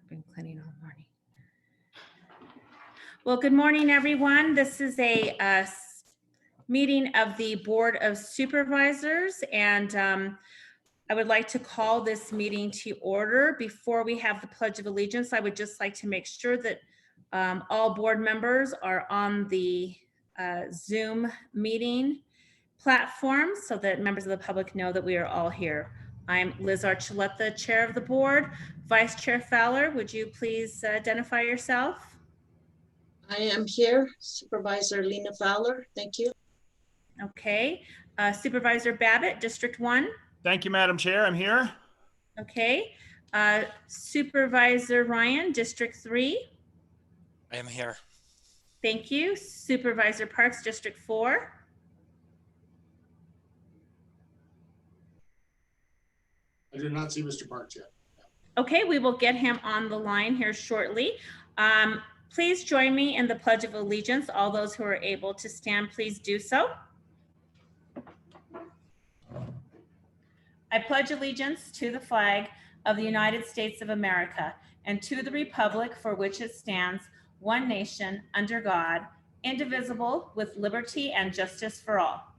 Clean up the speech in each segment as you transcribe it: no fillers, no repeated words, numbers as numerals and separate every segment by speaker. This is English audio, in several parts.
Speaker 1: Been cleaning all morning. Well, good morning, everyone. This is a meeting of the Board of Supervisors, and I would like to call this meeting to order. Before we have the Pledge of Allegiance, I would just like to make sure that all board members are on the Zoom meeting platform so that members of the public know that we are all here. I'm Liz Archuleta, Chair of the Board. Vice Chair Fowler, would you please identify yourself?
Speaker 2: I am here, Supervisor Lena Fowler. Thank you.
Speaker 1: Okay. Supervisor Babbitt, District 1.
Speaker 3: Thank you, Madam Chair. I'm here.
Speaker 1: Okay. Supervisor Ryan, District 3.
Speaker 4: I am here.
Speaker 1: Thank you. Supervisor Parks, District 4.
Speaker 5: I did not see Mr. Parks yet.
Speaker 1: Okay, we will get him on the line here shortly. Please join me in the Pledge of Allegiance. All those who are able to stand, please do so. I pledge allegiance to the flag of the United States of America and to the republic for which it stands, one nation, under God, indivisible, with liberty and justice for all.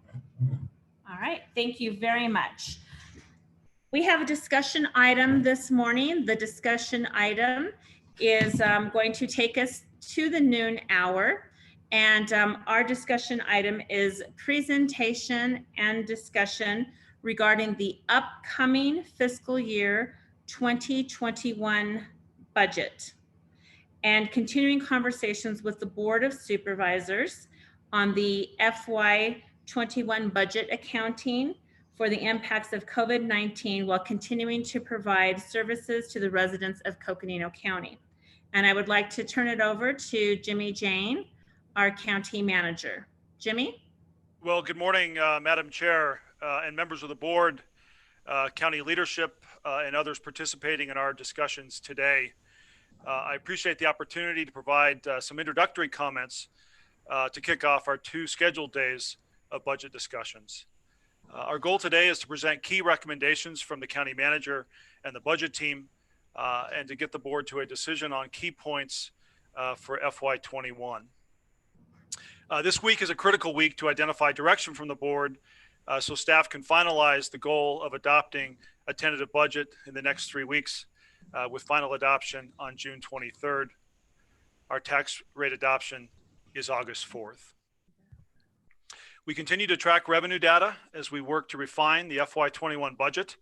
Speaker 1: All right, thank you very much. We have a discussion item this morning. The discussion item is going to take us to the noon hour. And our discussion item is presentation and discussion regarding the upcoming fiscal year 2021 budget and continuing conversations with the Board of Supervisors on the FY21 budget accounting for the impacts of COVID-19 while continuing to provide services to the residents of Coconino County. And I would like to turn it over to Jimmy Jane, our county manager. Jimmy?
Speaker 3: Well, good morning, Madam Chair and members of the board, county leadership, and others participating in our discussions today. I appreciate the opportunity to provide some introductory comments to kick off our 2 scheduled days of budget discussions. Our goal today is to present key recommendations from the county manager and the budget team and to get the board to a decision on key points for FY21. This week is a critical week to identify direction from the board so staff can finalize the goal of adopting a tentative budget in the next 3 weeks with final adoption on June 23rd. Our tax rate adoption is August 4th. We continue to track revenue data as we work to refine the FY21 budget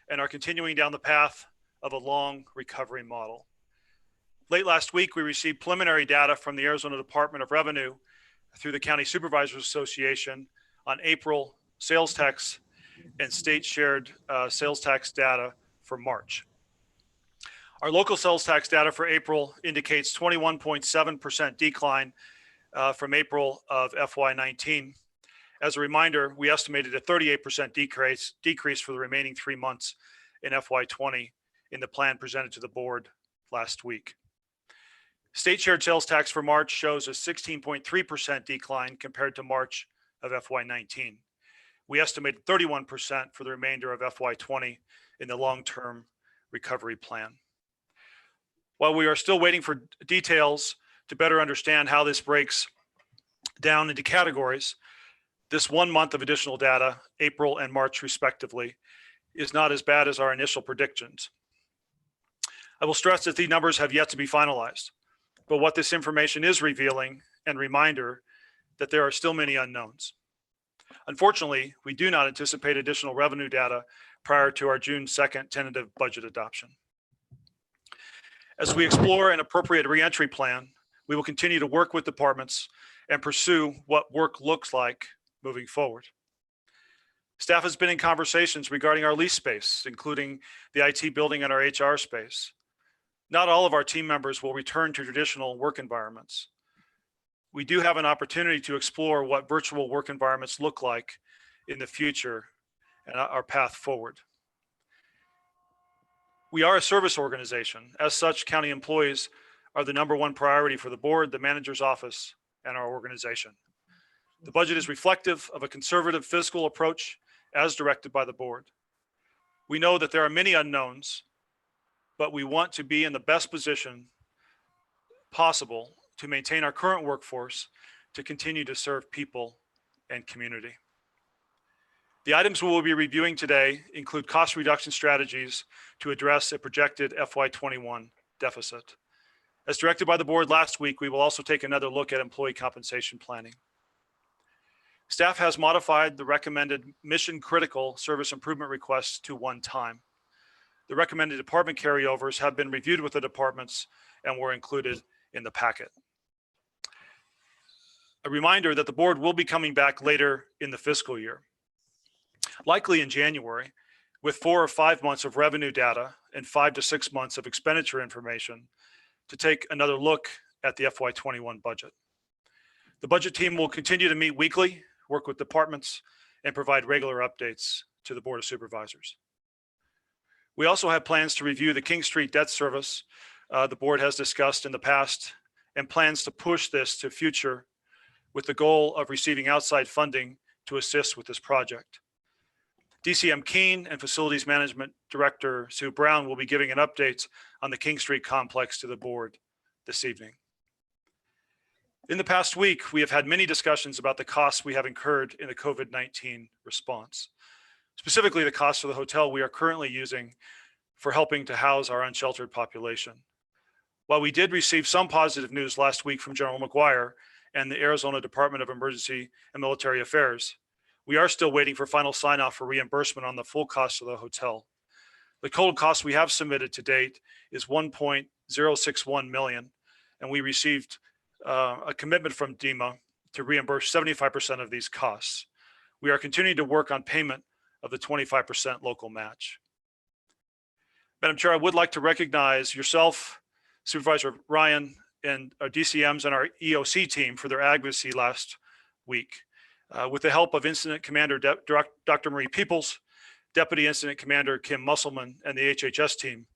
Speaker 3: and are continuing down the path of a long recovery model. Late last week, we received preliminary data from the Arizona Department of Revenue through the County Supervisors Association on April sales tax and state shared sales tax data for March. Our local sales tax data for April indicates 21.7% decline from April of FY19. As a reminder, we estimated a 38% decrease for the remaining 3 months in FY20 in the plan presented to the board last week. State shared sales tax for March shows a 16.3% decline compared to March of FY19. We estimated 31% for the remainder of FY20 in the long-term recovery plan. While we are still waiting for details to better understand how this breaks down into categories, this 1 month of additional data, April and March respectively, is not as bad as our initial predictions. I will stress that these numbers have yet to be finalized, but what this information is revealing and reminder that there are still many unknowns. Unfortunately, we do not anticipate additional revenue data prior to our June 2nd tentative budget adoption. As we explore an appropriate reentry plan, we will continue to work with departments and pursue what work looks like moving forward. Staff has been in conversations regarding our lease space, including the IT building and our HR space. Not all of our team members will return to traditional work environments. We do have an opportunity to explore what virtual work environments look like in the future and our path forward. We are a service organization. As such, county employees are the #1 priority for the board, the manager's office, and our organization. The budget is reflective of a conservative fiscal approach as directed by the board. We know that there are many unknowns, but we want to be in the best position possible to maintain our current workforce to continue to serve people and community. The items we will be reviewing today include cost reduction strategies to address a projected FY21 deficit. As directed by the board last week, we will also take another look at employee compensation planning. Staff has modified the recommended mission critical service improvement requests to 1 time. The recommended department carryovers have been reviewed with the departments and were included in the packet. A reminder that the board will be coming back later in the fiscal year, likely in January, with 4 or 5 months of revenue data and 5 to 6 months of expenditure information to take another look at the FY21 budget. The budget team will continue to meet weekly, work with departments, and provide regular updates to the Board of Supervisors. We also have plans to review the King Street debt service the board has discussed in the past and plans to push this to future with the goal of receiving outside funding to assist with this project. DCM Keene and Facilities Management Director Sue Brown will be giving an update on the King Street complex to the board this evening. In the past week, we have had many discussions about the costs we have incurred in the COVID-19 response, specifically the cost of the hotel we are currently using for helping to house our unsheltered population. While we did receive some positive news last week from General McGuire and the Arizona Department of Emergency and Military Affairs, we are still waiting for final sign-off for reimbursement on the full cost of the hotel. The total cost we have submitted to date is $1.061 million, and we received a commitment from DEMA to reimburse 75% of these costs. We are continuing to work on payment of the 25% local match. Madam Chair, I would like to recognize yourself, Supervisor Ryan, and our DCMs and our EOC team for their advocacy last week. With the help of Incident Commander Dr. Marie Peoples, Deputy Incident Commander Kim Musselman, and the HHS team,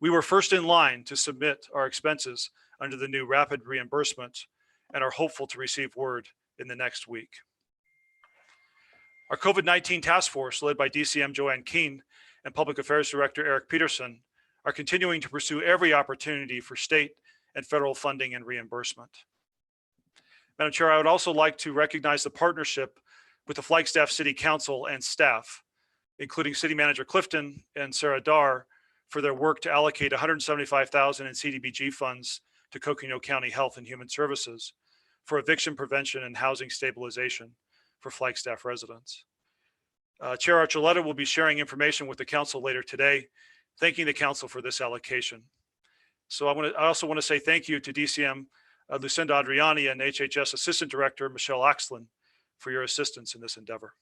Speaker 3: we were first in line to submit our expenses under the new rapid reimbursement and are hopeful to receive word in the next week. Our COVID-19 task force, led by DCM Joanne Keene and Public Affairs Director Eric Peterson, are continuing to pursue every opportunity for state and federal funding and reimbursement. Madam Chair, I would also like to recognize the partnership with the Flagstaff City Council and staff, including City Manager Clifton and Sarah Dar, for their work to allocate $175,000 in CDBG funds to Coconino County Health and Human Services for eviction prevention and housing stabilization for Flagstaff residents. Chair Archuleta will be sharing information with the council later today, thanking the council for this allocation. So I also want to say thank you to DCM Lucinda Adriani and HHS Assistant Director Michelle Axlin for your assistance in this endeavor.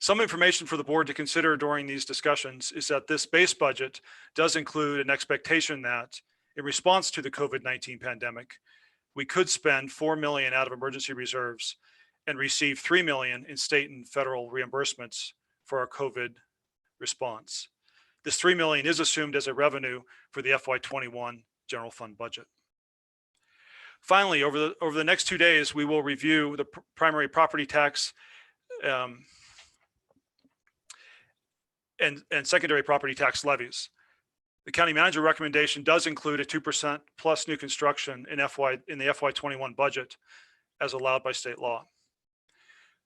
Speaker 3: Some information for the board to consider during these discussions is that this base budget does include an expectation that in response to the COVID-19 pandemic, we could spend $4 million out of emergency reserves and receive $3 million in state and federal reimbursements for our COVID response. This $3 million is assumed as a revenue for the FY21 general fund budget. Finally, over the next 2 days, we will review the primary property tax and secondary property tax levies. The county manager recommendation does include a 2% plus new construction in the FY21 budget as allowed by state law.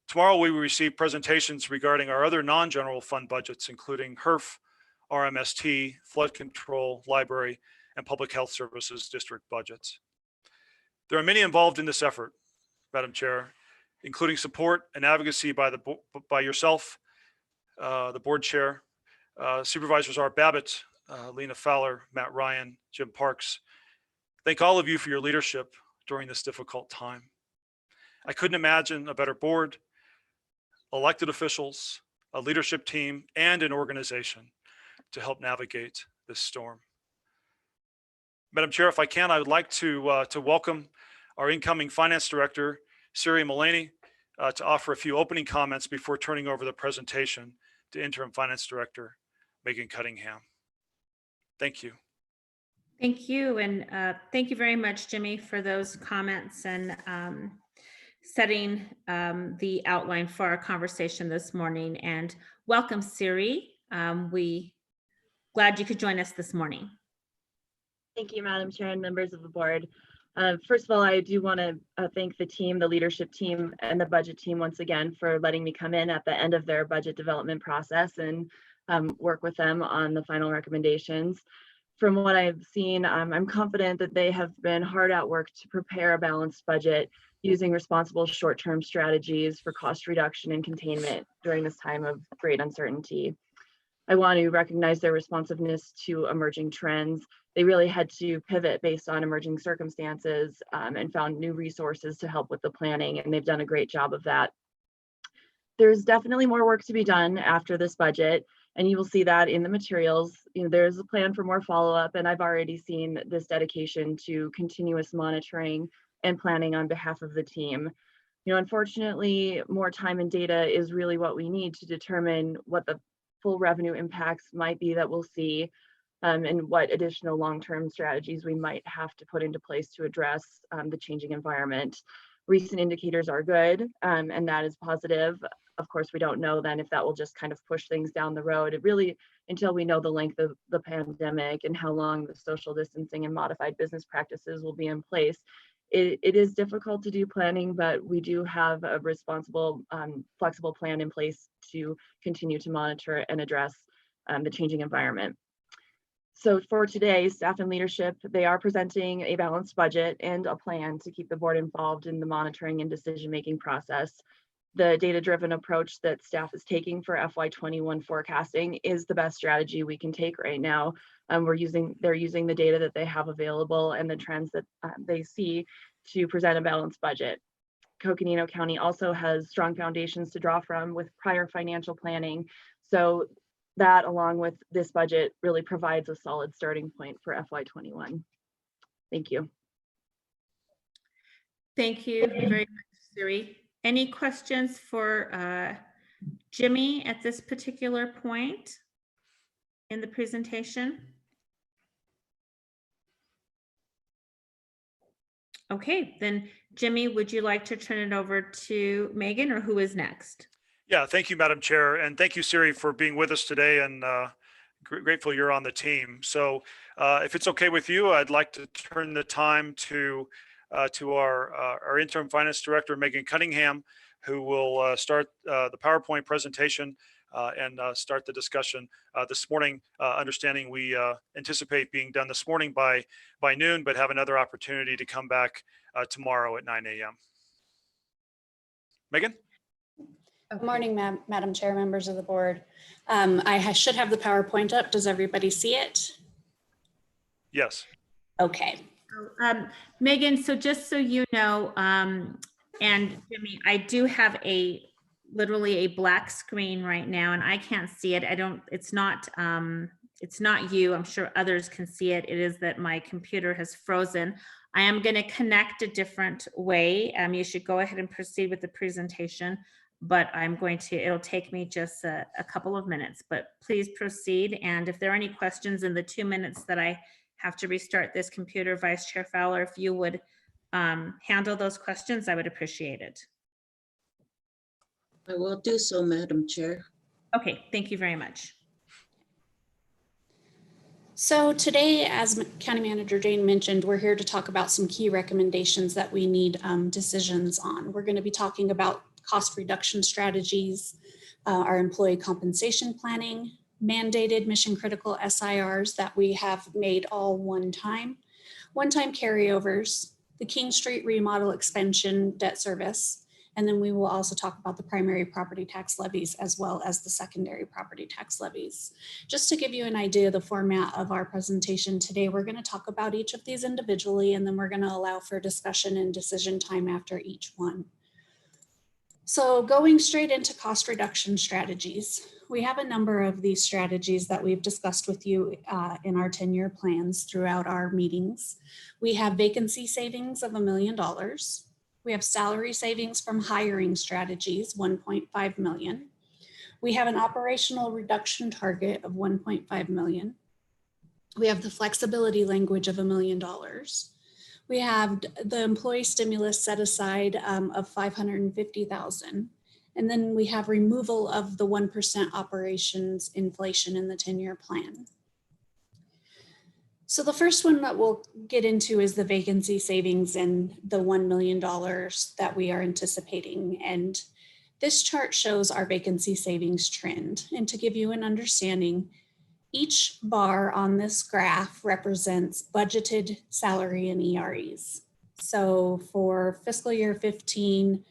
Speaker 3: Tomorrow, we will receive presentations regarding our other non-general fund budgets, including HERF, RMST, flood control, library, and public health services district budgets. There are many involved in this effort, Madam Chair, including support and advocacy by yourself, the board chair, Supervisors Art Babbitt, Lena Fowler, Matt Ryan, Jim Parks. Thank all of you for your leadership during this difficult time. I couldn't imagine a better board, elected officials, a leadership team, and an organization to help navigate this storm. Madam Chair, if I can, I would like to welcome our incoming Finance Director, Siri Mullaney, to offer a few opening comments before turning over the presentation to Interim Finance Director, Megan Cunningham. Thank you.
Speaker 1: Thank you. And thank you very much, Jimmy, for those comments and setting the outline for our conversation this morning. And welcome, Siri. We glad you could join us this morning.
Speaker 6: Thank you, Madam Chair and members of the board. First of all, I do want to thank the team, the leadership team, and the budget team once again for letting me come in at the end of their budget development process and work with them on the final recommendations. From what I've seen, I'm confident that they have been hard at work to prepare a balanced budget using responsible short-term strategies for cost reduction and containment during this time of great uncertainty. I want to recognize their responsiveness to emerging trends. They really had to pivot based on emerging circumstances and found new resources to help with the planning, and they've done a great job of that. There's definitely more work to be done after this budget, and you will see that in the materials. There's a plan for more follow-up, and I've already seen this dedication to continuous monitoring and planning on behalf of the team. Unfortunately, more time and data is really what we need to determine what the full revenue impacts might be that we'll see, and what additional long-term strategies we might have to put into place to address the changing environment. Recent indicators are good, and that is positive. Of course, we don't know then if that will just kind of push things down the road. It really, until we know the length of the pandemic and how long the social distancing and modified business practices will be in place, it is difficult to do planning, but we do have a responsible, flexible plan in place to continue to monitor and address the changing environment. So for today, staff and leadership, they are presenting a balanced budget and a plan to keep the board involved in the monitoring and decision-making process. The data-driven approach that staff is taking for FY21 forecasting is the best strategy we can take right now. They're using the data that they have available and the trends that they see to present a balanced budget. Coconino County also has strong foundations to draw from with prior financial planning. So that, along with this budget, really provides a solid starting point for FY21. Thank you.
Speaker 1: Thank you very much, Siri. Any questions for Jimmy at this particular point in the presentation? Okay, then Jimmy, would you like to turn it over to Megan, or who is next?
Speaker 3: Yeah, thank you, Madam Chair, and thank you, Siri, for being with us today, and grateful you're on the team. So if it's okay with you, I'd like to turn the time to our Interim Finance Director, Megan Cunningham, who will start the PowerPoint presentation and start the discussion this morning, understanding we anticipate being done this morning by noon, but have another opportunity to come back tomorrow at 9 a.m. Megan?
Speaker 7: Good morning, Madam Chair, members of the board. I should have the PowerPoint up. Does everybody see it?
Speaker 3: Yes.
Speaker 7: Okay.
Speaker 1: Megan, so just so you know, and Jimmy, I do have literally a black screen right now and I can't see it. It's not you. I'm sure others can see it. It is that my computer has frozen. I am going to connect a different way. You should go ahead and proceed with the presentation, but it'll take me just a couple of minutes, but please proceed. And if there are any questions in the 2 minutes that I have to restart this computer, Vice Chair Fowler, if you would handle those questions, I would appreciate it.
Speaker 2: I will do so, Madam Chair.
Speaker 1: Okay, thank you very much.
Speaker 7: So today, as County Manager Jane mentioned, we're here to talk about some key recommendations that we need decisions on. We're going to be talking about cost reduction strategies, our employee compensation planning, mandated mission critical SIRs that we have made all one-time carryovers, the King Street remodel expansion debt service, and then we will also talk about the primary property tax levies as well as the secondary property tax levies. Just to give you an idea of the format of our presentation today, we're going to talk about each of these individually, and then we're going to allow for discussion and decision time after each one. So going straight into cost reduction strategies, we have a number of these strategies that we've discussed with you in our 10-year plans throughout our meetings. We have vacancy savings of $1 million. We have salary savings from hiring strategies, 1.5 million. We have an operational reduction target of 1.5 million. We have the flexibility language of $1 million. We have the employee stimulus set aside of 550,000. And then we have removal of the 1% operations inflation in the 10-year plan. So the first one that we'll get into is the vacancy savings and the $1 million that we are anticipating. And this chart shows our vacancy savings trend. And to give you an understanding, each bar on this graph represents budgeted salary and EREs. So for fiscal year 15,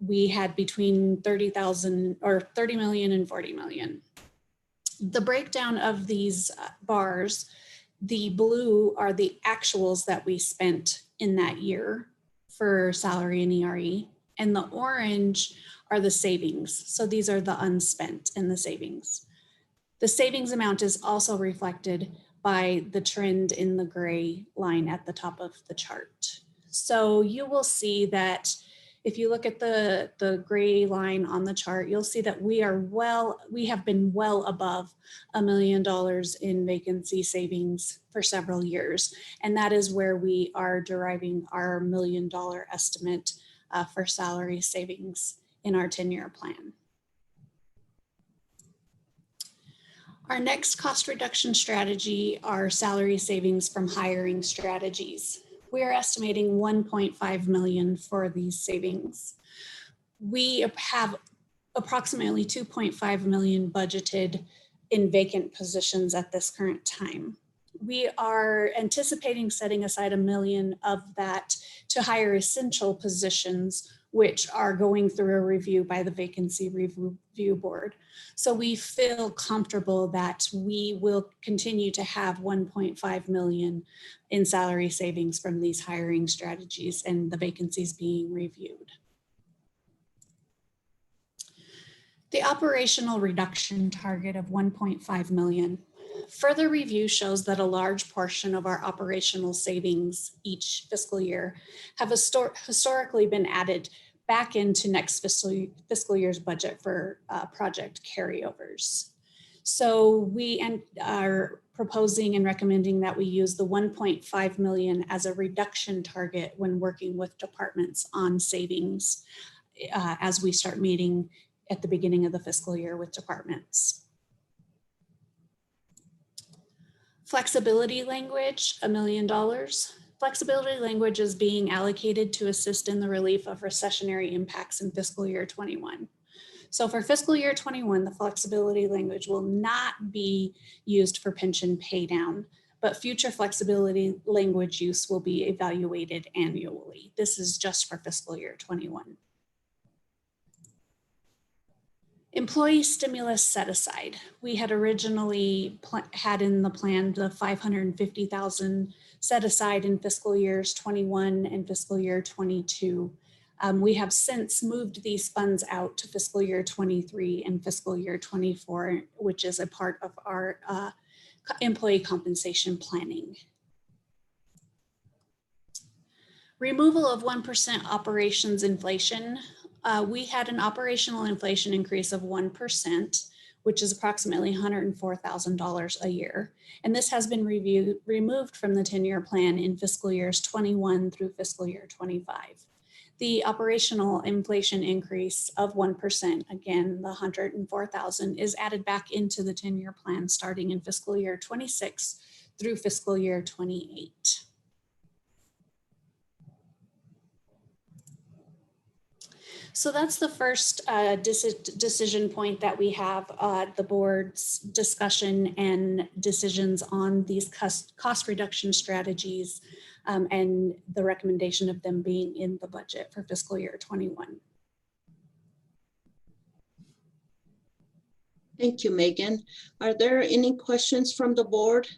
Speaker 7: we had between 30,000 or 30 million and 40 million. The breakdown of these bars, the blue are the actuals that we spent in that year for salary and ERE, and the orange are the savings. So these are the unspent and the savings. The savings amount is also reflected by the trend in the gray line at the top of the chart. So you will see that if you look at the gray line on the chart, you'll see that we have been well above $1 million in vacancy savings for several years. And that is where we are deriving our $1 million estimate for salary savings in our 10-year plan. Our next cost reduction strategy are salary savings from hiring strategies. We are estimating 1.5 million for these savings. We have approximately 2.5 million budgeted in vacant positions at this current time. We are anticipating setting aside $1 million of that to hire essential positions, which are going through a review by the Vacancy Review Board. So we feel comfortable that we will continue to have 1.5 million in salary savings from these hiring strategies and the vacancies being reviewed. The operational reduction target of 1.5 million. Further review shows that a large portion of our operational savings each fiscal year have historically been added back into next fiscal year's budget for project carryovers. So we are proposing and recommending that we use the 1.5 million as a reduction target when working with departments on savings as we start meeting at the beginning of the fiscal year with departments. Flexibility language, $1 million. Flexibility language is being allocated to assist in the relief of recessionary impacts in fiscal year 21. So for fiscal year 21, the flexibility language will not be used for pension pay down, but future flexibility language use will be evaluated annually. This is just for fiscal year 21. Employee stimulus set aside. We had originally had in the plan the $550,000 set aside in fiscal years 21 and fiscal year 22. We have since moved these funds out to fiscal year 23 and fiscal year 24, which is a part of our employee compensation planning. Removal of 1% operations inflation. We had an operational inflation increase of 1%, which is approximately $104,000 a year. And this has been removed from the 10-year plan in fiscal years 21 through fiscal year 25. The operational inflation increase of 1%, again, the $104,000 is added back into the 10-year plan starting in fiscal year 26 through fiscal year 28. So that's the first decision point that we have, the board's discussion and decisions on these cost reduction strategies and the recommendation of them being in the budget for fiscal year 21.
Speaker 2: Thank you, Megan. Are there any questions from the board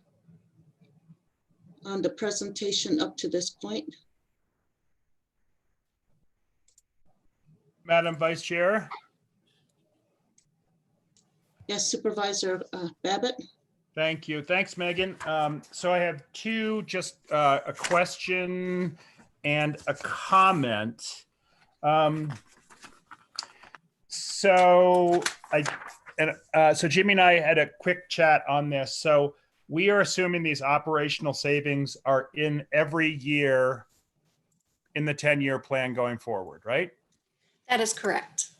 Speaker 2: on the presentation up to this point?
Speaker 8: Madam Vice Chair.
Speaker 2: Yes, Supervisor Babbitt.
Speaker 8: Thank you. Thanks, Megan. So I have two, just a question and a comment. So Jimmy and I had a quick chat on this. So we are assuming these operational savings are in every year in the 10-year plan going forward, right?
Speaker 7: That is correct.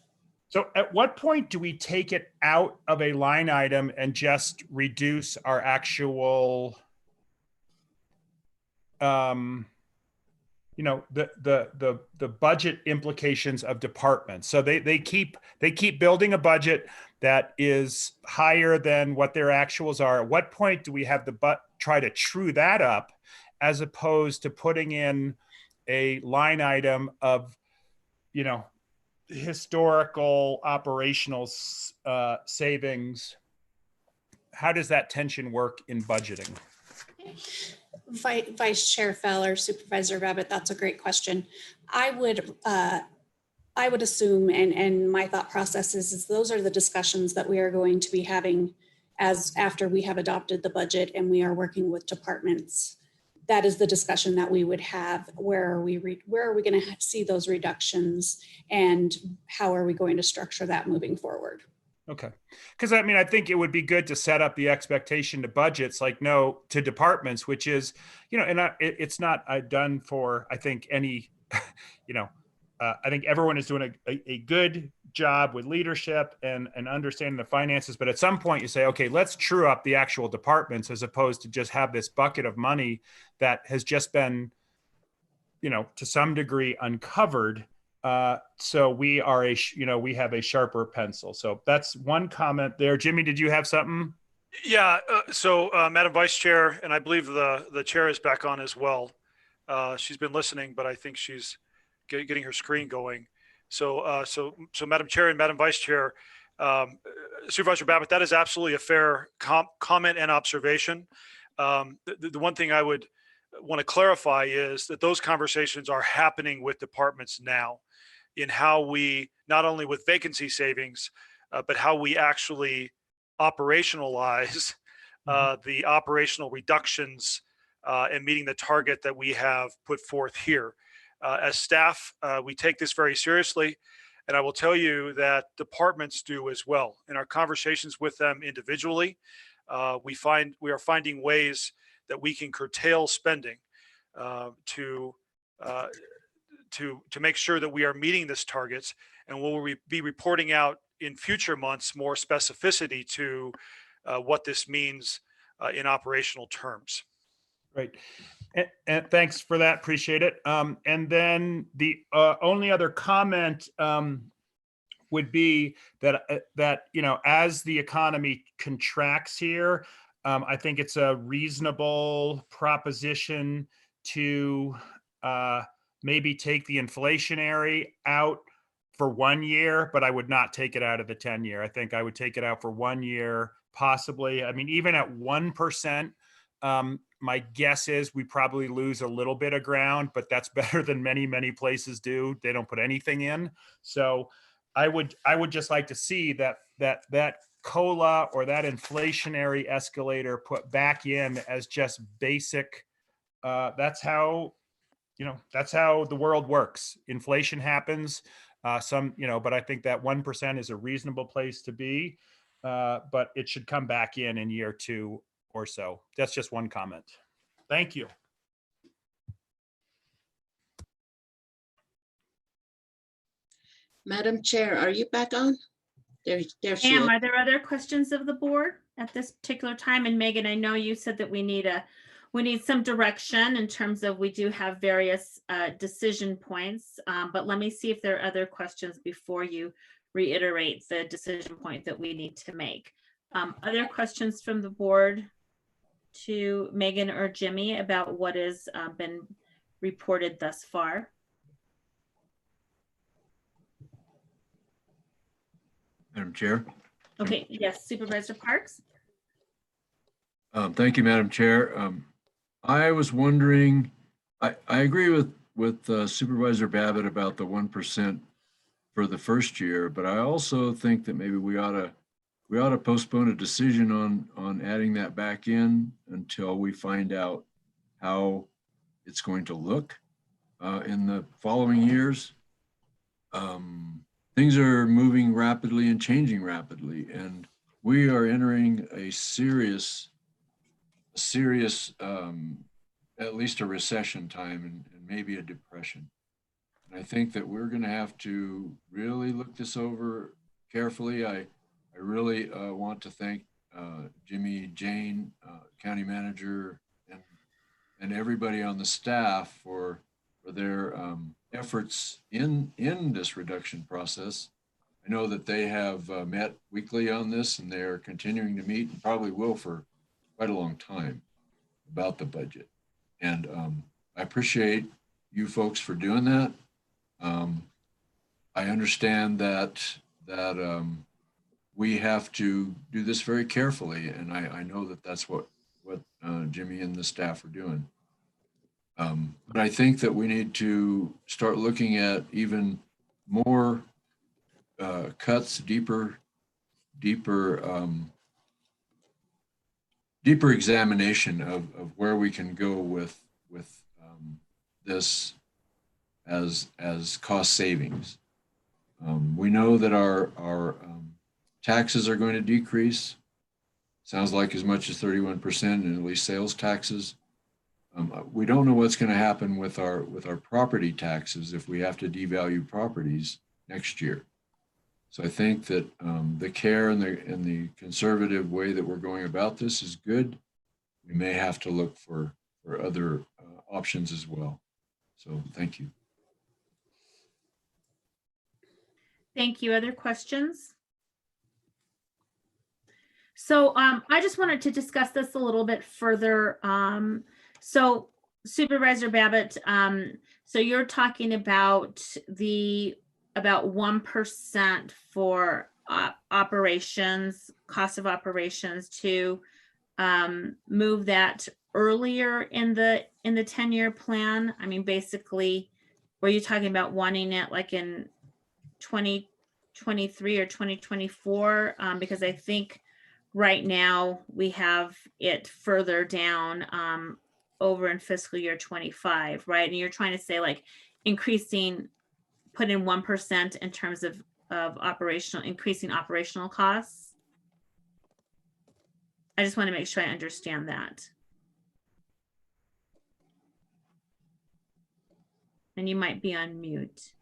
Speaker 8: So at what point do we take it out of a line item and just reduce our actual, the budget implications of departments? So they keep building a budget that is higher than what their actuals are. At what point do we have the try to true that up, as opposed to putting in a line item of, historical operational savings? How does that tension work in budgeting?
Speaker 7: Vice Chair Fowler, Supervisor Babbitt, that's a great question. I would assume, and my thought process is those are the discussions that we are going to be having after we have adopted the budget and we are working with departments. That is the discussion that we would have. Where are we going to see those reductions, and how are we going to structure that moving forward?
Speaker 8: Okay. Because I think it would be good to set up the expectation to budgets, to departments, which is, and it's not done for, I think, any, I think everyone is doing a good job with leadership and understanding the finances. But at some point you say, okay, let's true up the actual departments, as opposed to just have this bucket of money that has just been, to some degree uncovered. So we are we have a sharper pencil. So that's one comment there. Jimmy, did you have something?
Speaker 3: Yeah. So Madam Vice Chair, and I believe the chair is back on as well. She's been listening, but I think she's getting her screen going. So Madam Chair and Madam Vice Chair, Supervisor Babbitt, that is absolutely a fair comment and observation. The one thing I would want to clarify is that those conversations are happening with departments now, in how we, not only with vacancy savings, but how we actually operationalize the operational reductions and meeting the target that we have put forth here. As staff, we take this very seriously, and I will tell you that departments do as well. In our conversations with them individually, we are finding ways that we can curtail spending to make sure that we are meeting this targets, and we'll be reporting out in future months more specificity to what this means in operational terms.
Speaker 8: Right. And thanks for that. Appreciate it. And then the only other comment would be that as the economy contracts here, I think it's a reasonable proposition to maybe take the inflationary out for 1 year, but I would not take it out of the 10-year. I think I would take it out for 1 year, possibly. I mean, even at 1%, my guess is we probably lose a little bit of ground, but that's better than many places do. They don't put anything in. So I would just like to see that COLA or that inflationary escalator put back in as just basic. That's how the world works. Inflation happens. But I think that 1% is a reasonable place to be. But it should come back in year 2 or so. That's just one comment. Thank you.
Speaker 2: Madam Chair, are you back on? There she
Speaker 1: Ma'am,
Speaker 2: is.
Speaker 1: are there other questions of the board at this particular time? And Megan, I know you said that we need some direction in terms of, we do have various decision points, but let me see if there are other questions before you reiterate the decision point that we need to make. Other questions from the board to Megan or Jimmy about what has been reported thus far?
Speaker 9: Madam Chair.
Speaker 1: Okay, yes, Supervisor Parks.
Speaker 9: Thank you, Madam Chair. I was wondering, I agree with Supervisor Babbitt about the 1% for the first year, but I also think that maybe we ought to postpone a decision on adding that back in until we find out how it's going to look in the following years. Things are moving rapidly and changing rapidly, and we are entering a serious, at least a recession time and maybe a depression. And I think that we're going to have to really look this over carefully. I really want to thank Jimmy, Jane, County Manager, and everybody on the staff for their efforts in this reduction process. I know that they have met weekly on this, and they're continuing to meet, and probably will for quite a long time, about the budget. And I appreciate you folks for doing that. I understand that we have to do this very carefully, and I know that that's what Jimmy and the staff are doing. But I think that we need to start looking at even more cuts, deeper examination of where we can go with this as cost savings. We know that our taxes are going to decrease. Sounds like as much as 31% in at least sales taxes. We don't know what's going to happen with our property taxes if we have to devalue properties next year. So I think that the care and the conservative way that we're going about this is good. We may have to look for other options as well. So thank you.
Speaker 1: Thank you. Other questions? So I just wanted to discuss this a little bit further. So Supervisor Babbitt, so you're talking about about 1% for operations, cost of operations, to move that earlier in the 10-year plan. I mean, basically, were you talking about wanting it like in 2023 or 2024? Because I think right now we have it further down over in fiscal year 25, right? And you're trying to say like put in 1% in terms of increasing operational costs. I just want to make sure I understand that. And you might be on mute.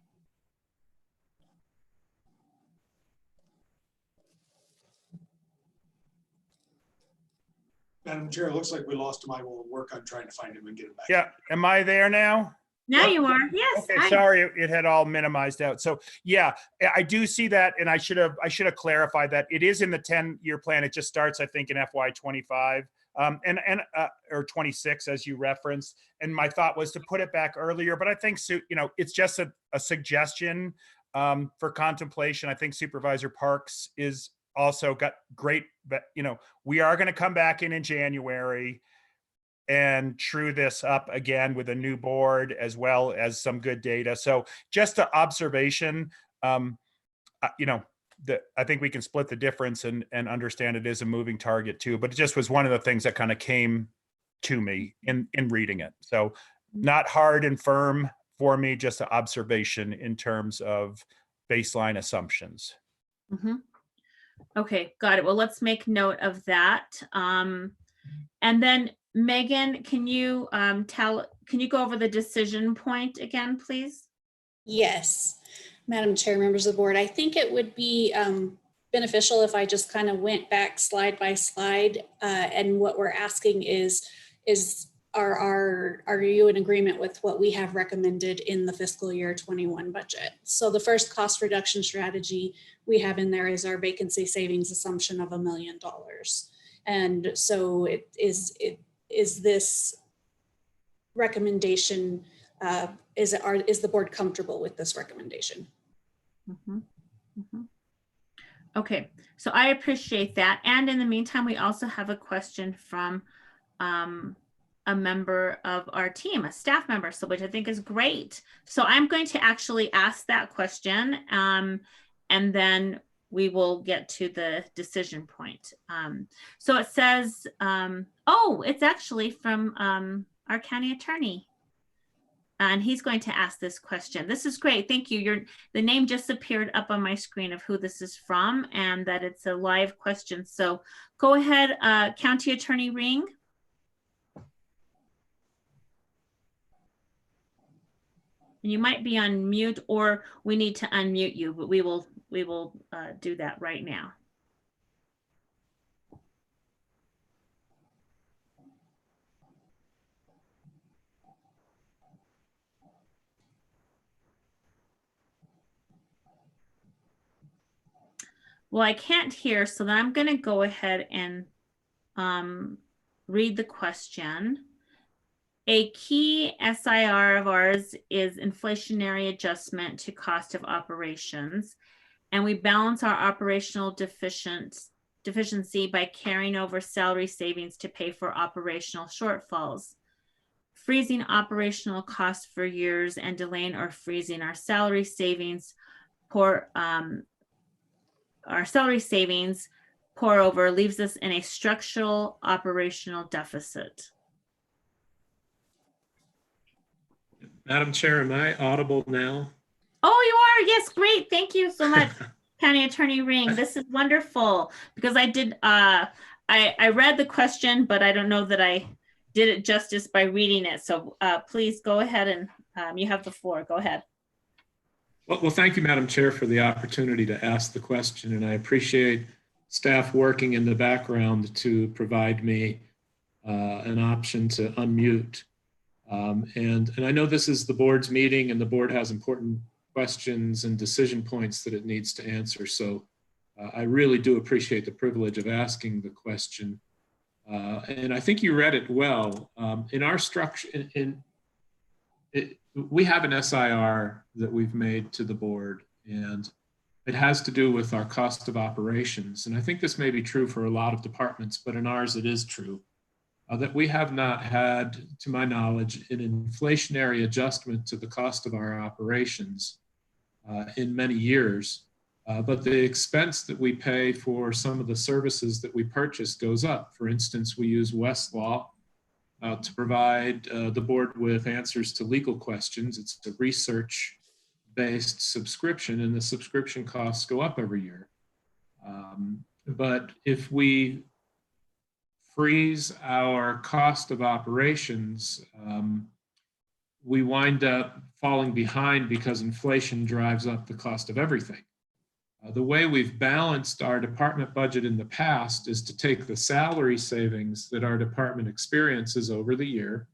Speaker 5: Madam Chair, it looks like we lost him. I will work on trying to find him and get him back.
Speaker 8: Yeah. Am I there now?
Speaker 1: Now you are. Yes.
Speaker 8: Okay, sorry, it had all minimized out. So yeah, I do see that, and I should have clarified that it is in the 10-year plan. It just starts, I think, in FY 25 or 26, as you referenced. And my thought was to put it back earlier, but I think it's just a suggestion. for contemplation. I think Supervisor Parks is also got great, but we are going to come back in January and true this up again with a new board as well as some good data. So just an observation, I think we can split the difference and understand it is a moving target too, but it just was one of the things that kind of came to me in reading it. So not hard and firm for me, just an observation in terms of baseline assumptions.
Speaker 1: Mm-hmm. Okay, got it. Well, let's make note of that. And then Megan, can you go over the decision point again, please?
Speaker 7: Yes, Madam Chair, members of the board, I think it would be beneficial if I just kind of went back slide by slide. And what we're asking is are you in agreement with what we have recommended in the fiscal year 21 budget? So the first cost reduction strategy we have in there is our vacancy savings assumption of $1 million. And so is this recommendation, is the board comfortable with this recommendation?
Speaker 1: Mm-hmm. Mm-hmm. Okay, so I appreciate that. And in the meantime, we also have a question from a member of our team, a staff member, so which I think is great. So I'm going to actually ask that question, and then we will get to the decision point. So it says, it's actually from our county attorney. And he's going to ask this question. This is great. Thank you. The name just appeared up on my screen of who this is from and that it's a live question. So go ahead, County Attorney Ring. And you might be on mute, or we need to unmute you, but we will do that right now. Well, I can't hear, so then I'm going to go ahead and read the question. A key SIR of ours is inflationary adjustment to cost of operations, and we balance our operational deficiency by carrying over salary savings to pay for operational shortfalls, freezing operational costs for years, and delaying or freezing our salary savings pour over leaves us in a structural operational deficit.
Speaker 10: Madam Chair, am I audible now?
Speaker 1: Oh, you are. Yes, great. Thank you so much, County Attorney Ring. This is wonderful because I did. I read the question, but I don't know that I did it justice by reading it. So please go ahead and you have the floor. Go ahead.
Speaker 10: Well, thank you, Madam Chair, for the opportunity to ask the question, and I appreciate staff working in the background to provide me an option to unmute. And I know this is the board's meeting, and the board has important questions and decision points that it needs to answer. So I really do appreciate the privilege of asking the question. And I think you read it well. In our structure, we have an SIR that we've made to the board, and it has to do with our cost of operations. And I think this may be true for a lot of departments, but in ours it is true. That we have not had, to my knowledge, an inflationary adjustment to the cost of our operations in many years. But the expense that we pay for some of the services that we purchase goes up. For instance, we use Westlaw to provide the board with answers to legal questions. It's a research-based subscription, and the subscription costs go up every year. But if we freeze our cost of operations, we wind up falling behind because inflation drives up the cost of everything. The way we've balanced our department budget in the past is to take the salary savings that our department experiences over the year,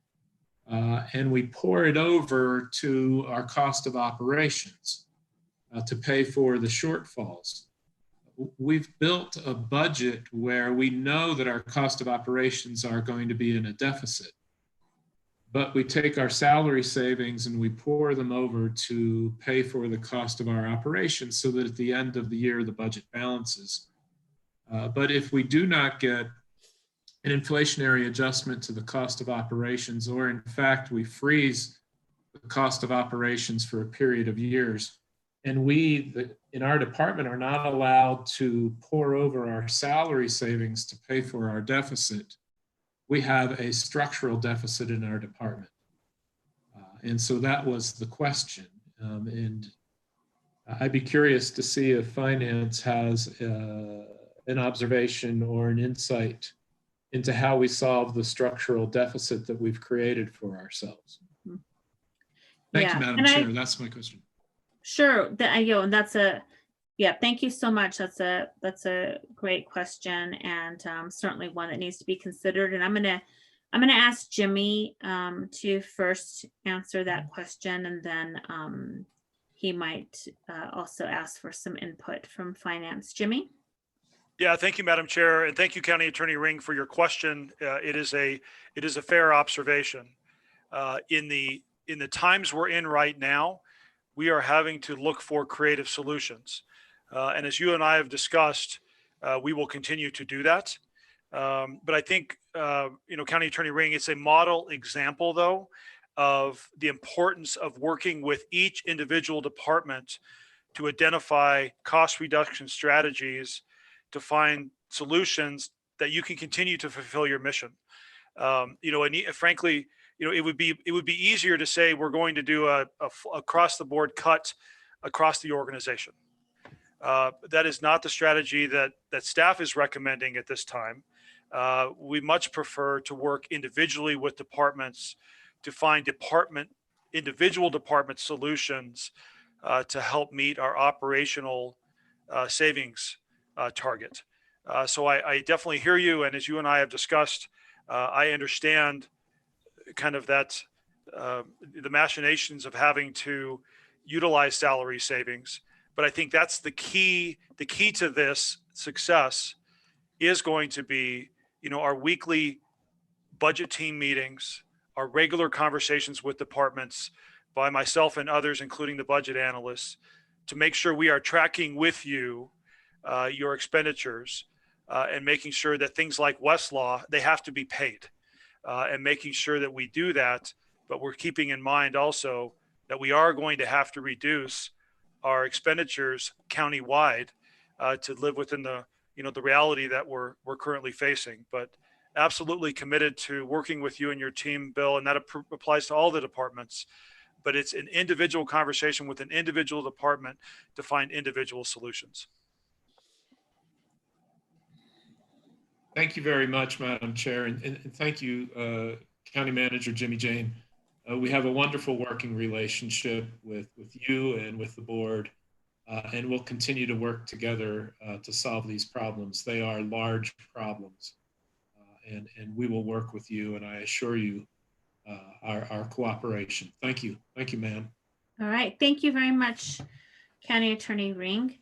Speaker 10: and we pour it over to our cost of operations to pay for the shortfalls. We've built a budget where we know that our cost of operations are going to be in a deficit. but we take our salary savings and we pour them over to pay for the cost of our operations so that at the end of the year, the budget balances. But if we do not get an inflationary adjustment to the cost of operations, or in fact, we freeze the cost of operations for a period of years, and we, in our department, are not allowed to pour over our salary savings to pay for our deficit, we have a structural deficit in our department. And so that was the question. And I'd be curious to see if finance has an observation or an insight into how we solve the structural deficit that we've created for ourselves. Thank you, Madam Chair. That's my question.
Speaker 1: Sure, and that's a, yeah, thank you so much. That's a great question, and certainly one that needs to be considered. And I'm gonna ask Jimmy to first answer that question, and then he might also ask for some input from finance. Jimmy?
Speaker 3: Yeah, thank you, Madam Chair, and thank you, County Attorney Ring, for your question. It is a fair observation. In the times we're in right now, we are having to look for creative solutions. And as you and I have discussed, we will continue to do that. But I think, County Attorney Ring, it's a model example, though, of the importance of working with each individual department to identify cost reduction strategies to find solutions that you can continue to fulfill your mission. And frankly, it would be easier to say we're going to do a across the board cut across the organization. That is not the strategy that staff is recommending at this time. We much prefer to work individually with departments to find individual department solutions to help meet our operational savings target. So I definitely hear you, and as you and I have discussed, I understand kind of that the machinations of having to utilize salary savings. But I think that's the key. The key to this success is going to be, our weekly budget team meetings, our regular conversations with departments by myself and others, including the budget analysts, to make sure we are tracking with you your expenditures and making sure that things like Westlaw, they have to be paid, and making sure that we do that. But we're keeping in mind also that we are going to have to reduce our expenditures countywide to live within the reality that we're currently facing. But absolutely committed to working with you and your team, Bill, and that applies to all the departments. But it's an individual conversation with an individual department to find individual solutions.
Speaker 10: Thank you very much, Madam Chair, and thank you, County Manager Jimmy Jane. We have a wonderful working relationship with you and with the board, and we'll continue to work together to solve these problems. They are large problems, and we will work with you, and I assure you our cooperation. Thank you. Thank you, ma'am.
Speaker 1: All right. Thank you very much, County Attorney Ring.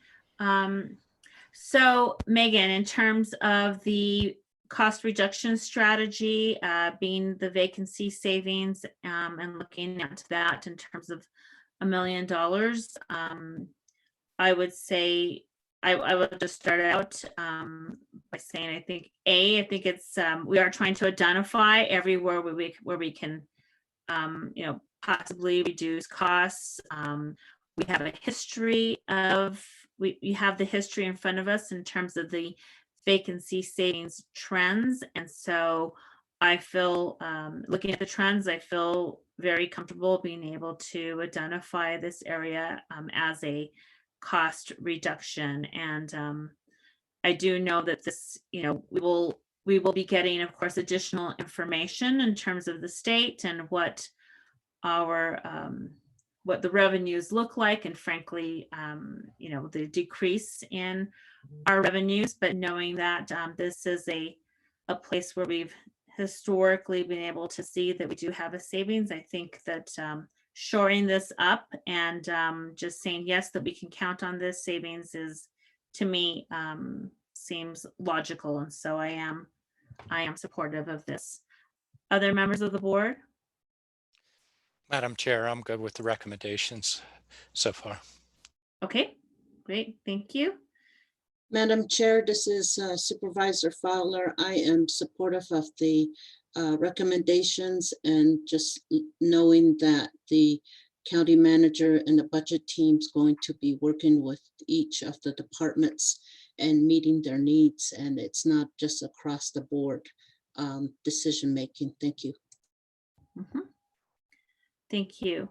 Speaker 1: So Megan, in terms of the cost reduction strategy, being the vacancy savings, and looking at that in terms of $1 million, I would say I would just start out by saying I think it's we are trying to identify everywhere where we can possibly reduce costs. We have a history of we have the history in front of us in terms of the vacancy savings trends, and so I feel looking at the trends, I feel very comfortable being able to identify this area as a cost reduction. And I do know that this, we will be getting, of course, additional information in terms of the state and what what the revenues look like, and frankly, the decrease in our revenues. But knowing that this is a place where we've historically been able to see that we do have a savings, I think that shoring this up and just saying yes, that we can count on this savings is, to me, seems logical. And so I am supportive of this. Other members of the board?
Speaker 4: Madam Chair, I'm good with the recommendations so far.
Speaker 1: Okay, great, thank you.
Speaker 2: Madam Chair, this is Supervisor Fowler. I am supportive of the recommendations, and just knowing that the county manager and the budget team is going to be working with each of the departments and meeting their needs, and it's not just across the board decision making. Thank you.
Speaker 1: Mhm. Thank you.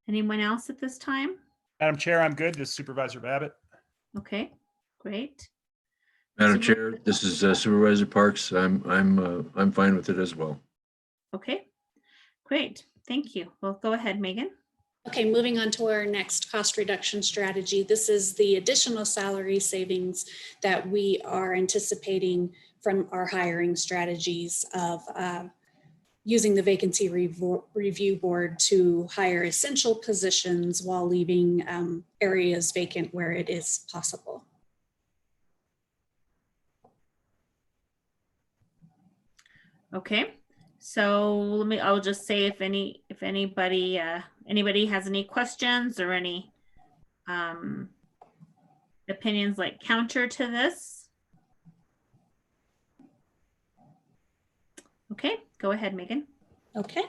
Speaker 1: Anyone else at this time?
Speaker 8: Madam Chair, I'm good. This is Supervisor Babbitt.
Speaker 1: Okay, great.
Speaker 9: Madam
Speaker 1: Supervisor-
Speaker 9: Chair, this is Supervisor Parks. I'm fine with it as well.
Speaker 1: Okay, great, thank you. Well, go ahead, Megan.
Speaker 7: Okay, moving on to our next cost reduction strategy. This is the additional salary savings that we are anticipating from our hiring strategies of using the vacancy review board to hire essential positions while leaving areas vacant where it is possible.
Speaker 1: Okay, so I'll just say if anybody has any questions or any opinions like counter to this. Okay, go ahead, Megan.
Speaker 7: Okay.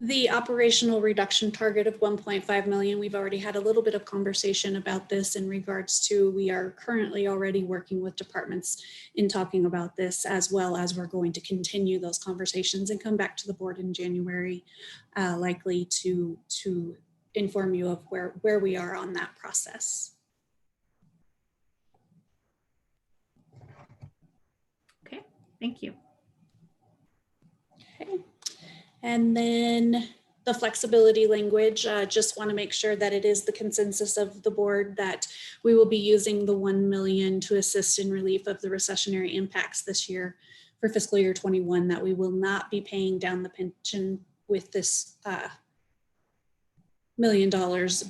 Speaker 7: The operational reduction target of 1.5 million, we've already had a little bit of conversation about this in regards to, we are currently already working with departments in talking about this, as well as we're going to continue those conversations and come back to the board in January, likely to inform you of where we are on that process.
Speaker 1: Okay, thank you.
Speaker 7: Okay. And then the flexibility language, just want to make sure that it is the consensus of the board that we will be using the 1 million to assist in relief of the recessionary impacts this year for fiscal year 21, that we will not be paying down the pension with this $1 million,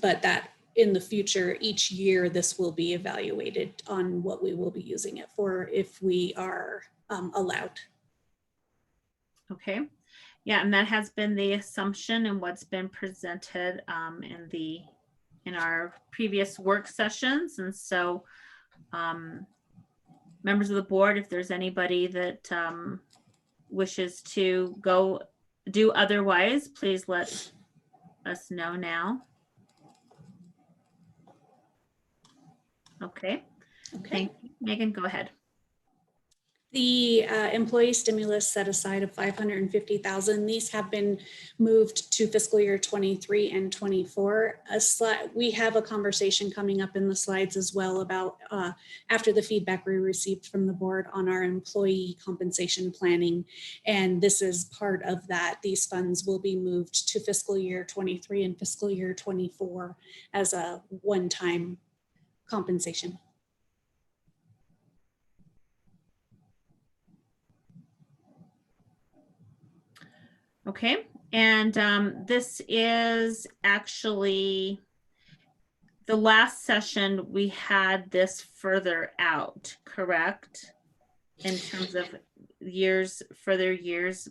Speaker 7: but that in the future, each year, this will be evaluated on what we will be using it for if we are allowed.
Speaker 1: Okay. Yeah, and that has been the assumption and what's been presented in our previous work sessions. And so members of the board, if there's anybody that wishes to go do otherwise, please let us know now. Okay. Thank you. Megan, go ahead.
Speaker 7: The employee stimulus set aside of 550,000. These have been moved to fiscal year 23 and 24. We have a conversation coming up in the slides as well about after the feedback we received from the board on our employee compensation planning. And this is part of that. These funds will be moved to fiscal year 23 and fiscal year 24 as a one-time compensation.
Speaker 1: Okay, and this is actually the last session we had this further out, correct? In terms of years, further years,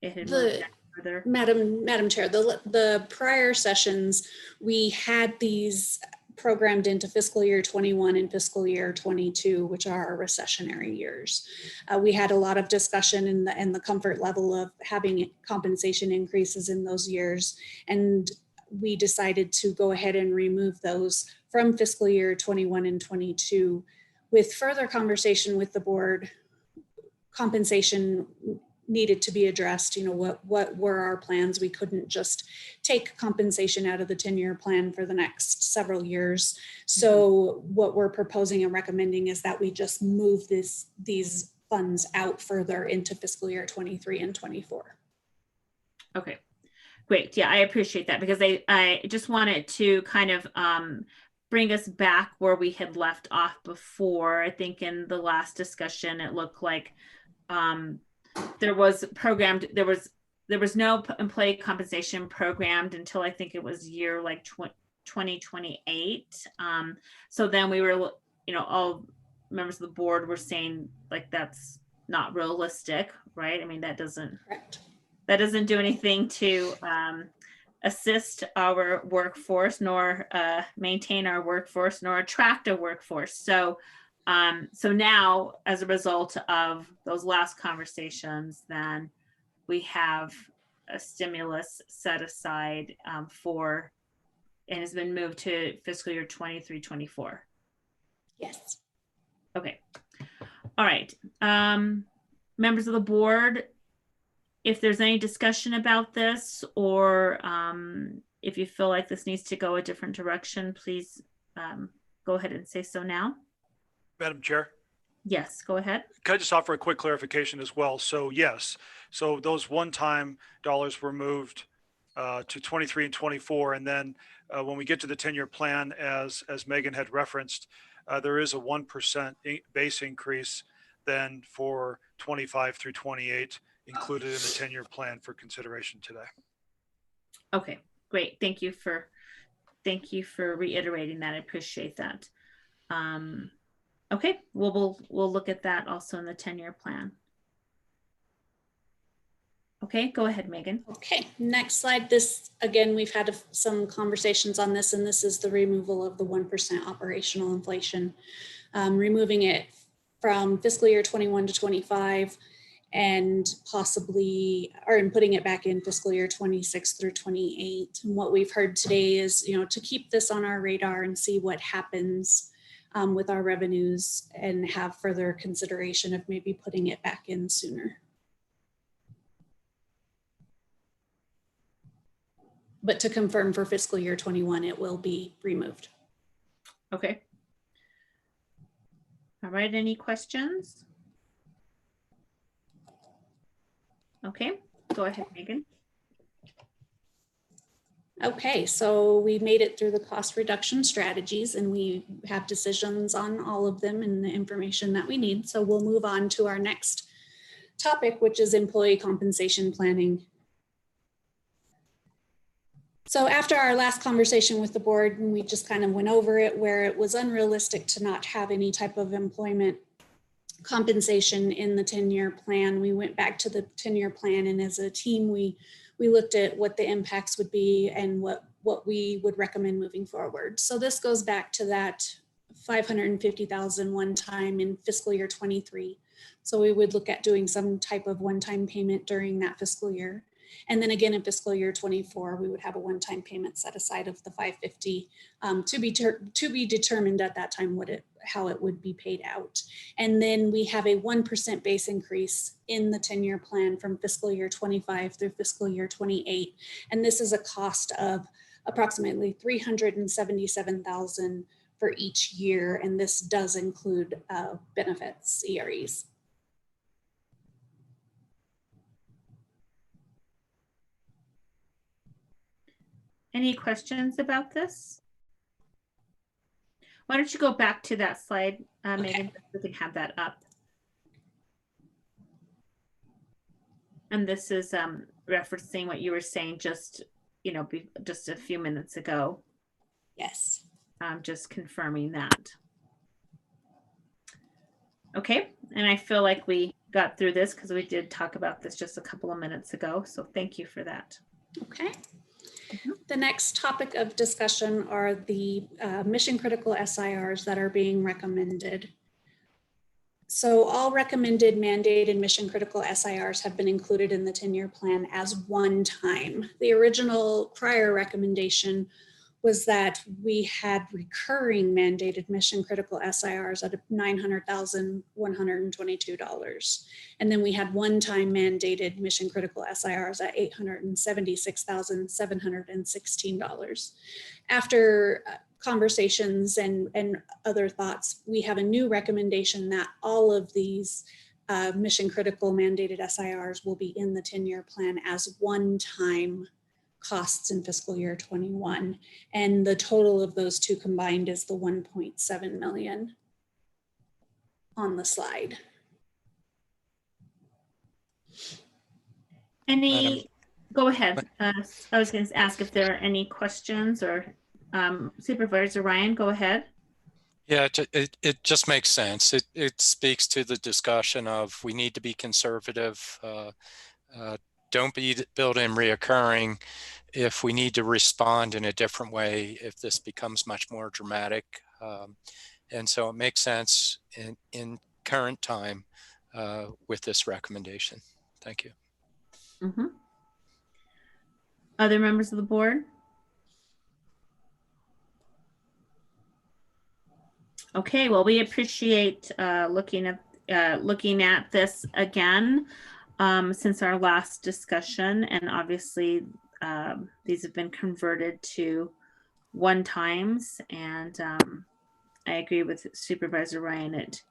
Speaker 1: it had moved back further.
Speaker 7: Madam Chair, the prior sessions, we had these programmed into fiscal year 21 and fiscal year 22, which are our recessionary years. We had a lot of discussion in the comfort level of having compensation increases in those years. And we decided to go ahead and remove those from fiscal year 21 and 22. With further conversation with the board, compensation needed to be addressed. You know, what were our plans? We couldn't just take compensation out of the 10-year plan for the next several years. So what we're proposing and recommending is that we just move these funds out further into fiscal year 23 and 24.
Speaker 1: Okay, great. Yeah, I appreciate that, because I just wanted to kind of bring us back where we had left off before. I think in the last discussion, it looked like there was no employee compensation programmed until I think it was year like 2028. So then we were, you know, all members of the board were saying like that's not realistic, right? I mean, that doesn't.
Speaker 7: Correct.
Speaker 1: that doesn't do anything to assist our workforce, nor maintain our workforce, nor attract a workforce. So now, as a result of those last conversations, then we have a stimulus set aside for, and has been moved to fiscal year 23-24.
Speaker 7: Yes.
Speaker 1: Okay. All right. Members of the board, if there's any discussion about this, or if you feel like this needs to go a different direction, please go ahead and say so now.
Speaker 3: Madam Chair,
Speaker 1: Yes, go ahead.
Speaker 3: can I just offer a quick clarification as well? So yes, so those one-time dollars were moved to 23 and 24. And then when we get to the 10-year plan, as Megan had referenced, there is a 1% base increase then for 25 through 28 included in the 10-year plan for consideration today.
Speaker 1: Okay, great. Thank you for reiterating that. I appreciate that. Okay, we'll look at that also in the 10-year plan. Okay, go ahead, Megan.
Speaker 7: Okay, next slide. This, again, we've had some conversations on this, and this is the removal of the 1% operational inflation, removing it from fiscal year 21 to 25, and possibly, or putting it back in fiscal year 26 through 28. And what we've heard today is, to keep this on our radar and see what happens with our revenues, and have further consideration of maybe putting it back in sooner. But to confirm, for fiscal year 21, it will be removed.
Speaker 1: Okay. All right, any questions? Okay, go ahead, Megan.
Speaker 7: Okay, so we made it through the cost reduction strategies, and we have decisions on all of them and the information that we need. So we'll move on to our next topic, which is employee compensation planning. So after our last conversation with the board, and we just kind of went over it, where it was unrealistic to not have any type of employment compensation in the 10-year plan, we went back to the 10-year plan, and as a team, we looked at what the impacts would be and what we would recommend moving forward. So this goes back to that $550,000 one time in fiscal year 23. So we would look at doing some type of one-time payment during that fiscal year. And then again in fiscal year 24, we would have a one-time payment set aside of the $550 to be determined at that time how it would be paid out. And then we have a 1% base increase in the 10-year plan from fiscal year 25 through fiscal year 28. And this is a cost of approximately $377,000 for each year. And this does include benefits, EREs.
Speaker 1: Any questions about this? Why don't you go back to that slide, Megan,
Speaker 7: Okay.
Speaker 1: we can have that up. And this is referencing what you were saying just, just a few minutes ago.
Speaker 7: Yes.
Speaker 1: Just confirming that. Okay, and I feel like we got through this because we did talk about this just a couple of minutes ago. So thank you for that.
Speaker 7: Okay. The next topic of discussion are the mission critical SIRs that are being recommended. So all recommended mandated mission critical SIRs have been included in the 10-year plan as one time. The original prior recommendation was that we had recurring mandated mission critical SIRs at $900,122. And then we had one-time mandated mission critical SIRs at $876,716. After conversations and other thoughts, we have a new recommendation that all of these mission critical mandated SIRs will be in the 10-year plan as one-time costs in fiscal year 21. And the total of those two combined is the 1.7 million on the slide.
Speaker 1: Go ahead. I was going to ask if there are any questions, or Supervisor Ryan, go ahead.
Speaker 4: Yeah, it just makes sense. It speaks to the discussion of we need to be conservative don't build in reoccurring if we need to respond in a different way, if this becomes much more dramatic. And so it makes sense in current time with this recommendation. Thank you.
Speaker 1: Mm-hmm. Other members of the board? Okay, well, we appreciate looking at this again since our last discussion, and obviously these have been converted to one times, and I agree with Supervisor Ryan. It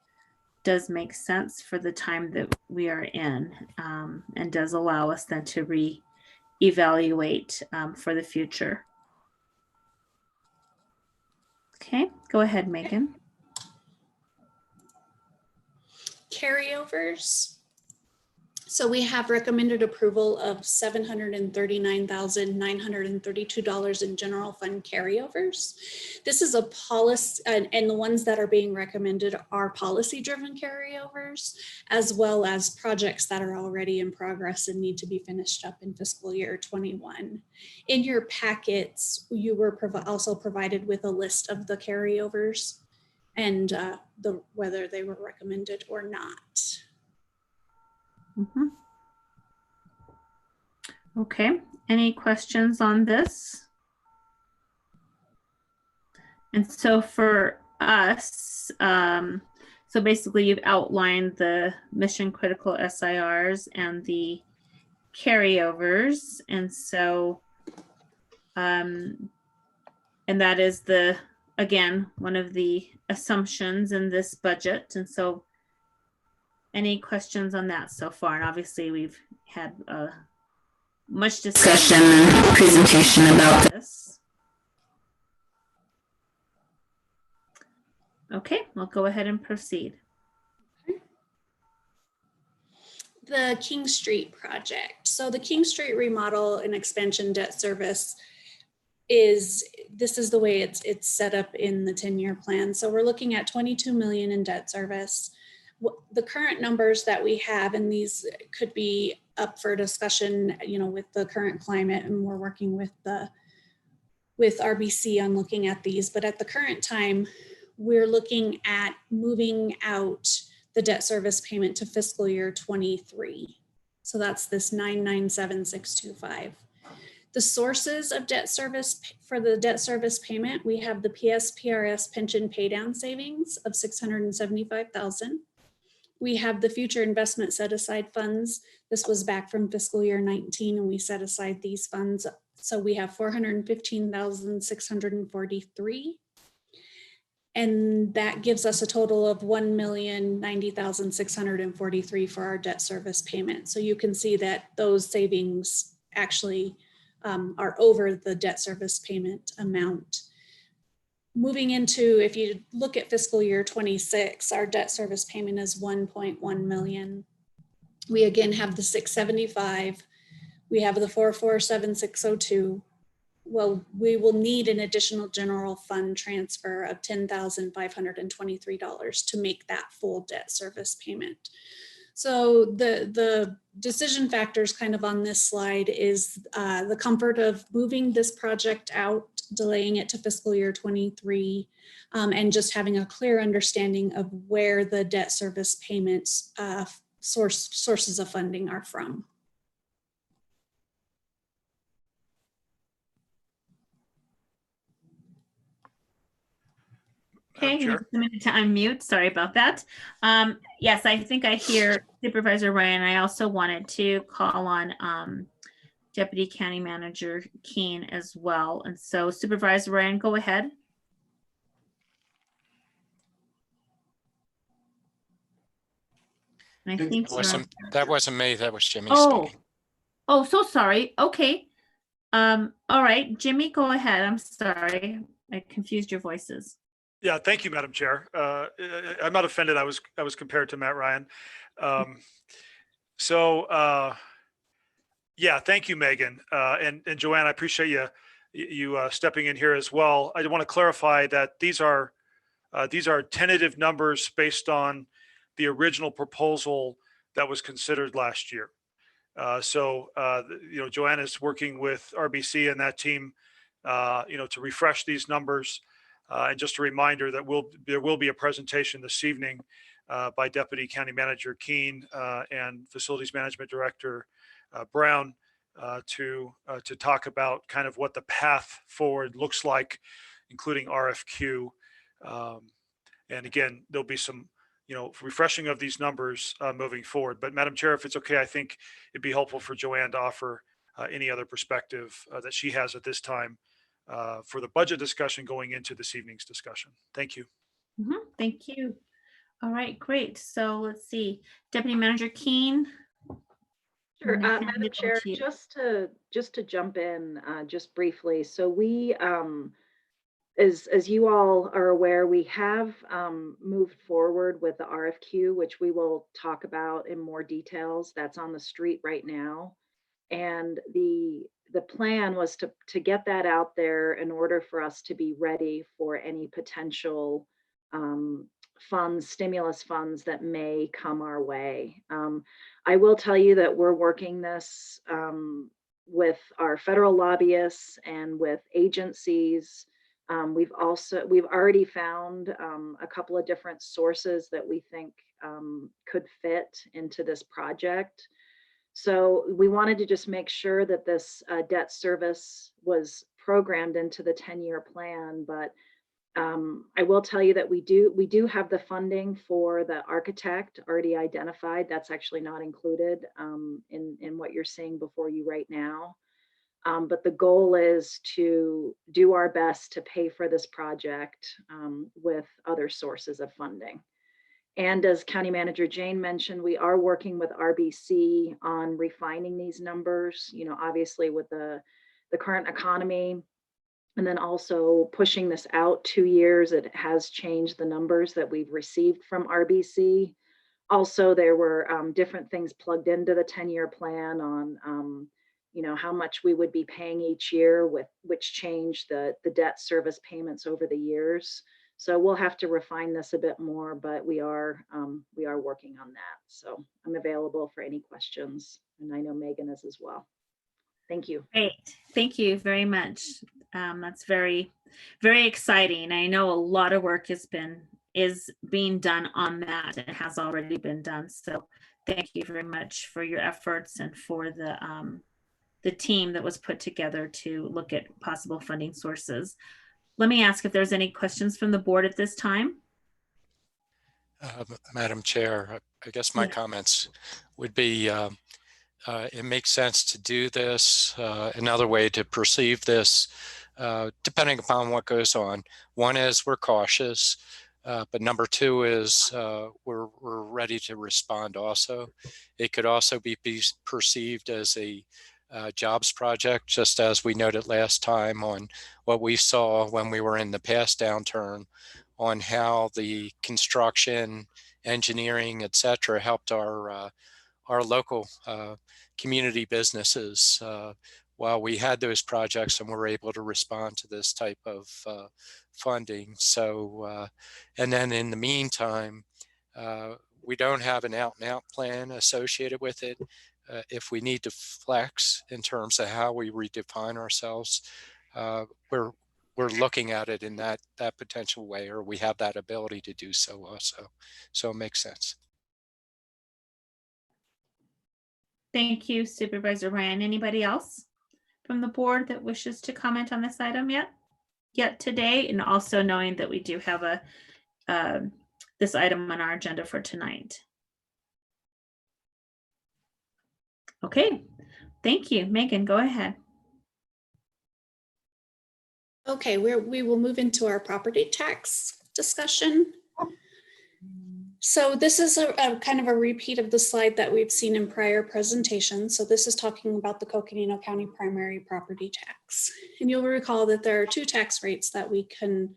Speaker 1: does make sense for the time that we are in, and does allow us then to re-evaluate for the future. Okay, go ahead, Megan.
Speaker 7: Carryovers. So we have recommended approval of $739,932 in general fund carryovers. This is a policy, and the ones that are being recommended are policy-driven carryovers, as well as projects that are already in progress and need to be finished up in fiscal year 21. In your packets, you were also provided with a list of the carryovers and whether they were recommended or not.
Speaker 1: Mm-hmm. Okay, any questions on this? And so for us, so basically you've outlined the mission critical SIRs and the carryovers. And so, and that is again, one of the assumptions in this budget. And so any questions on that so far? And obviously we've had much discussion and presentation about this. Okay, we'll go ahead and proceed.
Speaker 7: The King Street project. So the King Street remodel and expansion debt service this is the way it's set up in the 10-year plan. So we're looking at 22 million in debt service. The current numbers that we have, and these could be up for discussion, with the current climate, and we're working with RBC on looking at these. But at the current time, we're looking at moving out the debt service payment to fiscal year 23. So that's this 997,625. The sources of debt service for the debt service payment, we have the PSPRS pension paydown savings of 675,000. We have the future investment set aside funds. This was back from fiscal year 19, and we set aside these funds. So we have 415,643. And that gives us a total of 1,090,643 for our debt service payment. So you can see that those savings actually are over the debt service payment amount. Moving into, if you look at fiscal year 26, our debt service payment is 1.1 million. We again have the 675. We have the 447,602. Well, we will need an additional general fund transfer of $10,523 to make that full debt service payment. So the decision factors kind of on this slide is the comfort of moving this project out, delaying it to fiscal year 23, and just having a clear understanding of where the debt service payments sources of funding are from.
Speaker 1: Okay, just a minute to unmute. Sorry about that. Yes, I think I hear Supervisor Ryan. I also wanted to call on Deputy County Manager Keene as well. And so Supervisor Ryan, go ahead. And I think
Speaker 4: that wasn't me. That was Jimmy speaking.
Speaker 1: Oh, so sorry. Okay. All right, Jimmy, go ahead. I'm sorry. I confused your voices.
Speaker 3: Yeah, thank you, Madam Chair. I'm not offended. I was compared to Matt Ryan. Yeah, thank you, Megan, and Joanne. I appreciate you stepping in here as well. I want to clarify that these are tentative numbers based on the original proposal that was considered last year. Joanne is working with RBC and that team, to refresh these numbers. And just a reminder that there will be a presentation this evening by Deputy County Manager Keene and Facilities Management Director Brown to talk about kind of what the path forward looks like, including RFQ. And again, there'll be some, refreshing of these numbers moving forward. But Madam Chair, if it's okay, I think it'd be helpful for Joanne to offer any other perspective that she has at this time for the budget discussion going into this evening's discussion. Thank you.
Speaker 1: Thank you. All right, great. So let's see, Deputy Manager Keene.
Speaker 11: Sure,
Speaker 1: I'm gonna hand
Speaker 11: Madam
Speaker 1: it
Speaker 11: Chair,
Speaker 1: over to you.
Speaker 11: just to jump in just briefly. So we, as you all are aware, we have moved forward with the RFQ, which we will talk about in more details. That's on the street right now. And the plan was to get that out there in order for us to be ready for any potential stimulus funds that may come our way. I will tell you that we're working this with our federal lobbyists and with agencies. We've already found a couple of different sources that we think could fit into this project. So we wanted to just make sure that this debt service was programmed into the 10-year plan. But I will tell you that we do have the funding for the architect already identified. That's actually not included in what you're seeing before you right now. But the goal is to do our best to pay for this project with other sources of funding. And as County Manager Jane mentioned, we are working with RBC on refining these numbers, obviously with the current economy, and then also pushing this out 2 years. It has changed the numbers that we've received from RBC. Also, there were different things plugged into the 10-year plan on how much we would be paying each year, which changed the debt service payments over the years. So we'll have to refine this a bit more, but we are working on that. So I'm available for any questions, and I know Megan is as well. Thank you.
Speaker 1: Great. Thank you very much. That's very, very exciting. I know a lot of work is being done on that. It has already been done. So thank you very much for your efforts and for the team that was put together to look at possible funding sources. Let me ask if there's any questions from the board at this time.
Speaker 4: Madam Chair, I guess my comments would be it makes sense to do this. Another way to perceive this, depending upon what goes on. One is we're cautious, but number two is we're ready to respond also. It could also be perceived as a jobs project, just as we noted last time on what we saw when we were in the past downturn on how the construction, engineering, et cetera, helped our local community businesses while we had those projects and were able to respond to this type of funding. So, and then in the meantime, we don't have an out-and-out plan associated with it. If we need to flex in terms of how we redefine ourselves, we're looking at it in that potential way, or we have that ability to do so also. So it makes sense.
Speaker 1: Thank you, Supervisor Ryan. Anybody else from the board that wishes to comment on this item yet today? And also knowing that we do have this item on our agenda for tonight. Okay, thank you. Megan, go ahead.
Speaker 7: Okay, we will move into our property tax discussion. So this is a kind of a repeat of the slide that we've seen in prior presentations. So this is talking about the Coconino County primary property tax. And you'll recall that there are two tax rates that we can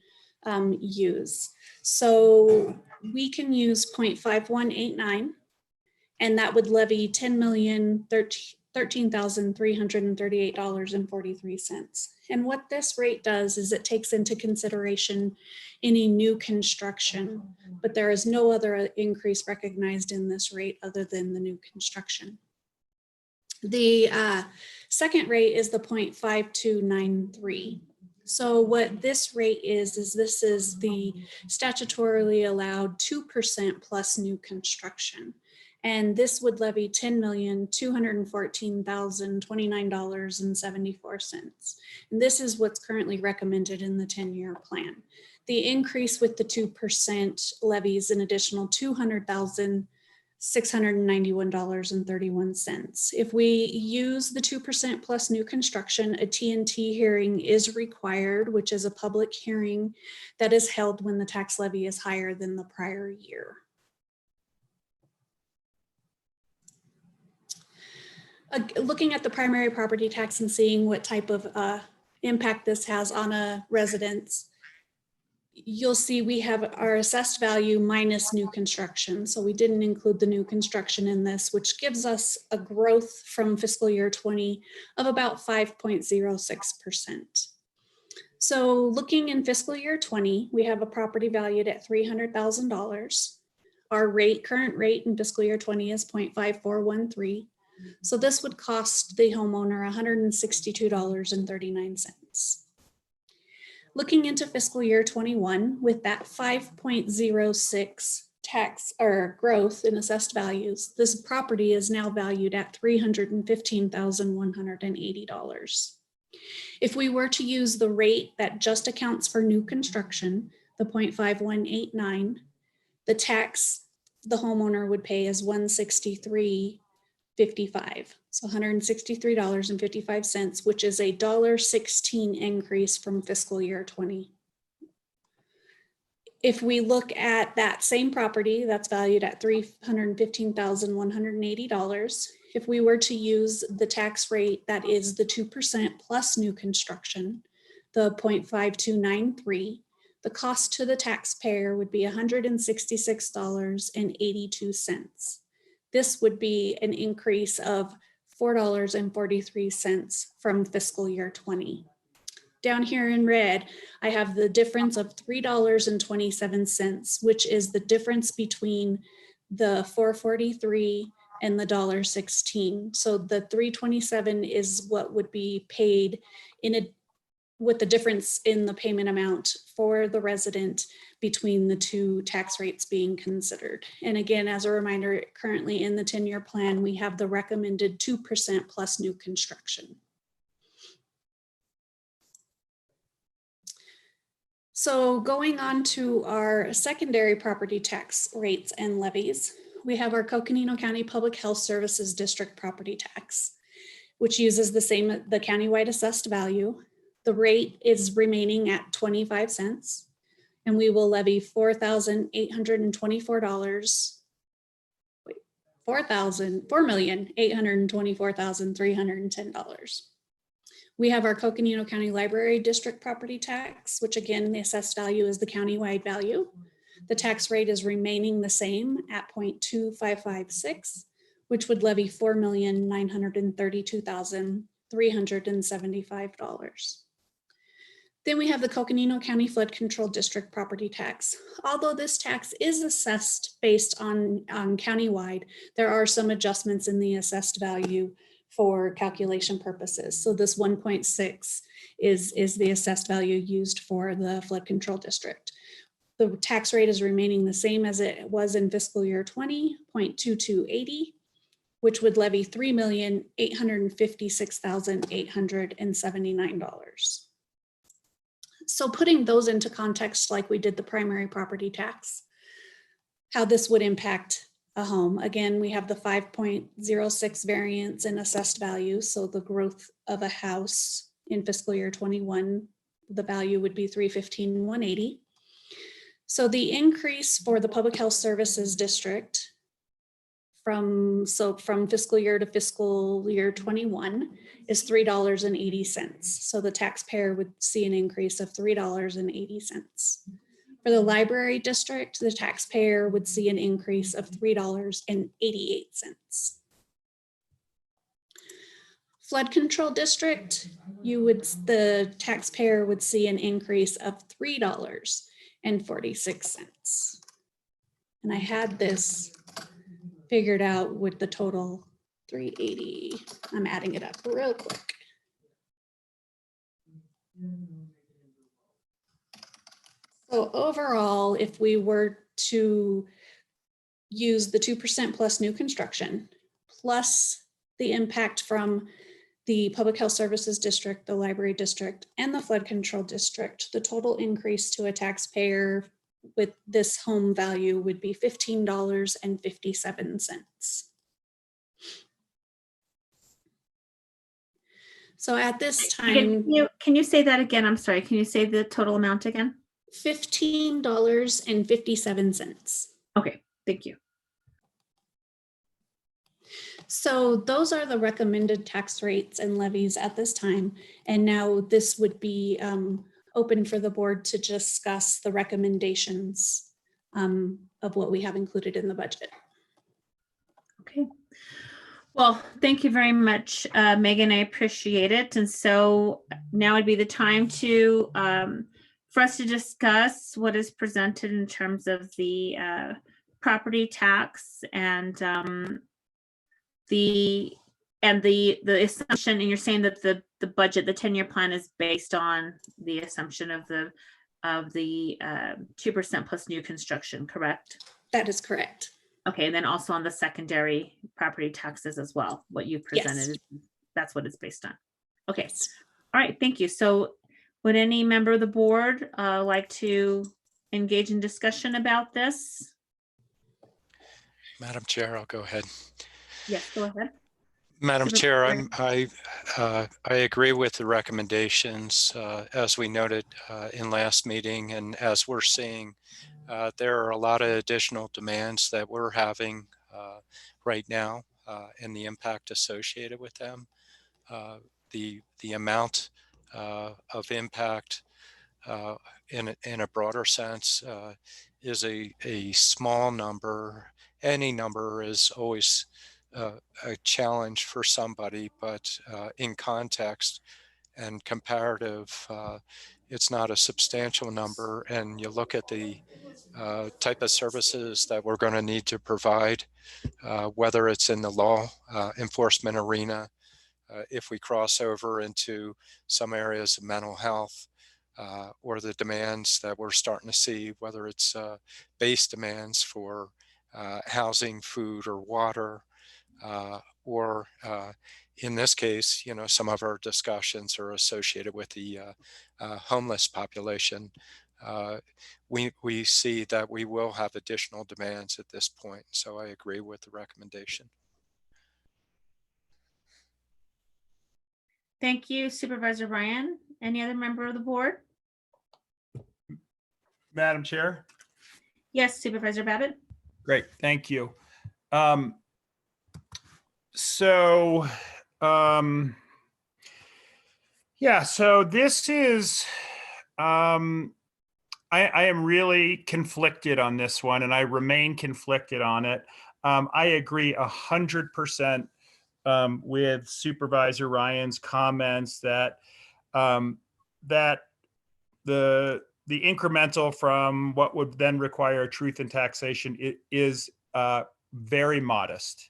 Speaker 7: use. So we can use 0.5189, and that would levy $10,013,338.43. And what this rate does is it takes into consideration any new construction, but there is no other increase recognized in this rate other than the new construction. The second rate is the 0.5293. So what this rate is this is the statutorily allowed 2% plus new construction. And this would levy $10,214,029.74. And this is what's currently recommended in the 10-year plan. The increase with the 2% levies an additional $200,691.31. If we use the 2% plus new construction, a T&T hearing is required, which is a public hearing that is held when the tax levy is higher than the prior year. Looking at the primary property tax and seeing what type of impact this has on a residence, you'll see we have our assessed value minus new construction. So we didn't include the new construction in this, which gives us a growth from fiscal year 20 of about 5.06%. So looking in fiscal year 20, we have a property valued at $300,000. Our current rate in fiscal year 20 is 0.5413. So this would cost the homeowner $162.39. Looking into fiscal year 21, with that 5.06 tax or growth in assessed values, this property is now valued at $315,180. If we were to use the rate that just accounts for new construction, the 0.5189, the tax the homeowner would pay is $163.55. So $163.55, which is a $1.16 increase from fiscal year 20. If we look at that same property that's valued at $315,180, if we were to use the tax rate that is the 2% plus new construction, the 0.5293, the cost to the taxpayer would be $166.82. This would be an increase of $4.43 from fiscal year 20. Down here in red, I have the difference of $3.27, which is the difference between the 443 and the $1.16. So the 327 is what would be paid with the difference in the payment amount for the resident between the two tax rates being considered. And again, as a reminder, currently in the 10-year plan, we have the recommended 2% plus new construction. So going on to our secondary property tax rates and levies, we have our Coconino County Public Health Services District property tax, which uses the countywide assessed value. The rate is remaining at 25 cents, and we will levy $4,824,310. We have our Coconino County Library District property tax, which again, the assessed value is the countywide value. The tax rate is remaining the same at 0.2556, which would levy $4,932,375. Then we have the Coconino County Flood Control District property tax. Although this tax is assessed based on countywide, there are some adjustments in the assessed value for calculation purposes. So this 1.6 is the assessed value used for the flood control district. The tax rate is remaining the same as it was in fiscal year 20, 0.2280, which would levy $3,856,879. So putting those into context, like we did the primary property tax, how this would impact a home. Again, we have the 5.06 variance in assessed value. So the growth of a house in fiscal year 21, the value would be $315,180. So the increase for the Public Health Services District from fiscal year to fiscal year 21 is $3.80. So the taxpayer would see an increase of $3.80. For the library district, the taxpayer would see an increase of $3.88. Flood control district, the taxpayer would see an increase of $3.46. And I had this figured out with the total 380. I'm adding it up real quick. So overall, if we were to use the 2% plus new construction, plus the impact from the Public Health Services District, the Library District, and the Flood Control District, the total increase to a taxpayer with this home value would be $15.57. So at this time,
Speaker 1: Can you say that again? I'm sorry. Can you say the total amount again?
Speaker 7: $15.57.
Speaker 1: Okay, thank you.
Speaker 7: So those are the recommended tax rates and levies at this time. And now this would be open for the board to discuss the recommendations of what we have included in the budget.
Speaker 1: Okay. Well, thank you very much, Megan. I appreciate it. And so now would be the time to for us to discuss what is presented in terms of the property tax and the assumption. And you're saying that the budget, the 10-year plan, is based on the assumption of the 2% plus new construction, correct?
Speaker 7: That is correct.
Speaker 1: Okay, and then also on the secondary property taxes as well, what you presented, that's what it's based on. Okay, all right, thank you. So would any member of the board like to engage in discussion about this?
Speaker 4: Madam Chair, I'll go ahead.
Speaker 1: Yes, go ahead.
Speaker 4: Madam Chair, I agree with the recommendations as we noted in last meeting, and as we're seeing, there are a lot of additional demands that we're having right now and the impact associated with them. The amount of impact in a broader sense is a small number. Any number is always a challenge for somebody, but in context and comparative, it's not a substantial number. And you look at the type of services that we're going to need to provide, whether it's in the law enforcement arena, if we cross over into some areas of mental health, or the demands that we're starting to see, whether it's base demands for housing, food, or water, or in this case, you know, some of our discussions are associated with the homeless population. We see that we will have additional demands at this point. So I agree with the recommendation.
Speaker 1: Thank you, Supervisor Ryan. Any other member of the board?
Speaker 8: Madam Chair?
Speaker 1: Yes, Supervisor Babbitt.
Speaker 8: Great, thank you. Yeah, so this is, I am really conflicted on this one, and I remain conflicted on it. I agree 100% with Supervisor Ryan's comments that that the incremental from what would then require truth in taxation is very modest.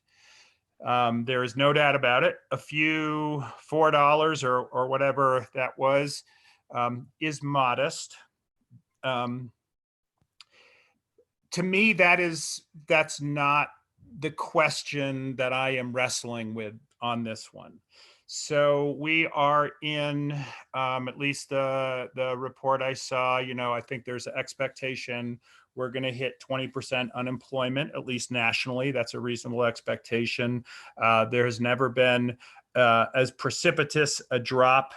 Speaker 8: There is no doubt about it. A few $4 or whatever that was is modest. To me, that's not the question that I am wrestling with on this one. So we are in, at least the report I saw, you know, I think there's an expectation we're going to hit 20% unemployment, at least nationally. That's a reasonable expectation. There has never been as precipitous a drop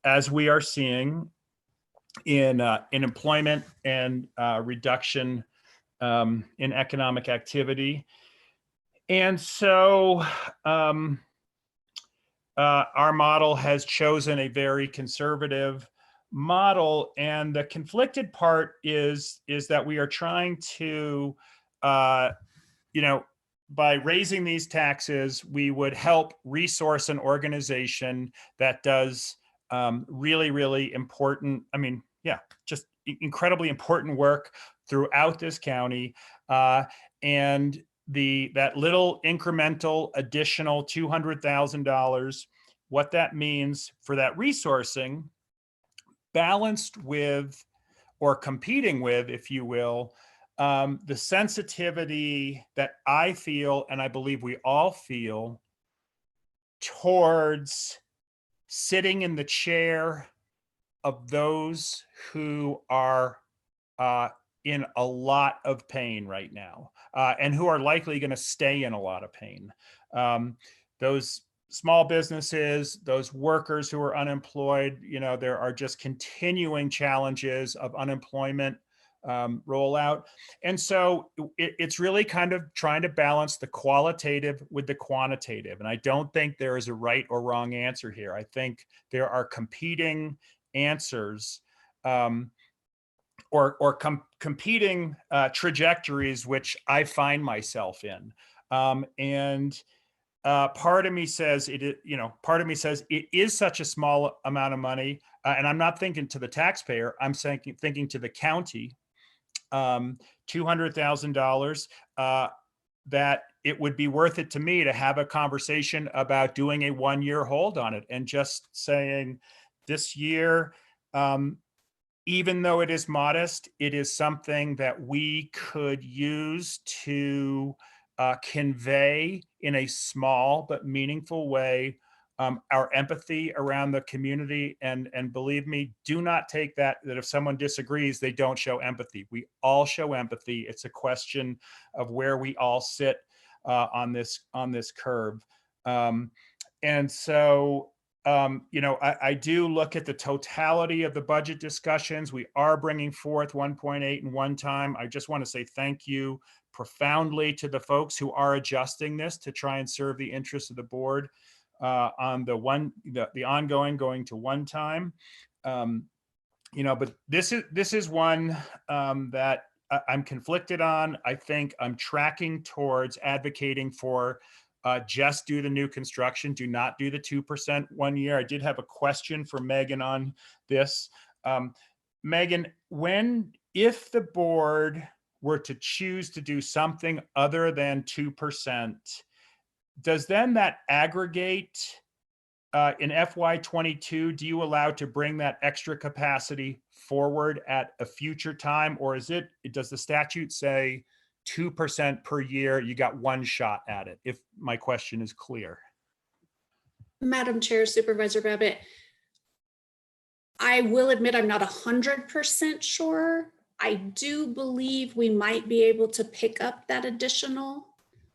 Speaker 8: as we are seeing in employment and reduction in economic activity. And so our model has chosen a very conservative model, and the conflicted part is that we are trying to, you know, by raising these taxes, we would help resource an organization that does really, really important, I mean, yeah, just incredibly important work throughout this county. And that little incremental additional $200,000, what that means for that resourcing, balanced with or competing with, if you will, the sensitivity that I feel, and I believe we all feel, towards sitting in the chair of those who are in a lot of pain right now, and who are likely going to stay in a lot of pain. Those small businesses, those workers who are unemployed, there are just continuing challenges of unemployment rollout. And so it's really kind of trying to balance the qualitative with the quantitative. And I don't think there is a right or wrong answer here. I think there are competing answers, or competing trajectories, which I find myself in. Part of me says it is such a small amount of money, and I'm not thinking to the taxpayer. I'm thinking to the county. $200,000. That it would be worth it to me to have a conversation about doing a 1-year hold on it and just saying, this year, even though it is modest, it is something that we could use to convey in a small but meaningful way our empathy around the community. And believe me, do not take that if someone disagrees, they don't show empathy. We all show empathy. It's a question of where we all sit on this curve. And so, I do look at the totality of the budget discussions. We are bringing forth 1.8 in one time. I just want to say thank you profoundly to the folks who are adjusting this to try and serve the interests of the board on the ongoing going to one time. But this is one that I'm conflicted on. I think I'm tracking towards advocating for just do the new construction, do not do the 2% 1 year. I did have a question for Megan on this. Megan, if the board were to choose to do something other than 2%, does then that aggregate in FY22? Do you allow to bring that extra capacity forward at a future time, or does the statute say 2% per year, you got one shot at it? If my question is clear.
Speaker 7: Madam Chair, Supervisor Babbitt, I will admit I'm not 100% sure. I do believe we might be able to pick up that additional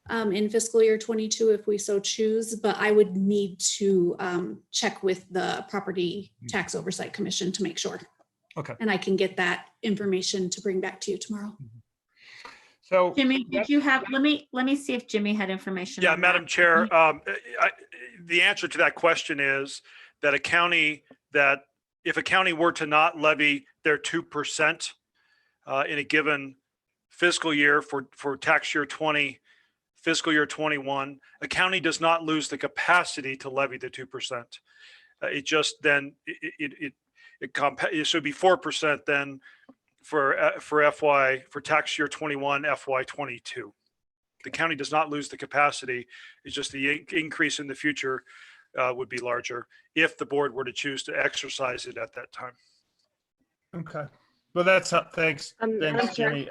Speaker 7: in fiscal year 22 if we so choose, but I would need to check with the Property Tax Oversight Commission to make sure.
Speaker 8: Okay.
Speaker 7: And I can get that information to bring back to you tomorrow.
Speaker 8: So
Speaker 1: Jimmy, did you have, let me see if Jimmy had information.
Speaker 3: Yeah,
Speaker 1: on
Speaker 3: Madam
Speaker 1: that.
Speaker 3: Chair, the answer to that question is that if a county were to not levy their 2% in a given fiscal year for tax year 20, fiscal year 21, a county does not lose the capacity to levy the 2%. It just then it should be 4% then for tax year 21, FY 22. The county does not lose the capacity. It's just the increase in the future would be larger if the board were to choose to exercise it at that time.
Speaker 8: Okay. Well, that's thanks, Jimmy.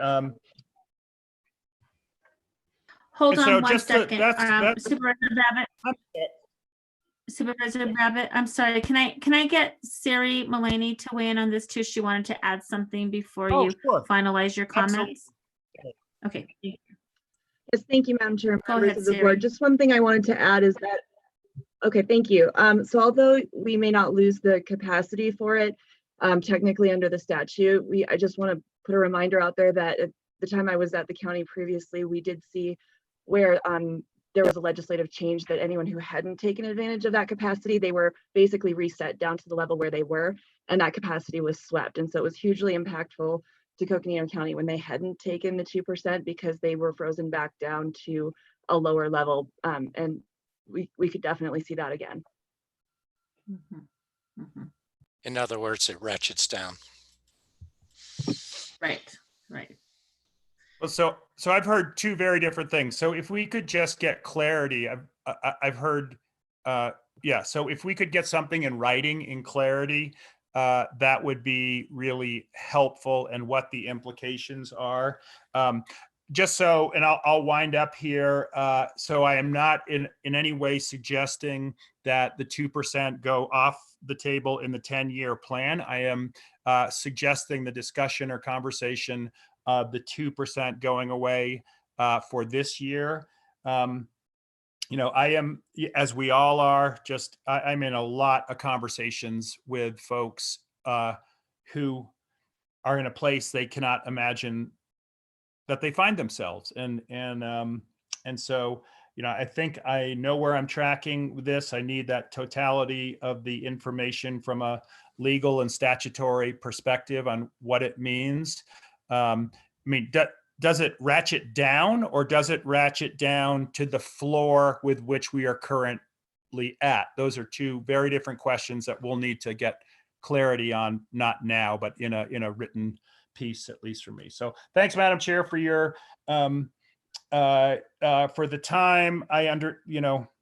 Speaker 1: Hold
Speaker 8: so
Speaker 1: on one
Speaker 8: just
Speaker 1: second.
Speaker 8: that's
Speaker 1: Supervisor Babbitt. Supervisor Babbitt, I'm sorry. Can I get Siri Mullaney to weigh in on this too? She wanted to add something before you
Speaker 8: sure.
Speaker 1: finalize your comments.
Speaker 6: Absolutely.
Speaker 1: Okay.
Speaker 6: Yes, thank you, Madam Chair.
Speaker 1: Go
Speaker 6: Members
Speaker 1: ahead,
Speaker 6: of the
Speaker 1: Siri.
Speaker 6: board. Just one thing I wanted to add is that, okay, thank you. So although we may not lose the capacity for it, technically under the statute, I just want to put a reminder out there that at the time I was at the county previously, we did see where there was a legislative change that anyone who hadn't taken advantage of that capacity, they were basically reset down to the level where they were, and that capacity was swept. And so it was hugely impactful to Coconino County when they hadn't taken the 2% because they were frozen back down to a lower level. And we could definitely see that again.
Speaker 1: Mm-hmm. Mm-hmm.
Speaker 4: In other words, it ratchets down.
Speaker 1: Right.
Speaker 8: Well, So I've heard two very different things. So if we could just get clarity, I've heard, yeah. So if we could get something in writing in clarity, that would be really helpful, and what the implications are. Just so, and I'll wind up here. So I am not in any way suggesting that the 2% go off the table in the 10-year plan. I am suggesting the discussion or conversation of the 2% going away for this year. You know, I am, as we all are, just I'm in a lot of conversations with folks who are in a place they cannot imagine that they find themselves, and so, you know, I think I know where I'm tracking with this. I need that totality of the information from a legal and statutory perspective on what it means. I mean, does it ratchet down, or does it ratchet down to the floor with which we are currently at? Those are two very different questions that we'll need to get clarity on, not now, but in a written piece, at least for me. So thanks, Madam Chair, for your for the time.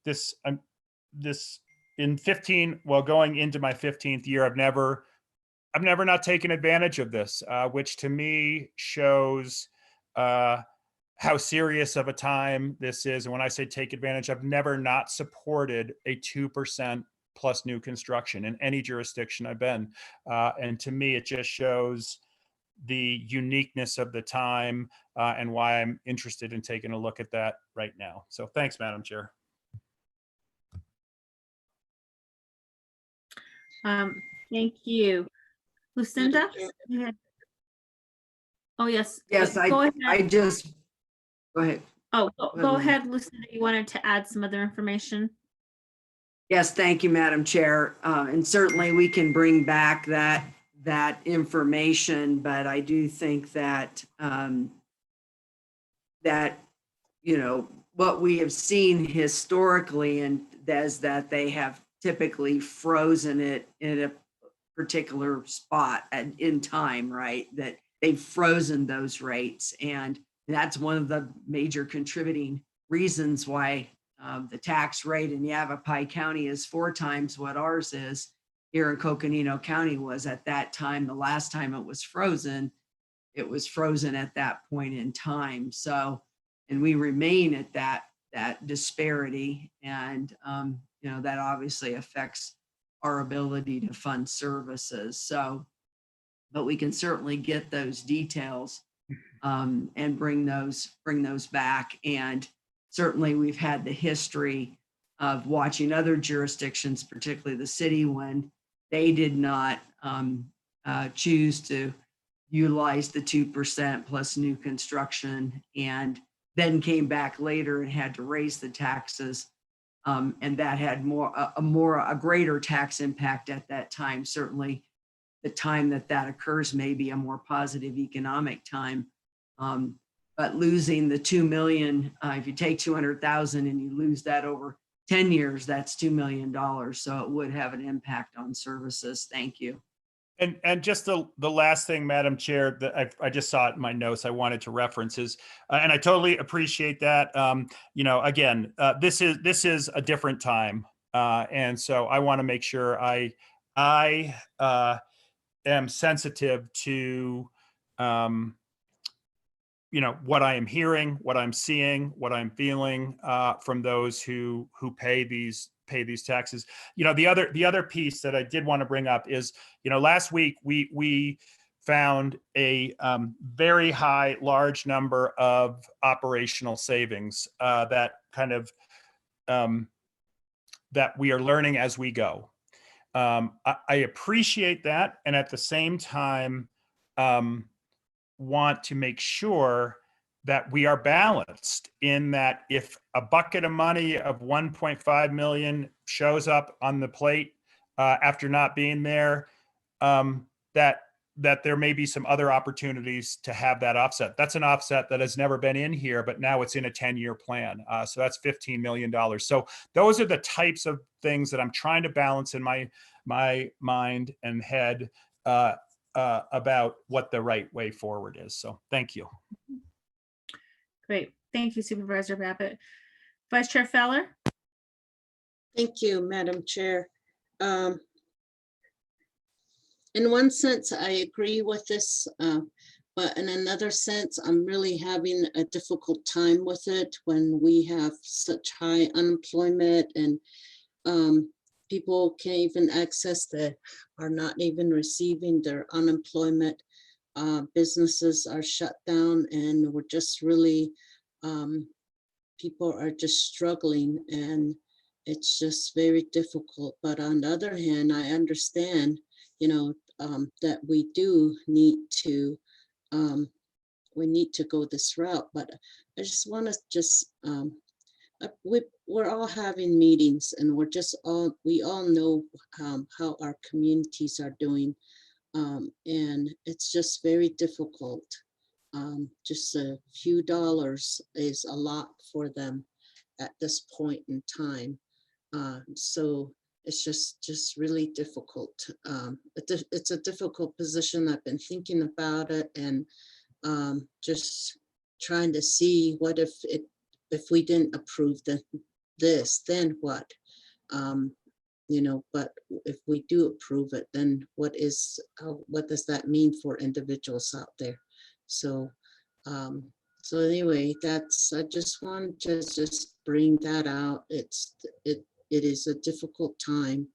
Speaker 8: This in 15, well, going into my 15th year, I've never not taken advantage of this, which to me shows how serious of a time this is. And when I say take advantage, I've never not supported a 2% plus new construction in any jurisdiction I've been. And to me, it just shows the uniqueness of the time and why I'm interested in taking a look at that right now. So thanks, Madam Chair.
Speaker 1: Thank you. Lucinda? Go ahead. Oh, yes.
Speaker 12: Yes,
Speaker 1: Go ahead.
Speaker 12: Go ahead.
Speaker 1: Oh, go ahead, Lucinda. You wanted to add some other information?
Speaker 12: Yes, thank you, Madam Chair. And certainly we can bring back that information, but I do think that you know, what we have seen historically and is that they have typically frozen it in a particular spot in time, right? That they've frozen those rates, and that's one of the major contributing reasons why the tax rate in Yavapai County is 4 times what ours is here in Coconino County was at that time. The last time it was frozen at that point in time. So, and we remain at that disparity, and you know, that obviously affects our ability to fund services. So, but we can certainly get those details and bring those back. And certainly we've had the history of watching other jurisdictions, particularly the city, when they did not choose to utilize the 2% plus new construction, and then came back later and had to raise the taxes. And that had a greater tax impact at that time. Certainly the time that occurs may be a more positive economic time. But losing the 2 million, if you take 200,000 and you lose that over 10 years, that's $2 million. So it would have an impact on services. Thank you.
Speaker 8: And just the last thing, Madam Chair, that I just saw it in my notes I wanted to reference is, and I totally appreciate that. You know, again, this is a different time, and so I want to make sure I am sensitive to, you know, what I am hearing, what I'm seeing, what I'm feeling from those who pay these taxes. You know, the other piece that I did want to bring up is, you know, last week we found a very large number of operational savings that kind of that we are learning as we go. I appreciate that, and at the same time want to make sure that we are balanced in that if a bucket of money of 1.5 million shows up on the plate after not being there, that there may be some other opportunities to have that offset. That's an offset that has never been in here, but now it's in a 10-year plan. So that's $15 million. So those are the types of things that I'm trying to balance in my mind and head about what the right way forward is. So thank you.
Speaker 1: Great. Thank you, Supervisor Babbitt. Vice Chair Feller?
Speaker 2: Thank you, Madam Chair. In one sense, I agree with this, but in another sense, I'm really having a difficult time with it when we have such high unemployment and people can't even access are not even receiving their unemployment. Businesses are shut down and we're just really, people are just struggling and it's just very difficult. But on the other hand, I understand, that we do need to, go this route, but I just want to we're all having meetings and we all know how our communities are doing. And it's just very difficult. Just a few dollars is a lot for them at this point in time. So it's just really difficult. It's a difficult position. I've been thinking about it and just trying to see what if we didn't approve this, then what? But if we do approve it, then what does that mean for individuals out there? So, anyway, I just want to just bring that out. It is a difficult time.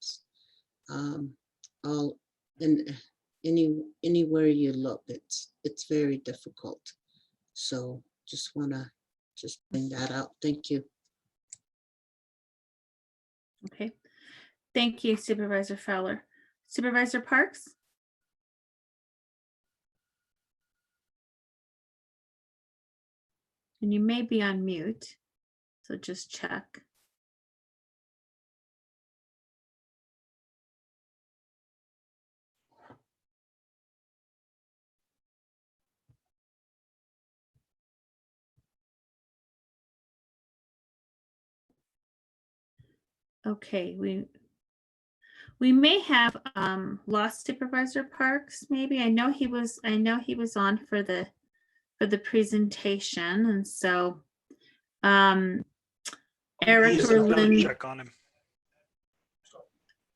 Speaker 2: Anywhere you look, it's very difficult. So just want to bring that out. Thank you.
Speaker 1: Okay. Thank you, Supervisor Fowler. Supervisor Parks? And you may be on mute, so just check. Okay, we may have lost Supervisor Parks. Maybe I know he was on for the presentation, and so Eric
Speaker 5: He's
Speaker 1: or
Speaker 5: not
Speaker 1: Lynn.
Speaker 3: Check on him.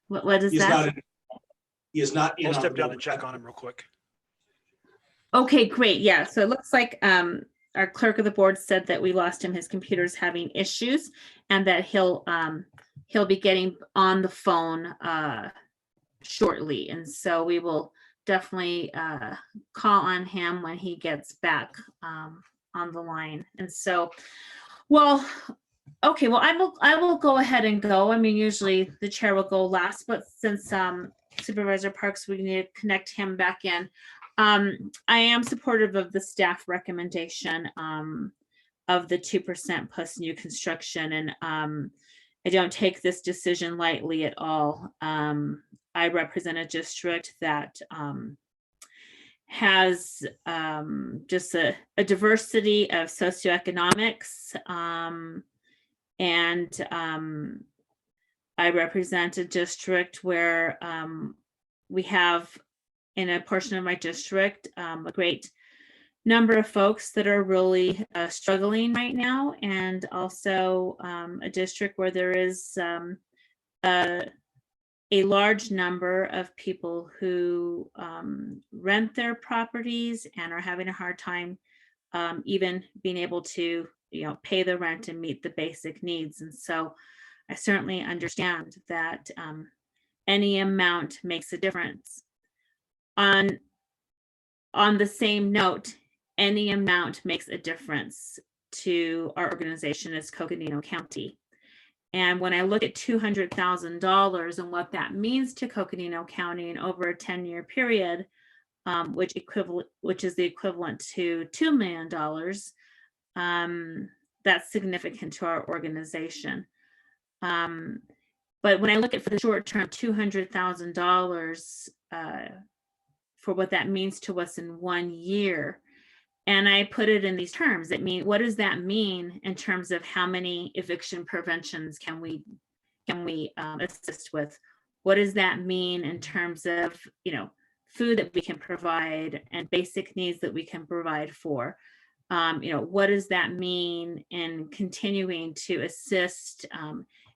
Speaker 1: What is
Speaker 5: He's
Speaker 1: that?
Speaker 5: He is not in.
Speaker 3: I'll
Speaker 5: our
Speaker 3: step down
Speaker 5: board.
Speaker 3: and check on him real quick.
Speaker 1: Okay, great. Yeah, so it looks like our clerk of the board said that we lost him. His computer's having issues, and that he'll be getting on the phone shortly, and so we will definitely call on him when he gets back on the line. And so, well, okay, well, I will go ahead and go. I mean, usually the chair will go last, but since Supervisor Parks, we need to connect him back in. I am supportive of the staff recommendation of the 2% plus new construction, and I don't take this decision lightly at all. I represent a district that has just a diversity of socioeconomics, and I represent a district where we have, in a portion of my district, a great number of folks that are really struggling right now, and also a district where there is a large number of people who rent their properties and are having a hard time even being able to, pay the rent and meet the basic needs. And so I certainly understand that any amount makes a difference. On the same note, any amount makes a difference to our organization as Coconino County. And when I look at $200,000 and what that means to Coconino County in over a 10-year period, which is the equivalent to $2 million, that's significant to our organization. But when I look at, for the short term, $200,000 for what that means to us in 1 year, and I put it in these terms, what does that mean in terms of how many eviction preventions can we assist with? What does that mean in terms of, food that we can provide and basic needs that we can provide for? what does that mean in continuing to assist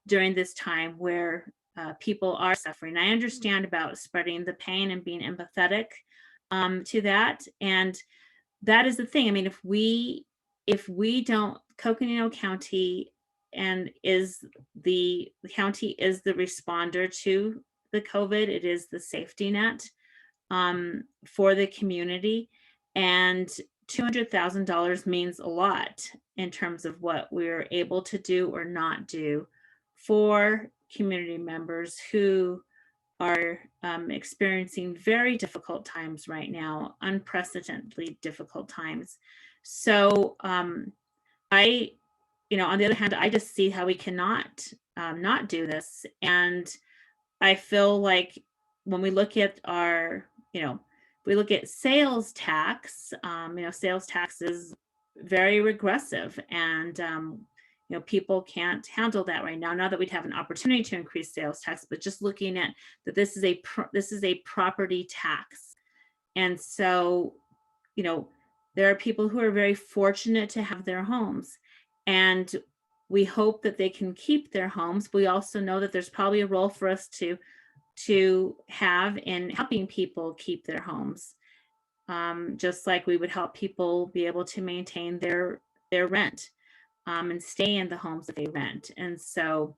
Speaker 1: during this time where people are suffering? I understand about spreading the pain and being empathetic to that. And that is the thing. I mean, if we don't, Coconino County the county is the responder to the COVID. It is the safety net for the community. And $200,000 means a lot in terms of what we're able to do or not do for community members who are experiencing very difficult times right now, unprecedentedly difficult times. So on the other hand, I just see how we cannot not do this. And I feel like when we look at we look at sales tax, sales tax is very regressive, and people can't handle that right now. Not that we'd have an opportunity to increase sales tax, but just looking at that, this is a property tax. And so, there are people who are very fortunate to have their homes, and we hope that they can keep their homes. We also know that there's probably a role for us to have in helping people keep their homes, just like we would help people be able to maintain their rent and stay in the homes that they rent. And so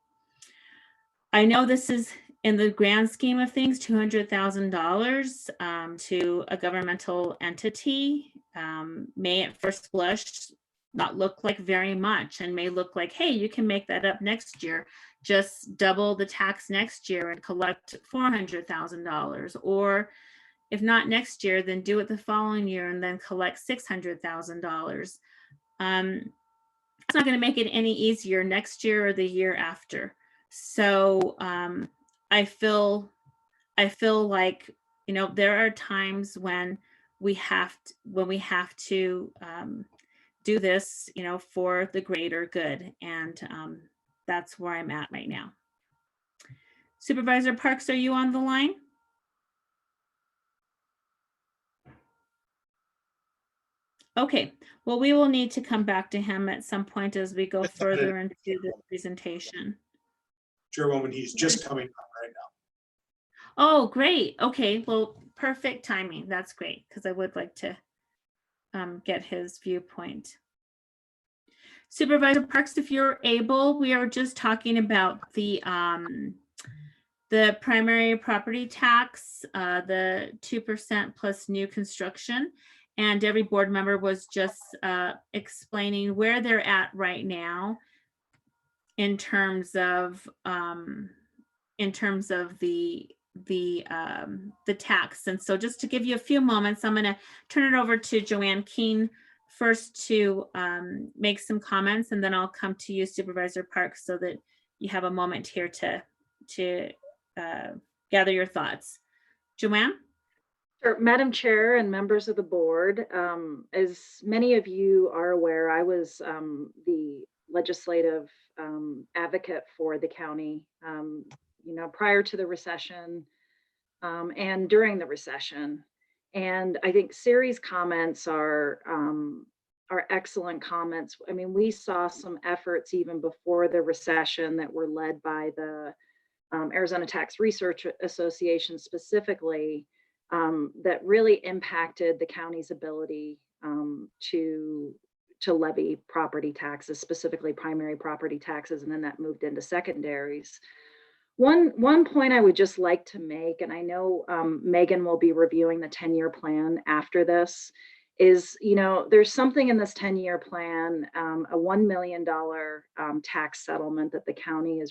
Speaker 1: I know this is, in the grand scheme of things, $200,000 to a governmental entity may at first blush not look like very much, and may look like, hey, you can make that up next year. Just double the tax next year and collect $400,000. Or if not next year, then do it the following year and then collect $600,000. It's not going to make it any easier next year or the year after. So I feel like, there are times when we have to do this, for the greater good. And that's where I'm at right now. Supervisor Parks, are you on the line? Okay, well, we will need to come back to him at some point as we go further into the presentation.
Speaker 5: Chairwoman, he's just coming up right now.
Speaker 1: Oh, great. Okay, well, perfect timing. That's great, because I would like to get his viewpoint. Supervisor Parks, if you're able, we are just talking about the primary property tax, the 2% plus new construction, and every board member was just explaining where they're at right now in terms of the tax. And so just to give you a few moments, I'm going to turn it over to Joanne Keene first to make some comments, and then I'll come to you, Supervisor Parks, so that you have a moment here to gather your thoughts. Joanne?
Speaker 11: Sure. Madam Chair and members of the board, as many of you are aware, I was the legislative advocate for the county, prior to the recession and during the recession. And I think Siri's comments are excellent comments. I mean, we saw some efforts even before the recession that were led by the Arizona Tax Research Association specifically, that really impacted the county's ability to levy property taxes, specifically primary property taxes, and then that moved into secondaries. One point I would just like to make, and I know Megan will be reviewing the 10-year plan after this, is, there's something in this 10-year plan, a $1 million tax settlement that the county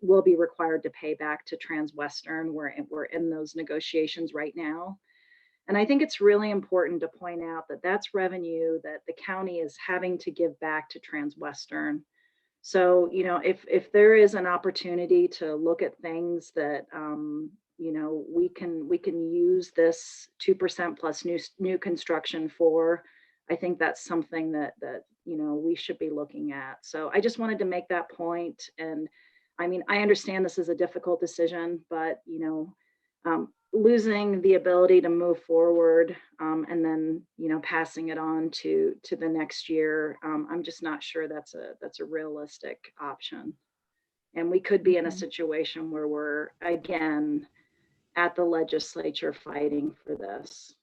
Speaker 11: will be required to pay back to Transwestern. We're in those negotiations right now. And I think it's really important to point out that that's revenue that the county is having to give back to Transwestern. So, if there is an opportunity to look at things that, we can use this 2% plus new construction for, I think that's something that we should be looking at. So I just wanted to make that point. And I mean, I understand this is a difficult decision, but losing the ability to move forward, and then, you know, passing it on to the next year. I'm just not sure that's a realistic option. And we could be in a situation where we're again at the legislature fighting for this.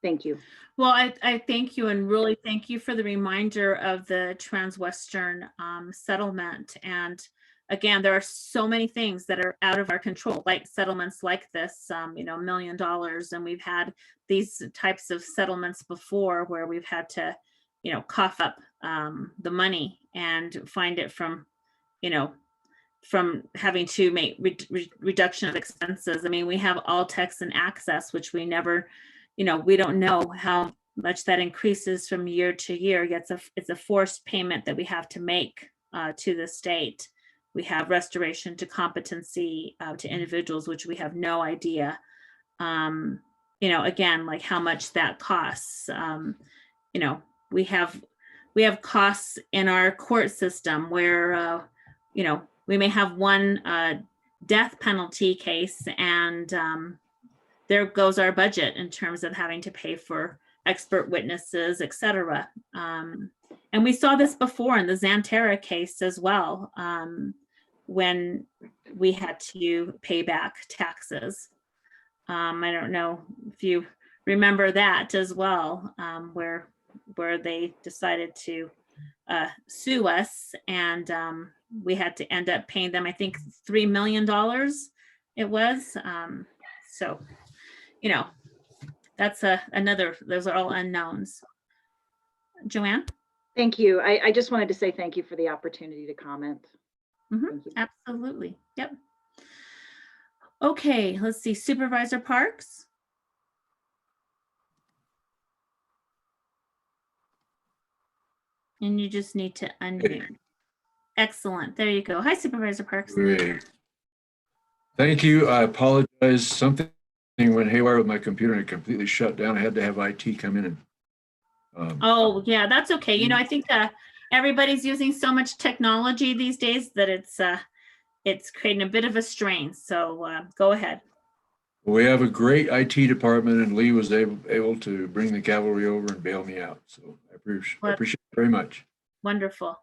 Speaker 11: Thank you.
Speaker 1: Well, I thank you, and really thank you for the reminder of the Transwestern settlement. And again, there are so many things that are out of our control, like settlements like this, you know, $1 million. And we've had these types of settlements before where we've had to, you know, cough up the money and find it from, you know, from having to make reduction of expenses. I mean, we have all text and access, which we never, you know, we don't know how much that increases from year to year. It's a forced payment that we have to make to the state. We have restoration to competency to individuals, which we have no idea, you know, again, like how much that costs. You know, we have costs in our court system where, you know, we may have one death penalty case, and there goes our budget in terms of having to pay for expert witnesses, et cetera. And we saw this before in the Xanterra case as well, when we had to pay back taxes. I don't know if you remember that as well, where they decided to sue us, and we had to end up paying them, I think, $3 million it was. So, you know, that's another, those are all unknowns. Joanne?
Speaker 11: Thank you. I just wanted to say thank you for the opportunity to comment. Thank you.
Speaker 1: Absolutely. Yep. Okay, let's see. Supervisor Parks? And you just need to unmute. Excellent. There you go. Hi, Supervisor Parks.
Speaker 9: Great. Thank you. I apologize. Something went haywire with my computer and it completely shut down. I had to have IT come in and
Speaker 1: oh, yeah, that's okay. You know, I think everybody's using so much technology these days that it's creating a bit of a strain. So go ahead.
Speaker 9: we have a great IT department, and Lee was able to bring the cavalry over and bail me out. So I appreciate it very much.
Speaker 1: Wonderful.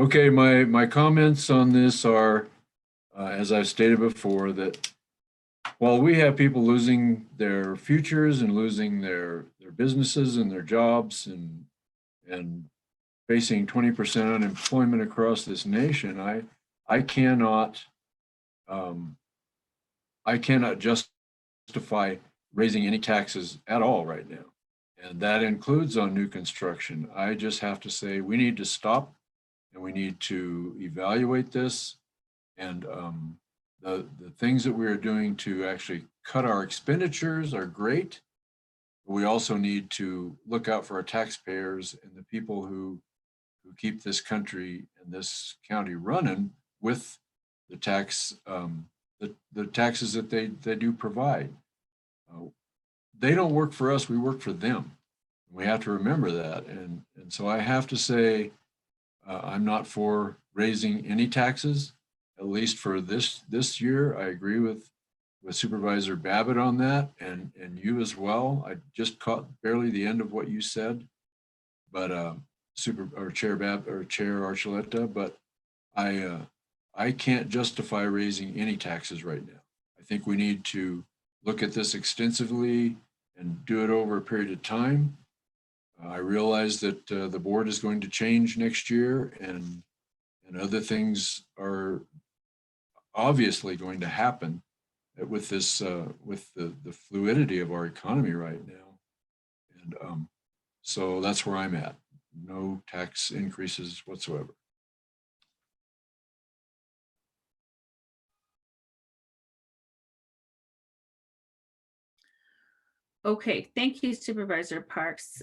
Speaker 9: Okay, my comments on this are, as I've stated before, that while we have people losing their futures and losing their businesses and their jobs and facing 20% unemployment across this nation, I cannot justify raising any taxes at all right now. And that includes on new construction. I just have to say we need to stop and we need to evaluate this. And the things that we are doing to actually cut our expenditures are great. But we also need to look out for our taxpayers and the people who keep this country and this county running with the taxes that they do provide. They don't work for us, we work for them. We have to remember that. And so I have to say, I'm not for raising any taxes, at least for this year. I agree with Supervisor Babbitt on that, and you as well. I just caught barely the end of what you said, but Chair Archuleta, but I can't justify raising any taxes right now. I think we need to look at this extensively and do it over a period of time. I realize that the board is going to change next year, and other things are obviously going to happen with this with the fluidity of our economy right now. And so that's where I'm at. No tax increases whatsoever.
Speaker 1: Okay, thank you, Supervisor Parks.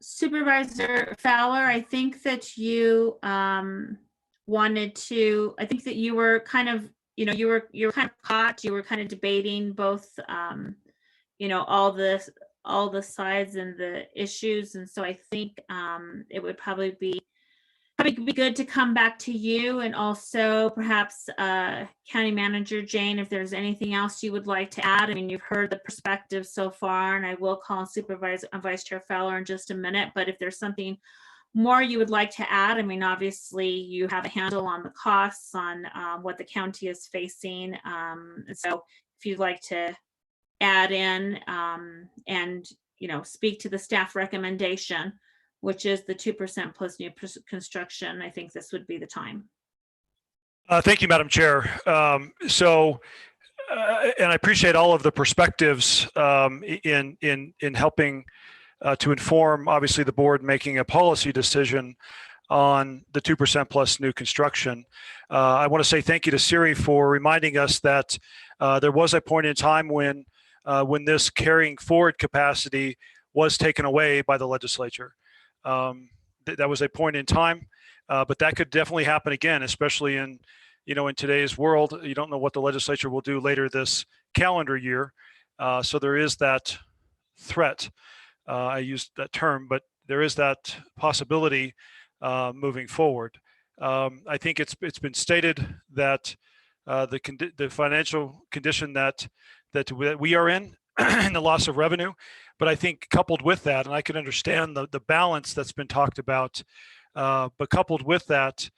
Speaker 1: Supervisor Fowler, I think that you wanted to, I think that you were kind of, you know, you were kind of caught, you were kind of debating both, you know, all the sides and the issues. And so I think it would probably be Probably be good to come back to you, and also perhaps County Manager Jane, if there's anything else you would like to add. I mean, you've heard the perspective so far, and I will call Supervisor Vice Chair Fowler in just a minute, but if there's something more you would like to add, I mean, obviously you have a handle on the costs, on what the county is facing. So if you'd like to add in and, speak to the staff recommendation, which is the 2% plus new construction, I think this would be the time.
Speaker 3: Thank you, Madam Chair. And I appreciate all of the perspectives in helping to inform, obviously, the board making a policy decision on the 2% plus new construction. I want to say thank you to Siri for reminding us that there was a point in time when this carrying forward capacity was taken away by the legislature. That was a point in time, but that could definitely happen again, especially in today's world. You don't know what the legislature will do later this calendar year. So there is that threat. I used that term, but there is that possibility moving forward. I think it's been stated that the financial condition that we are in and the loss of revenue, but I think coupled with that, and I can understand the balance that's been talked about, but coupled with that,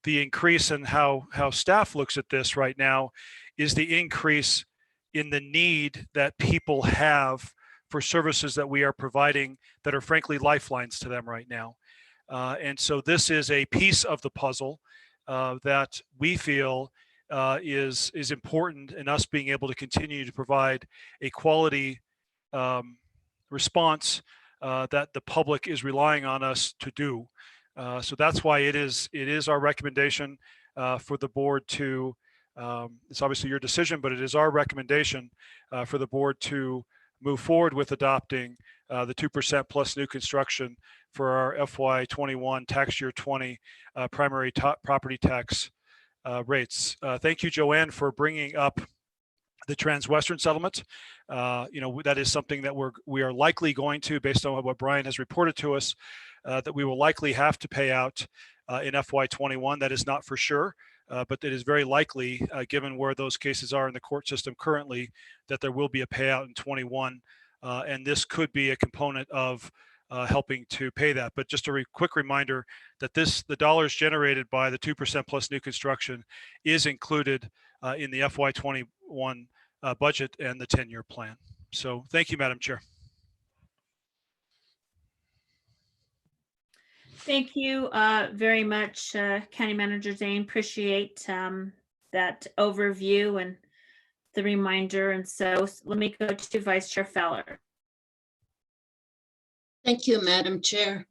Speaker 3: the increase in how staff looks at this right now is the increase in the need that people have for services that we are providing that are frankly lifelines to them right now. And so this is a piece of the puzzle that we feel is important in us being able to continue to provide a quality response that the public is relying on us to do. So that's why it is our recommendation for the board to, it's obviously your decision, but it is our recommendation for the board to move forward with adopting the 2% plus new construction for our FY21 tax year 20 primary property tax rates. Thank you, Joanne, for bringing up the Transwestern settlement. That is something that we are likely going to, based on what Brian has reported to us, that we will likely have to pay out in FY21. That is not for sure, but it is very likely, given where those cases are in the court system currently, that there will be a payout in 21, and this could be a component of helping to pay that. But just a quick reminder that the dollars generated by the 2% plus new construction is included in the FY21 budget and the 10-year plan. So thank you, Madam Chair.
Speaker 1: Thank you very much, County Manager Zane. Appreciate that overview and the reminder. And so let me go to Vice Chair Fowler.
Speaker 2: Thank you, Madam Chair.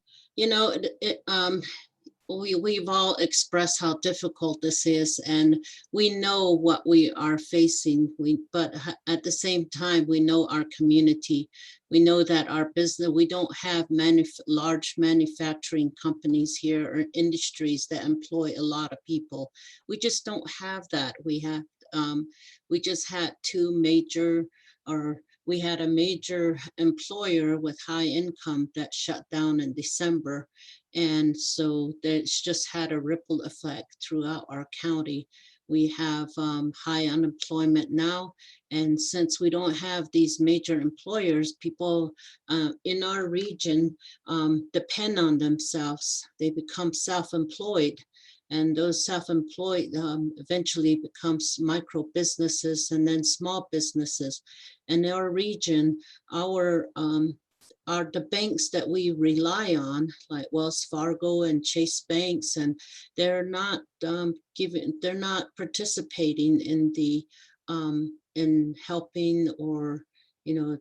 Speaker 2: We've all expressed how difficult this is, and we know what we are facing. But at the same time, we know our community. We know that our business, we don't have large manufacturing companies here or industries that employ a lot of people. We just don't have that. We just had we had a major employer with high income that shut down in December. And so that's just had a ripple effect throughout our county. We have high unemployment now. And since we don't have these major employers, people in our region depend on themselves. They become self-employed. And those self-employed eventually becomes micro businesses and then small businesses. And in our region, the banks that we rely on, like Wells Fargo and Chase Banks, and they're not participating in helping or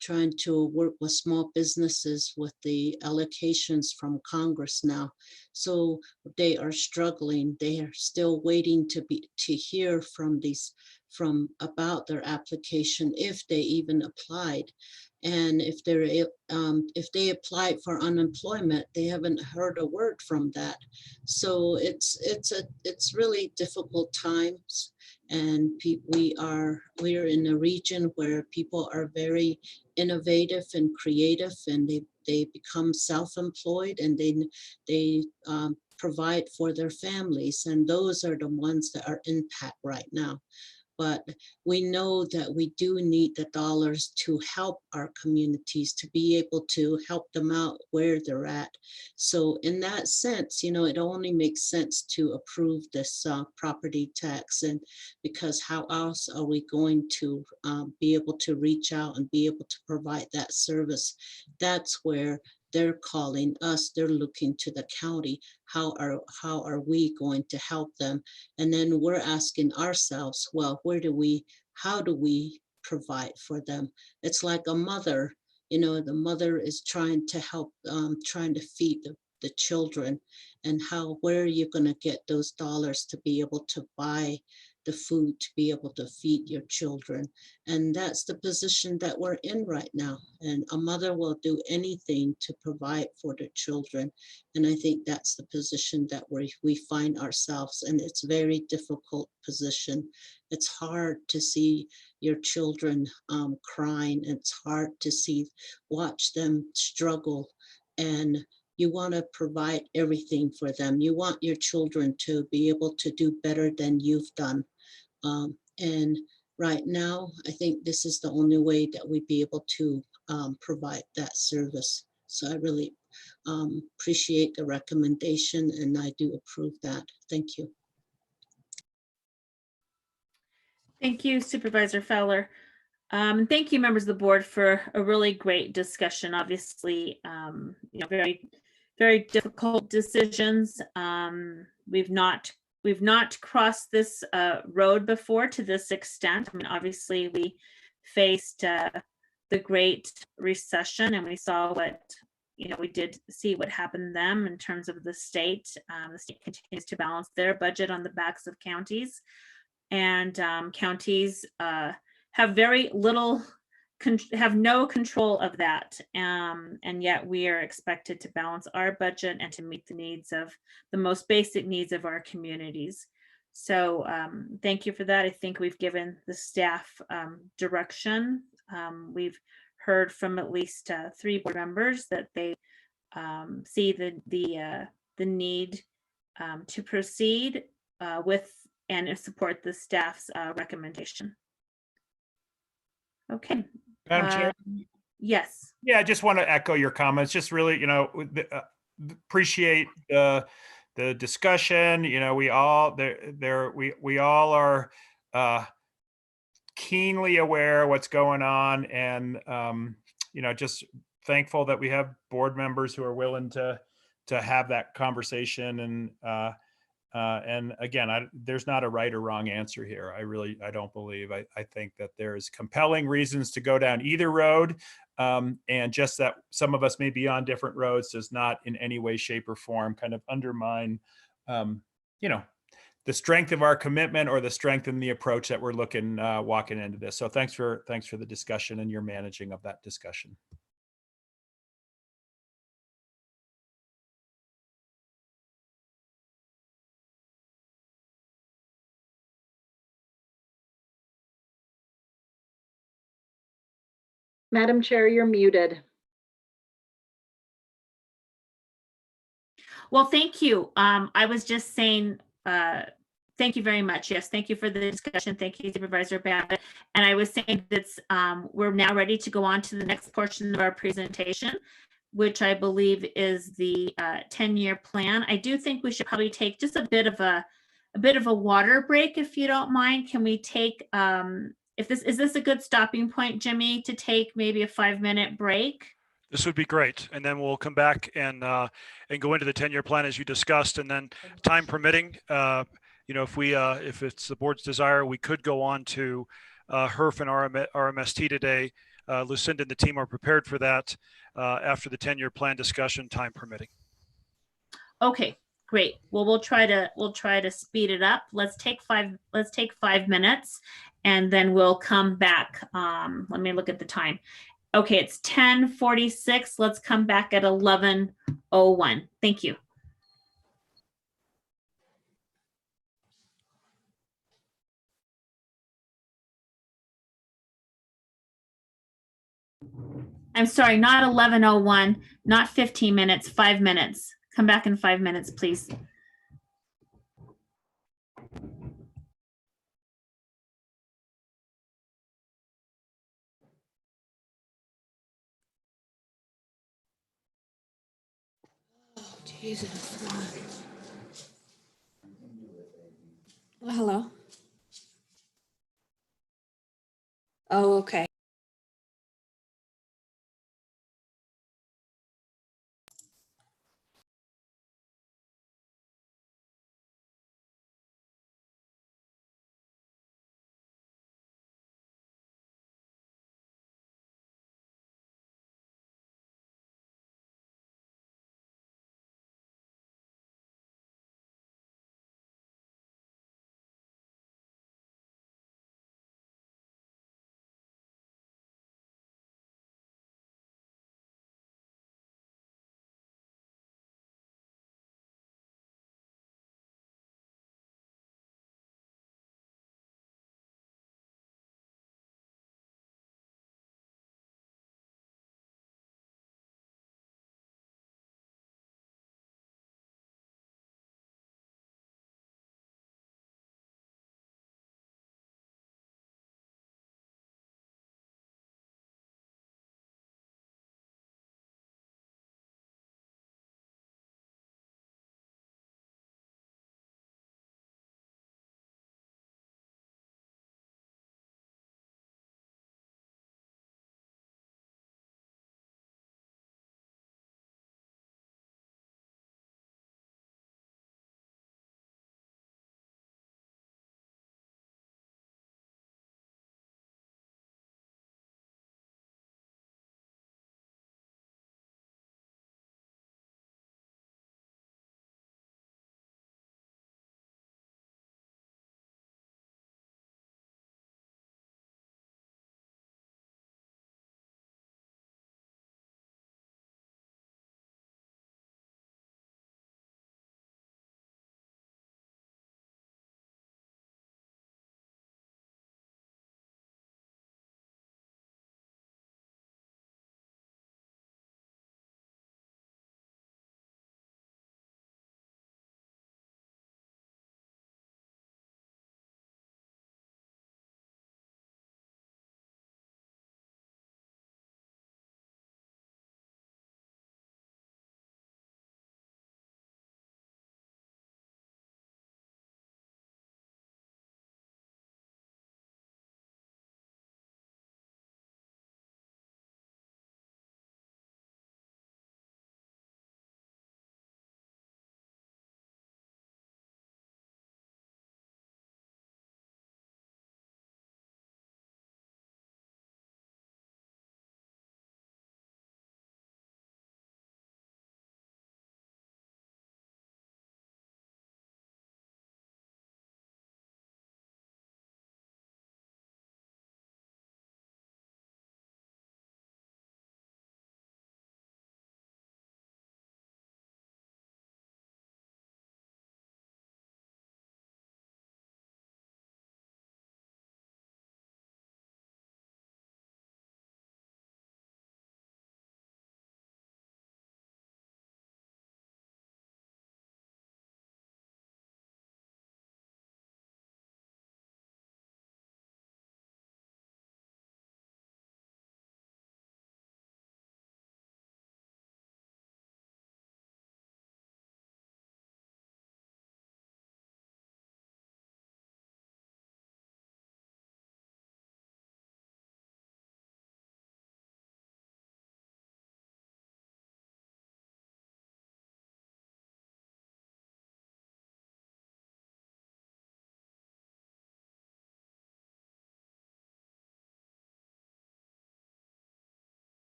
Speaker 2: trying to work with small businesses with the allocations from Congress now. So they are struggling. They are still waiting to hear about their application, if they even applied. And if they applied for unemployment, they haven't heard a word from that. So it's really difficult times. And we are in a region where people are very innovative and creative, and they become self-employed, and they provide for their families. And those are the ones that are impact right now. But we know that we do need the dollars to help our communities, to be able to help them out where they're at. So in that sense, you know, it only makes sense to approve this property tax, and because how else are we going to be able to reach out and be able to provide that service? That's where they're calling us, they're looking to the county. How are we going to help them? And then we're asking ourselves, well, how do we provide for them? It's like a mother, you know, the mother is trying to help, trying to feed the children, and where are you going to get those dollars to be able to buy the food to be able to feed your children? And that's the position that we're in right now. And a mother will do anything to provide for their children. And I think that's the position that we find ourselves in. It's a very difficult position. It's hard to see your children crying. It's hard to watch them struggle, and you want to provide everything for them. You want your children to be able to do better than you've done. And right now, I think this is the only way that we'd be able to provide that service. So I really appreciate the recommendation, and I do approve that. Thank you.
Speaker 1: Thank you, Supervisor Fowler. Thank you, members of the board, for a really great discussion. Obviously, you know, very, very difficult decisions. We've not crossed this road before to this extent. I mean, obviously, we faced the Great Recession, and we saw we did see what happened to them in terms of the state. The state continues to balance their budget on the backs of counties, and counties have very little, have no control of that. And yet we are expected to balance our budget and to meet the needs of the most basic needs of our communities. So thank you for that. I think we've given the staff direction. We've heard from at least 3 board members that they see the need to proceed with and support the staff's recommendation. Okay.
Speaker 8: Madam Chair?
Speaker 1: Yes.
Speaker 8: Yeah, I just want to echo your comments. Just really, you know, appreciate the discussion. You know, we all are keenly aware of what's going on, and you know, just thankful that we have board members who are willing to have that conversation. And again, there's not a right or wrong answer here. I don't believe. I think that there's compelling reasons to go down either road. And just that some of us may be on different roads does not in any way, shape, or form kind of undermine, you know, the strength of our commitment or the strength in the approach that we're looking, walking into this. So thanks for the discussion and your managing of that discussion.
Speaker 11: Madam Chair, you're muted.
Speaker 1: Well, thank you. I was just saying, thank you very much. Yes, thank you for the discussion. Thank you, Supervisor Babbitt. And I was saying that we're now ready to go on to the next portion of our presentation, which I believe is the 10-year plan. I do think we should probably take just a bit of a water break, if you don't mind. Can we take is this a good stopping point, Jimmy, to take maybe a 5-minute break?
Speaker 3: This would be great. And then we'll come back and go into the 10-year plan as you discussed, and then time permitting, you know, if it's the board's desire, we could go on to HERF and RMST today. Lucinda and the team are prepared for that after the 10-year plan discussion, time permitting.
Speaker 1: Okay, great. Well, we'll try to speed it up. Let's take 5 minutes, and then we'll come back. Let me look at the time. Okay, it's 10:46. Let's come back at 11:01. Thank you. I'm sorry, not 11:01, not 15 minutes, 5 minutes. Come back in 5 minutes, please.
Speaker 7: Jesus. Hello. Oh, okay.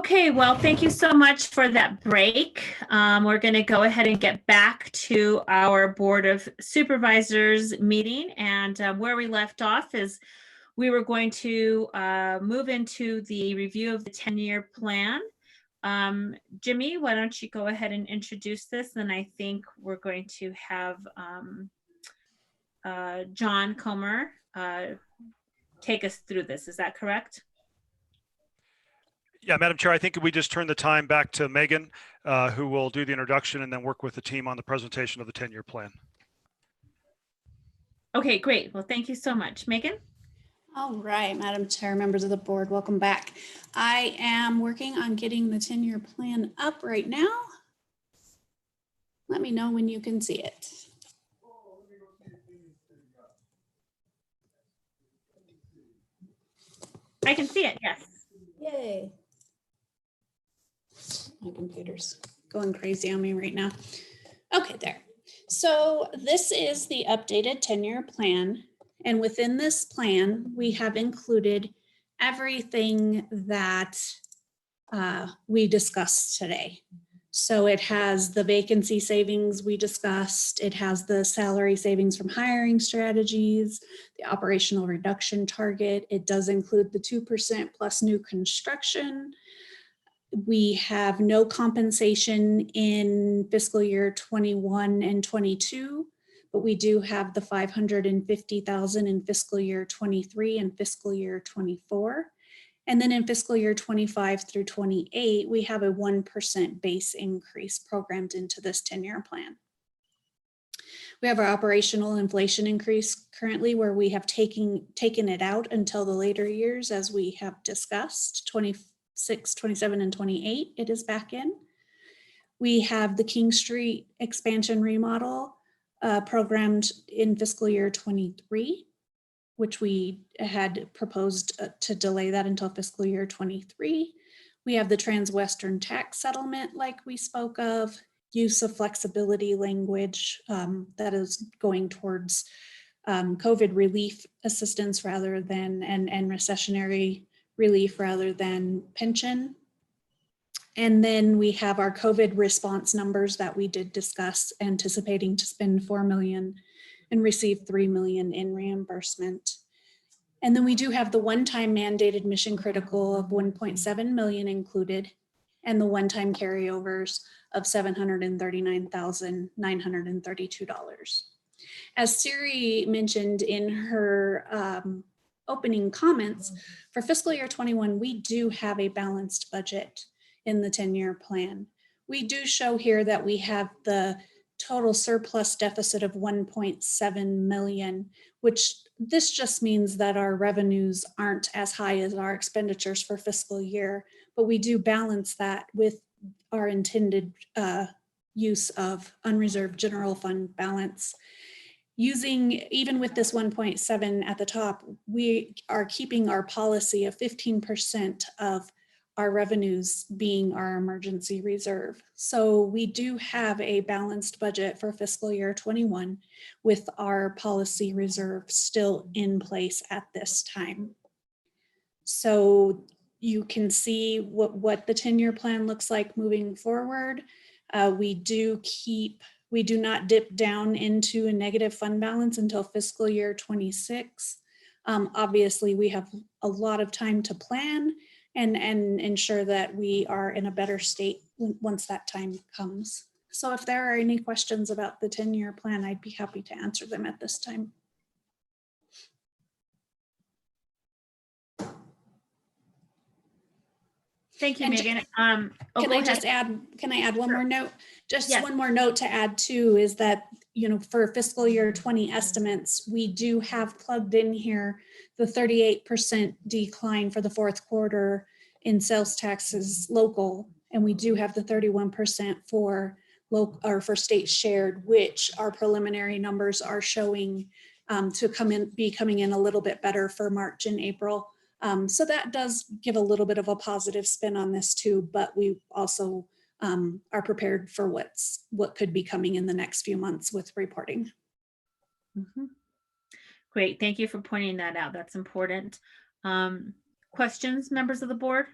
Speaker 1: Okay, well, thank you so much for that break. We're going to go ahead and get back to our Board of Supervisors meeting. And where we left off is we were going to move into the review of the 10-year plan. Jimmy, why don't you go ahead and introduce this? And I think we're going to have John Comer take us through this. Is that correct?
Speaker 3: Yeah, Madam Chair, I think we just turn the time back to Megan, who will do the introduction and then work with the team on the presentation of the 10-year plan.
Speaker 1: Okay, great. Well, thank you so much. Megan?
Speaker 7: All right, Madam Chair, members of the board, welcome back. I am working on getting the 10-year plan up right now. Let me know when you can see it.
Speaker 1: I can see it, yes.
Speaker 7: Yay. My computer's going crazy on me right now. Okay, there. So this is the updated 10-year plan. And within this plan, we have included everything that we discussed today. So it has the vacancy savings we discussed. It has the salary savings from hiring strategies, the operational reduction target. It does include the 2% plus new construction. We have no compensation in fiscal year 21 and 22, but we do have the 550,000 in fiscal year 23 and fiscal year 24. And then in fiscal year 25 through 28, we have a 1% base increase programmed into this 10-year plan. We have our operational inflation increase currently where we have taken it out until the later years, as we have discussed, 26, 27, and 28, it is back in. We have the King Street expansion remodel programmed in fiscal year 23, which we had proposed to delay that until fiscal year 23. We have the Transwestern tax settlement like we spoke of, use of flexibility language that is going towards COVID relief assistance rather than, and recessionary relief rather than pension. And then we have our COVID response numbers that we did discuss, anticipating to spend $4 million and receive $3 million in reimbursement. And then we do have the one-time mandated mission critical of 1.7 million included, and the one-time carryovers of $739,932. As Siri mentioned in her opening comments, for fiscal year 21, we do have a balanced budget in the 10-year plan. We do show here that we have the total surplus deficit of 1.7 million, which this just means that our revenues aren't as high as our expenditures for fiscal year, but we do balance that with our intended use of unreserved general fund balance. Using, even with this 1.7 at the top, we are keeping our policy of 15% of our revenues being our emergency reserve. So we do have a balanced budget for fiscal year 21 with our policy reserve still in place at this time. So you can see what the 10-year plan looks like moving forward. We do not dip down into a negative fund balance until fiscal year 26. Obviously, we have a lot of time to plan and ensure that we are in a better state once that time comes. So if there are any questions about the 10-year plan, I'd be happy to answer them at this time.
Speaker 1: Thank you,
Speaker 7: And
Speaker 1: Megan.
Speaker 7: can I add one more note? Just yes. One more note to add too is that, you know, for fiscal year 20 estimates, we do have plugged in here the 38% decline for the fourth quarter in sales taxes local, and we do have the 31% for local or for state shared, which our preliminary numbers are showing to be coming in a little bit better for March and April. So that does give a little bit of a positive spin on this too, but we also are prepared for what could be coming in the next few months with reporting.
Speaker 1: Mm-hmm. Great, thank you for pointing that out. That's important. Questions, members of the board?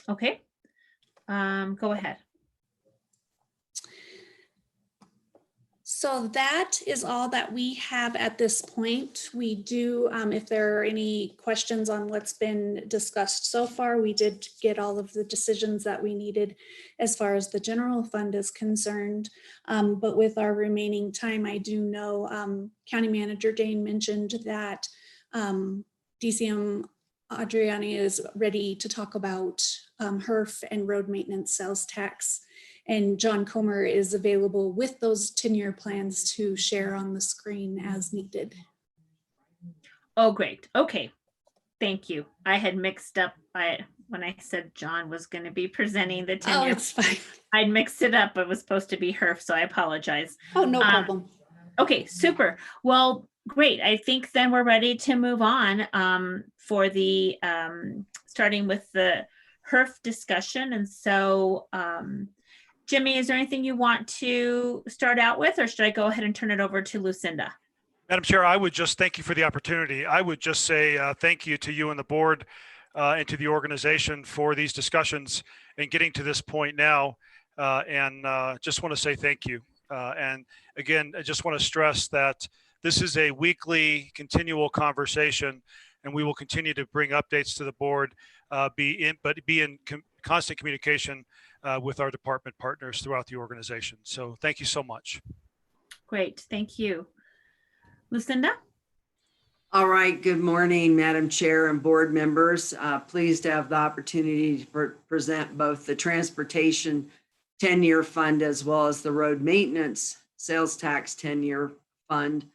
Speaker 1: Okay. Go ahead.
Speaker 7: So that is all that we have at this point. We do, if there are any questions on what's been discussed so far, we did get all of the decisions that we needed as far as the general fund is concerned. But with our remaining time, I do know County Manager Dane mentioned that DCM Adriani is ready to talk about HERF and road maintenance sales tax. And John Comer is available with those 10-year plans to share on the screen as needed.
Speaker 1: Oh, great. Okay. Thank you. I had mixed up when I said John was going to be presenting the 10-year.
Speaker 7: Oh, it's fine.
Speaker 1: I'd mixed it up. It was supposed to be HERF, so I apologize.
Speaker 7: Oh, no problem.
Speaker 1: Okay, super. Well, great. I think then we're ready to move on for the starting with the HERF discussion. And so Jimmy, is there anything you want to start out with, or should I go ahead and turn it over to Lucinda?
Speaker 3: Madam Chair, I would just thank you for the opportunity. I would just say thank you to you and the board and to the organization for these discussions and getting to this point now. And just want to say thank you. And again, I just want to stress that this is a weekly continual conversation, and we will continue to bring updates to the board, be in constant communication with our department partners throughout the organization. So thank you so much.
Speaker 1: Great, thank you. Lucinda?
Speaker 12: All right, good morning, Madam Chair and board members. Pleased to have the opportunity to present both the transportation 10-year fund as well as the road maintenance sales tax 10-year fund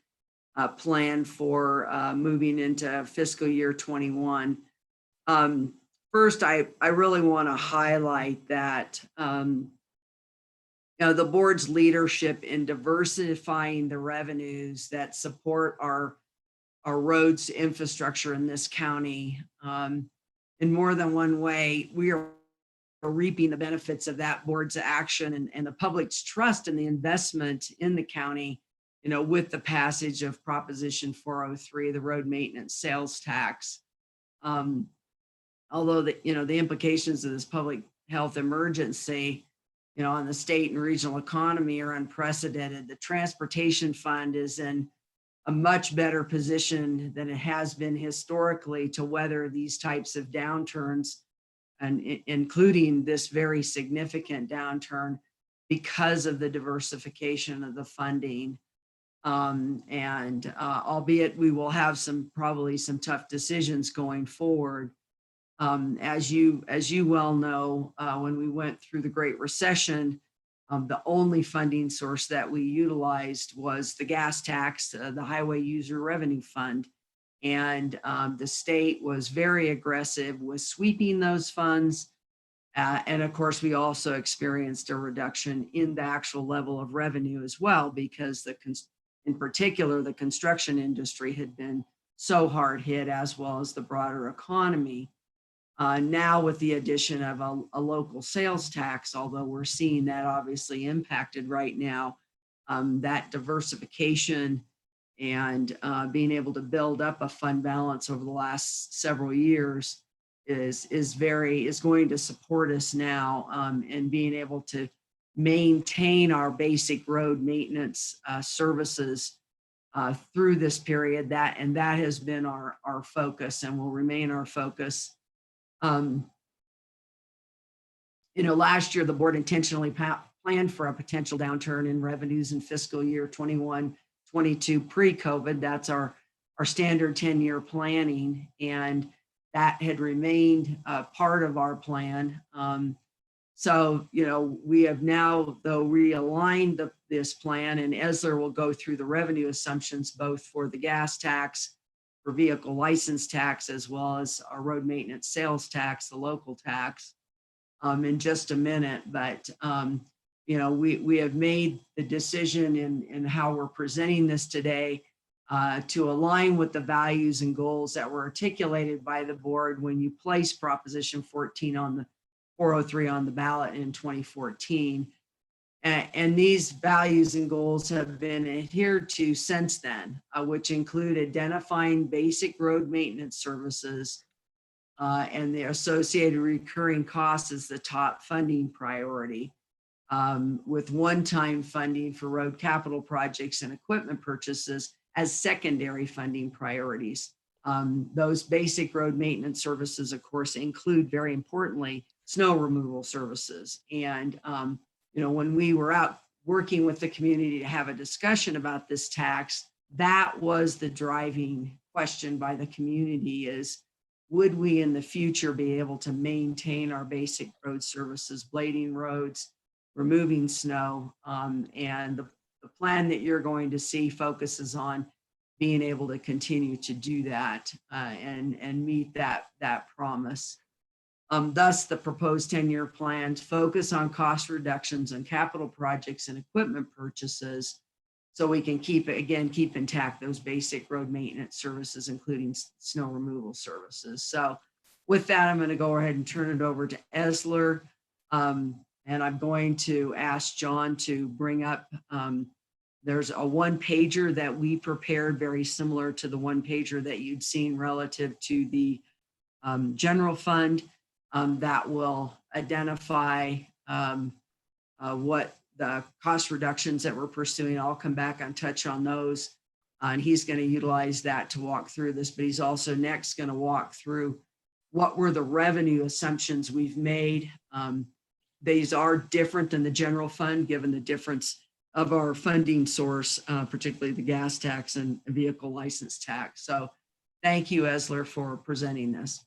Speaker 12: plan for moving into fiscal year 21. First, I really want to highlight that the board's leadership in diversifying the revenues that support our roads infrastructure in this county in more than one way. We are reaping the benefits of that board's action and the public's trust in the investment in the county, with the passage of Proposition 403, the road maintenance sales tax. Although the implications of this public health emergency, on the state and regional economy are unprecedented, the transportation fund is in a much better position than it has been historically to weather these types of downturns, and including this very significant downturn, because of the diversification of the funding. Albeit we will have probably some tough decisions going forward. As you well know, when we went through the Great Recession, the only funding source that we utilized was the gas tax, the Highway User Revenue Fund. And the state was very aggressive with sweeping those funds. And of course, we also experienced a reduction in the actual level of revenue as well, because in particular, the construction industry had been so hard hit, as well as the broader economy. Now with the addition of a local sales tax, although we're seeing that obviously impacted right now, that diversification and being able to build up a fund balance over the last several years is going to support us now in being able to maintain our basic road maintenance services through this period. That has been our focus and will remain our focus. Last year, the board intentionally planned for a potential downturn in revenues in fiscal year 21-22 pre-COVID. That's our standard 10-year planning, and that had remained part of our plan. So, we have now, though, realigned this plan, and Esler will go through the revenue assumptions, both for the gas tax, for vehicle license tax, as well as our road maintenance sales tax, the local tax, in just a minute. But, we have made the decision in how we're presenting this today to align with the values and goals that were articulated by the board when you placed Proposition 403 on the ballot in 2014. And these values and goals have been adhered to since then, which include identifying basic road maintenance services and the associated recurring costs is the top funding priority, with one-time funding for road capital projects and equipment purchases as secondary funding priorities. Those basic road maintenance services, of course, include, very importantly, snow removal services. And, when we were out working with the community to have a discussion about this tax, that was the driving question by the community is, would we in the future be able to maintain our basic road services, blading roads, removing snow, and the plan that you're going to see focuses on being able to continue to do that and meet that promise. Thus, the proposed 10-year plans focus on cost reductions and capital projects and equipment purchases, so we can keep intact those basic road maintenance services, including snow removal services. So with that, I'm going to go ahead and turn it over to Esler. And I'm going to ask John to bring up, there's a one-pager that we prepared very similar to the one-pager that you'd seen relative to the general fund that will identify what the cost reductions that we're pursuing. I'll come back and touch on those. And he's going to utilize that to walk through this, but he's also next going to walk through what were the revenue assumptions we've made. These are different than the general fund, given the difference of our funding source, particularly the gas tax and vehicle license tax. So thank you, Esler, for presenting this.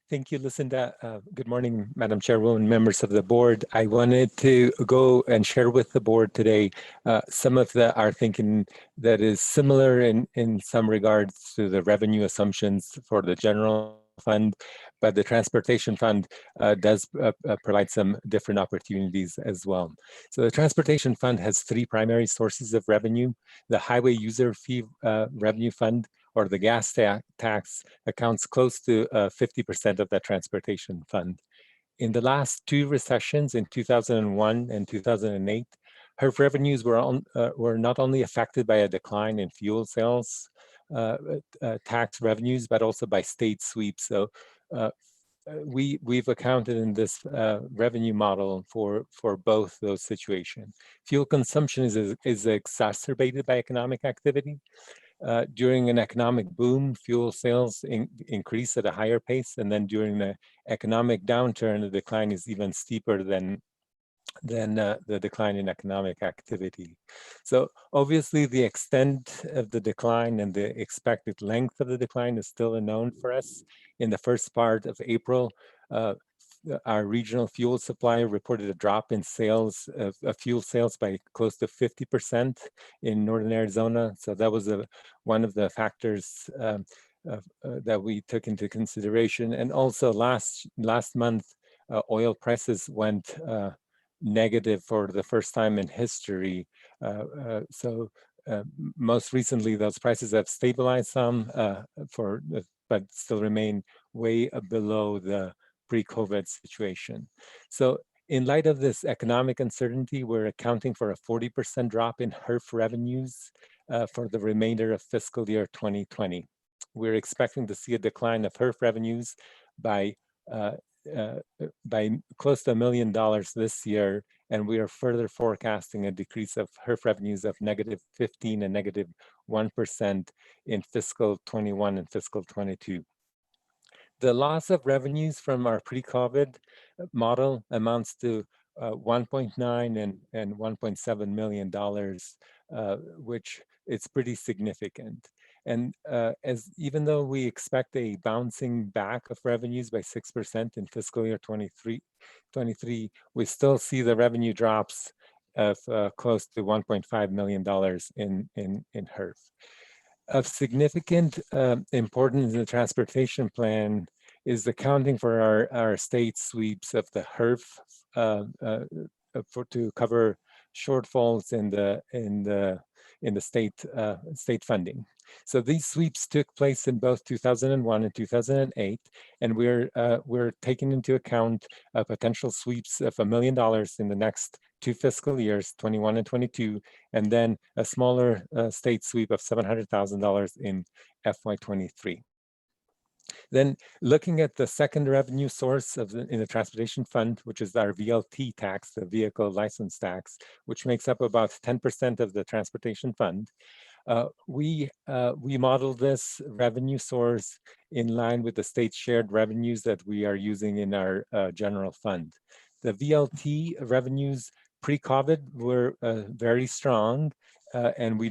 Speaker 13: Thank you, Lucinda. Good morning, Madam Chairwoman, members of the board. I wanted to go and share with the board today some of our thinking that is similar in some regards to the revenue assumptions for the general fund, but the transportation fund does provide some different opportunities as well. So the transportation fund has three primary sources of revenue. The highway user fee revenue fund, or the gas tax, accounts close to 50% of that transportation fund. In the last two recessions, in 2001 and 2008, HERF revenues were not only affected by a decline in fuel sales tax revenues, but also by state sweeps. So we've accounted in this revenue model for both those situations. Fuel consumption is exacerbated by economic activity. During an economic boom, fuel sales increase at a higher pace, and then during the economic downturn, the decline is even steeper than the decline in economic activity. So obviously the extent of the decline and the expected length of the decline is still unknown for us. In the first part of April, our regional fuel supplier reported a drop in sales of fuel sales by close to 50% in northern Arizona. So that was one of the factors that we took into consideration. And also last month, oil prices went negative for the first time in history. Most recently, those prices have stabilized some, but still remain way below the pre-COVID situation. So in light of this economic uncertainty, we're accounting for a 40% drop in HERF revenues for the remainder of fiscal year 2020. We're expecting to see a decline of HERF revenues by close to $1 million this year, and we are further forecasting a decrease of HERF revenues of -15% and -1% in fiscal 21 and fiscal 22. The loss of revenues from our pre-COVID model amounts to $1.9 and $1.7 million, which it's pretty significant. And even though we expect a bouncing back of revenues by 6% in fiscal year 23, we still see the revenue drops of close to $1.5 million in HERF. Of significant importance in the transportation plan is accounting for our state sweeps of the HERF to cover shortfalls in the state funding. So these sweeps took place in both 2001 and 2008, and we're taking into account potential sweeps of $1 million in the next 2 fiscal years, 21 and 22, and then a smaller state sweep of $700,000 in FY23. Then looking at the second revenue source in the transportation fund, which is our VLT tax, the vehicle license tax, which makes up about 10% of the transportation fund. We model this revenue source in line with the state shared revenues that we are using in our general fund. The VLT revenues pre-COVID were very strong, and we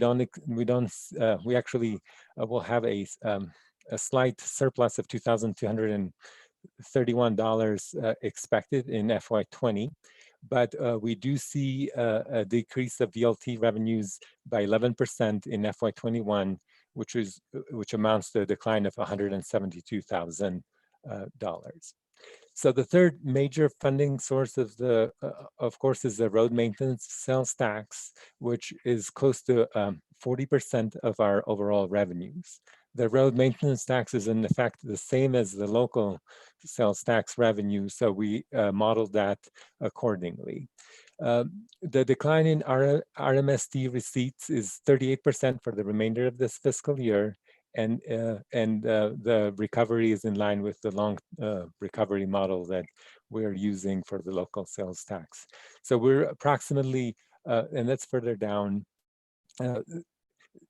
Speaker 13: actually will have a slight surplus of $2,231 expected in FY20. But we do see a decrease of VLT revenues by 11% in FY21, which amounts to a decline of $172,000. So the third major funding source of course, is the road maintenance sales tax, which is close to 40% of our overall revenues. The road maintenance tax is in effect the same as the local sales tax revenue, so we modeled that accordingly. The decline in RMSD receipts is 38% for the remainder of this fiscal year, and the recovery is in line with the long recovery model that we're using for the local sales tax. So we're approximately, and that's further down,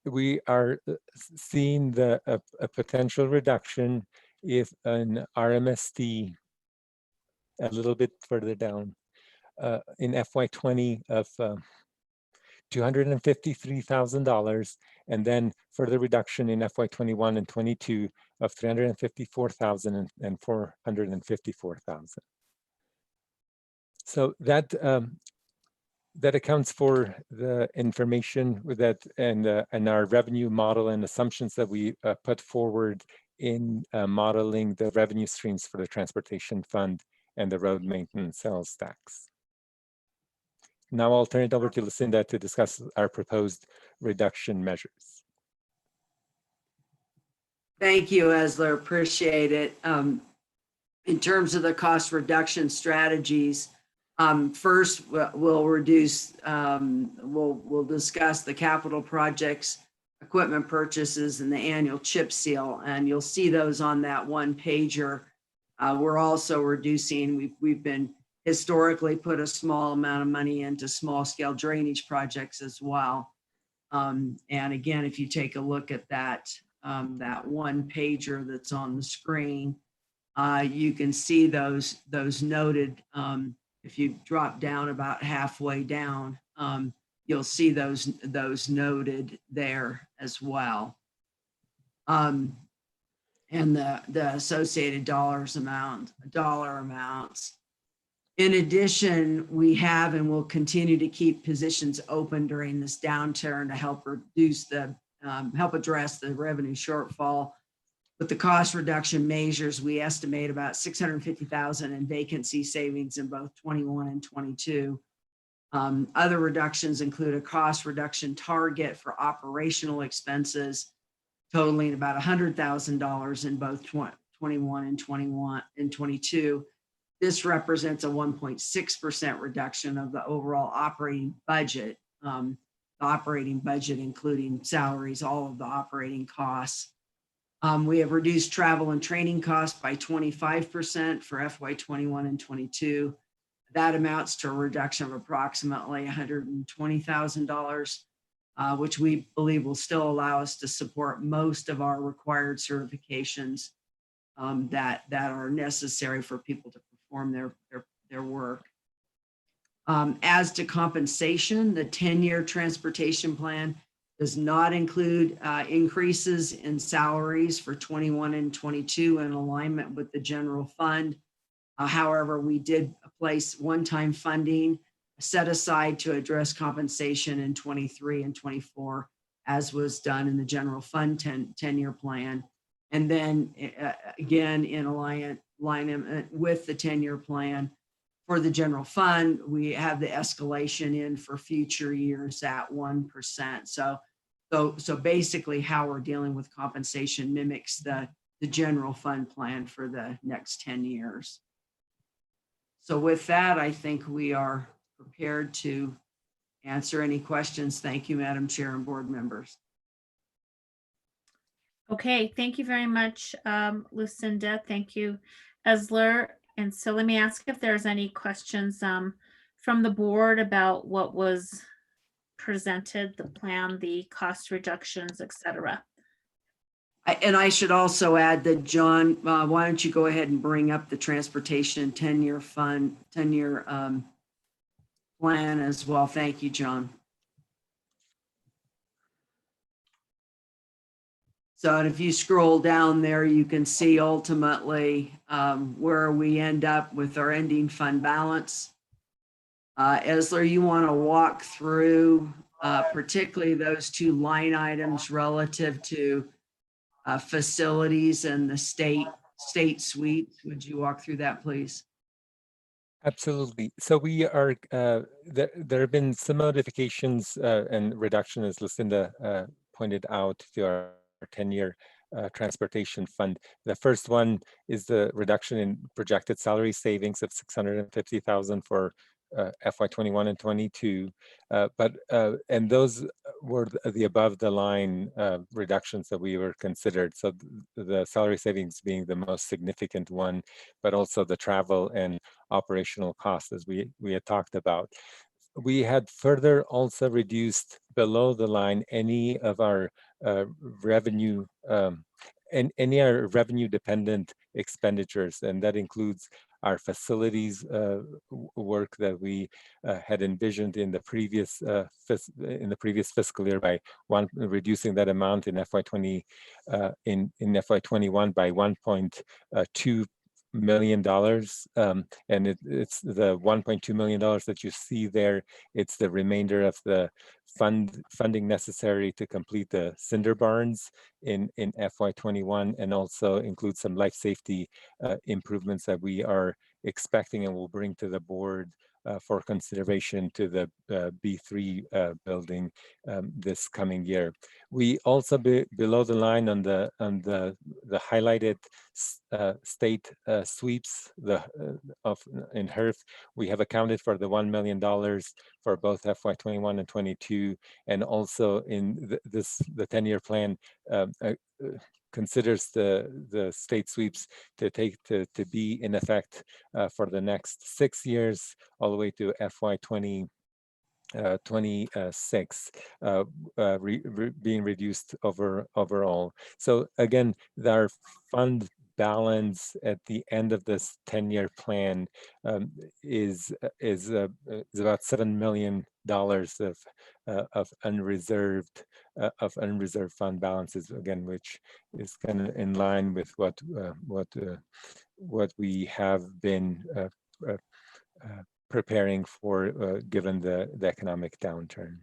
Speaker 13: we are seeing a potential reduction if an RMSD a little bit further down in FY20 of $253,000, and then further reduction in FY21 and 22 of $354,000 and $454,000. So that accounts for the information that and our revenue model and assumptions that we put forward in modeling the revenue streams for the transportation fund and the road maintenance sales tax. Now I'll turn it over to Lucinda to discuss our proposed reduction measures.
Speaker 12: Thank you, Esler. Appreciate it. In terms of the cost reduction strategies, first we'll reduce, we'll discuss the capital projects, equipment purchases, and the annual chip seal, and you'll see those on that one pager. We're also reducing, we've been historically put a small amount of money into small scale drainage projects as well. And again, if you take a look at that, that one pager that's on the screen, you can see those noted. If you drop down about halfway down, you'll see those noted there as well. And the associated dollar amounts. In addition, we have and will continue to keep positions open during this downturn to help reduce help address the revenue shortfall. With the cost reduction measures, we estimate about $650,000 in vacancy savings in both 21 and 22. Other reductions include a cost reduction target for operational expenses totaling about $100,000 in both 21 and 22. This represents a 1.6% reduction of the overall operating budget. The operating budget, including salaries, all of the operating costs. We have reduced travel and training costs by 25% for FY21 and 22. That amounts to a reduction of approximately $120,000, which we believe will still allow us to support most of our required certifications that are necessary for people to perform their work. As to compensation, the 10-year transportation plan does not include increases in salaries for 21 and 22 in alignment with the general fund. However, we did place one-time funding set aside to address compensation in 23 and 24, as was done in the general fund 10-year plan. And then again, in alignment with the 10-year plan for the general fund, we have the escalation in for future years at 1%. So basically how we're dealing with compensation mimics the general fund plan for the next 10 years. So with that, I think we are prepared to answer any questions. Thank you, Madam Chair and board members.
Speaker 1: Okay, thank you very much, Lucinda. Thank you, Esler. And so let me ask if there's any questions from the board about what was presented, the plan, the cost reductions, et cetera.
Speaker 12: And I should also add that, John, why don't you go ahead and bring up the transportation 10-year fund, 10-year plan as well. Thank you, John. So and if you scroll down there, you can see ultimately where we end up with our ending fund balance. Esler, you want to walk through particularly those two line items relative to facilities and the state suites. Would you walk through that, please?
Speaker 13: Absolutely. So we are, there have been some modifications and reduction, as Lucinda pointed out, to our 10-year transportation fund. The first one is the reduction in projected salary savings of $650,000 for FY21 and 22, and those were the above the line reductions that we were considered. So the salary savings being the most significant one, but also the travel and operational costs, as we had talked about. We had further also reduced below the line any of our revenue and any our revenue dependent expenditures, and that includes our facilities work that we had envisioned in the previous fiscal year by reducing that amount in FY20 in FY21 by $1.2 million, and it's the $1.2 million that you see there. It's the remainder of the funding necessary to complete the cinder barns in FY21, and also includes some life safety improvements that we are expecting and will bring to the board for consideration to the B3 building this coming year. We also below the line on the highlighted state sweeps in HERF, we have accounted for the $1 million for both FY21 and 22, and also in the 10-year plan considers the state sweeps to be in effect for the next 6 years, all the way to FY26, being reduced overall. So again, our fund balance at the end of this 10-year plan is about $7 million of unreserved fund balances, again, which is kind of in line with what we have been preparing for given the economic downturn.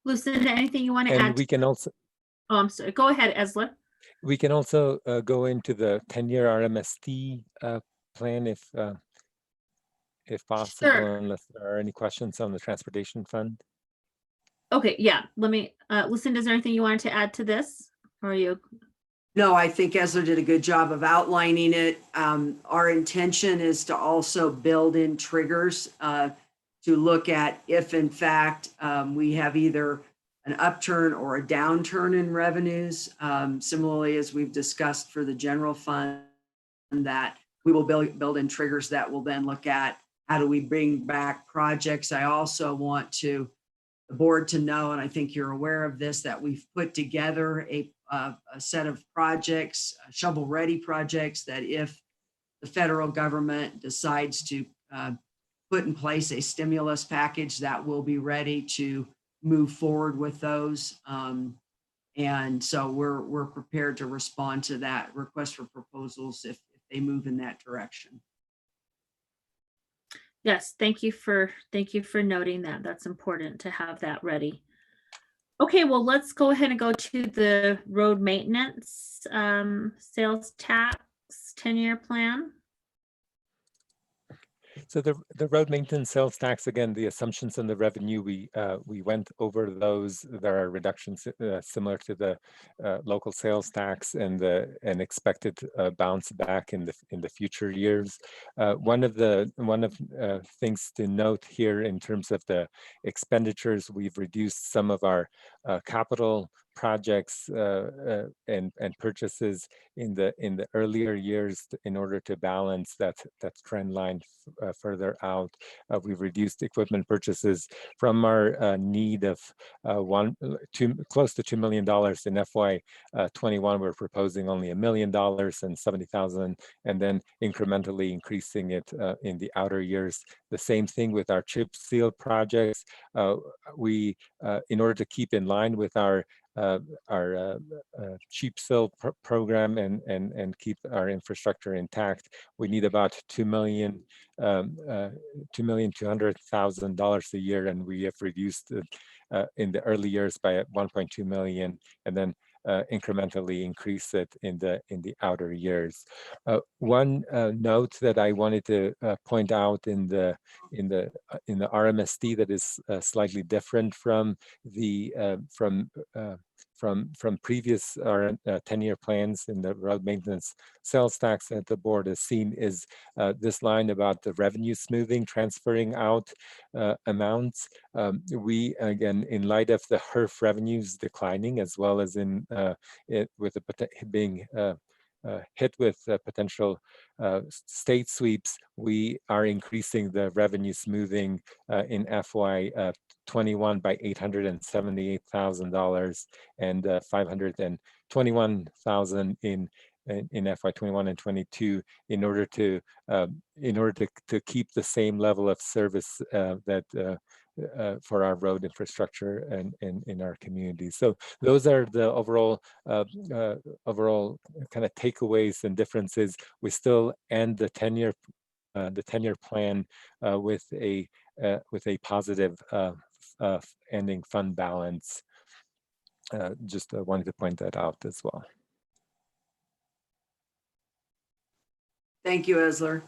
Speaker 1: Lucinda, anything you want to add?
Speaker 13: And we can also,
Speaker 1: oh, I'm sorry. Go ahead, Esler.
Speaker 13: We can also go into the 10-year RMST plan if possible,
Speaker 1: Sure.
Speaker 13: Unless there are any questions on the transportation fund.
Speaker 1: Okay, yeah. Let me, Lucinda, is there anything you wanted to add to this? Or are you?
Speaker 12: No, I think Esler did a good job of outlining it. Our intention is to also build in triggers to look at if in fact we have either an upturn or a downturn in revenues. Similarly, as we've discussed for the general fund, that we will build in triggers that will then look at how do we bring back projects. I also want the board to know, and I think you're aware of this, that we've put together a set of projects, shovel-ready projects, that if the federal government decides to put in place a stimulus package, that will be ready to move forward with those. And so we're prepared to respond to that request for proposals if they move in that direction.
Speaker 1: Yes, thank you for noting that. That's important to have that ready. Okay, well, let's go ahead and go to the road maintenance sales tax 10-year plan.
Speaker 13: So the road maintenance sales tax, again, the assumptions on the revenue, we went over those. There are reductions similar to the local sales tax and an expected bounce back in the future years. One of things to note here in terms of the expenditures, we've reduced some of our capital projects and purchases in the earlier years in order to balance that trend line further out. We've reduced equipment purchases from our need of close to $2 million in FY21. We're proposing only $1 million and 70,000, and then incrementally increasing it in the outer years. The same thing with our chip seal projects. We, in order to keep in line with our cheap seal program and keep our infrastructure intact, we need about $2,200,000 a year, and we have reduced it in the early years by 1.2 million, and then incrementally increase it in the outer years. One note that I wanted to point out in the RMSD that is slightly different from the from previous 10-year plans in the road maintenance sales tax that the board has seen is this line about the revenue smoothing, transferring out amounts. We, again, in light of the HERF revenues declining, as well as in with the being hit with potential state sweeps, we are increasing the revenue smoothing in FY21 by $878,000 and $521,000 in FY21 and 22 in order to keep the same level of service that for our road infrastructure and in our communities. So those are the overall kind of takeaways and differences. We still end the 10-year plan with a positive ending fund balance. Just wanted to point that out as well.
Speaker 12: Thank you, Esler.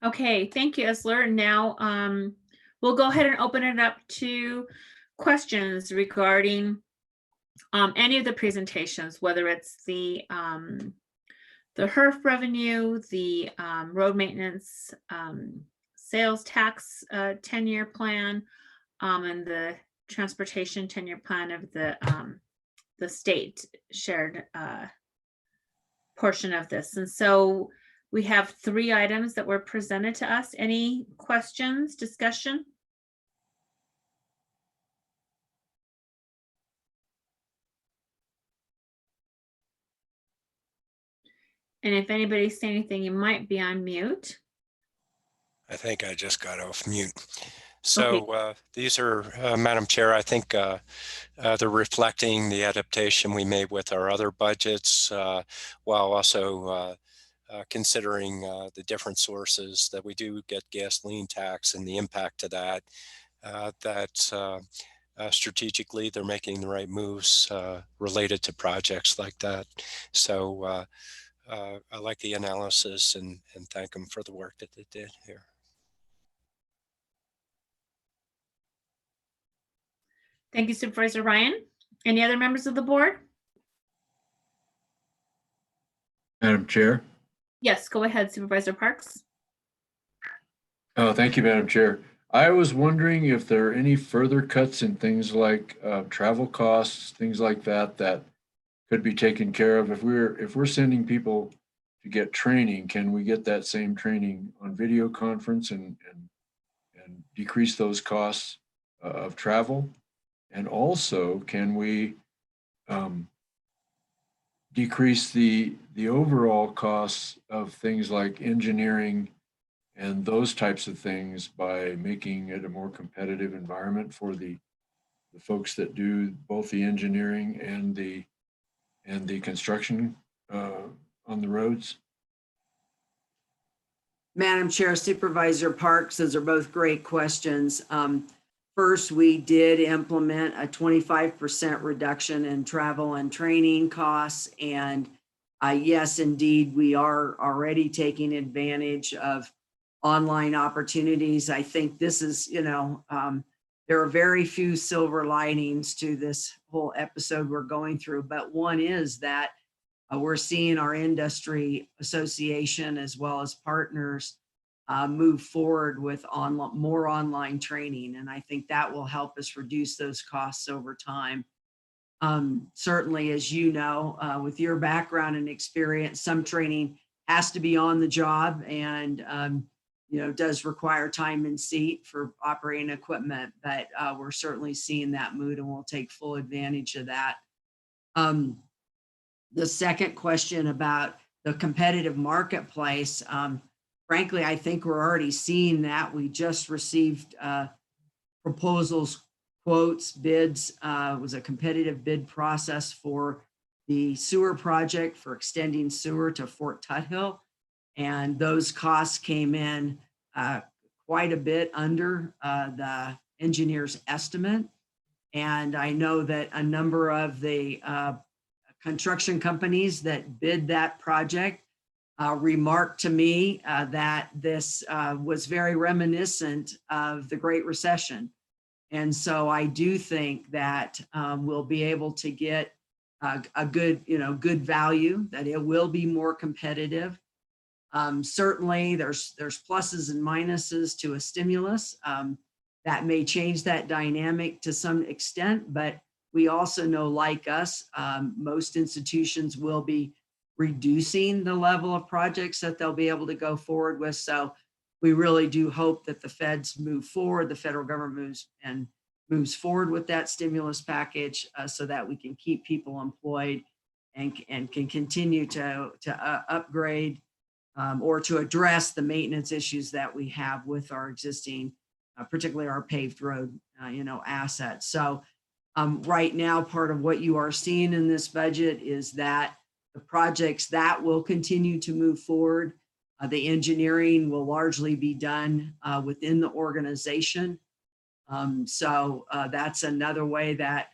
Speaker 1: Okay, thank you, Esler. Now we'll go ahead and open it up to questions regarding any of the presentations, whether it's the HERF revenue, the road maintenance sales tax 10-year plan, and the transportation 10-year plan of the state shared portion of this. And so we have 3 items that were presented to us. Any questions, discussion? And if anybody's saying anything, you might be on mute.
Speaker 4: I think I just got off mute. So these are, Madam Chair, I think they're reflecting the adaptation we made with our other budgets, while also considering the different sources that we do get gasoline tax and the impact to that, strategically they're making the right moves related to projects like that. So I like the analysis and thank them for the work that they did here.
Speaker 1: Thank you, Supervisor Ryan. Any other members of the board?
Speaker 9: Madam Chair.
Speaker 1: Yes, go ahead, Supervisor Parks.
Speaker 9: Oh, thank you, Madam Chair. I was wondering if there are any further cuts in things like travel costs, things like that, that could be taken care of. If we're sending people to get training, can we get that same training on video conference and decrease those costs of travel? And also, can we decrease the overall costs of things like engineering and those types of things by making it a more competitive environment for the folks that do both the engineering and the construction on the roads?
Speaker 12: Madam Chair, Supervisor Parks, those are both great questions. First, we did implement a 25% reduction in travel and training costs, and Yes, indeed, we are already taking advantage of online opportunities. I think this is, there are very few silver linings to this whole episode we're going through, but one is that we're seeing our industry association as well as partners move forward with more online training. And I think that will help us reduce those costs over time. Certainly, as you know, with your background and experience, some training has to be on the job and, does require time and seat for operating equipment, but we're certainly seeing that mood and we'll take full advantage of that. The second question about the competitive marketplace, frankly, I think we're already seeing that. We just received proposals, quotes, bids. It was a competitive bid process for the sewer project for extending sewer to Fort Tuthill. And those costs came in quite a bit under the engineer's estimate. And I know that a number of the construction companies that bid that project remarked to me that this was very reminiscent of the Great Recession. And so I do think that we'll be able to get a good, good value, that it will be more competitive. Certainly there's pluses and minuses to a stimulus that may change that dynamic to some extent, but we also know, like us, most institutions will be reducing the level of projects that they'll be able to go forward with. So we really do hope that the feds move forward, the federal government moves forward with that stimulus package so that we can keep people employed and can continue to upgrade or to address the maintenance issues that we have with our existing, particularly our paved road, assets. So right now, part of what you are seeing in this budget is that the projects that will continue to move forward, the engineering will largely be done within the organization. So that's another way that,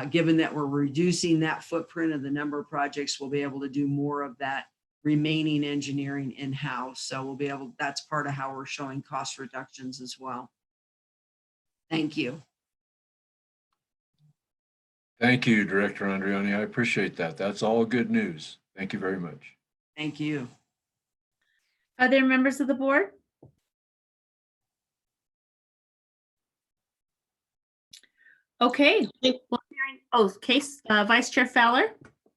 Speaker 12: given that we're reducing that footprint of the number of projects, we'll be able to do more of that remaining engineering in-house. So we'll be able, that's part of how we're showing cost reductions as well. Thank you.
Speaker 9: Thank you, Director Andriani. I appreciate that. That's all good news. Thank you very much.
Speaker 12: Thank you.
Speaker 1: Other members of the board? Okay. Vice Chair Fowler.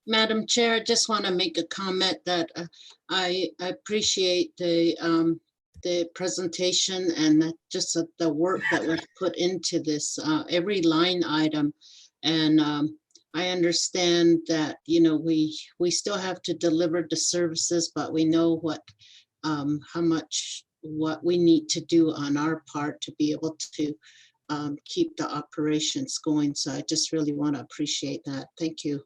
Speaker 2: Madam Chair, I just want to make a comment that I appreciate the presentation and just the work that was put into this, every line item. And I understand that, we still have to deliver the services, but we know what we need to do on our part to be able to keep the operations going. So I just really want to appreciate that. Thank you.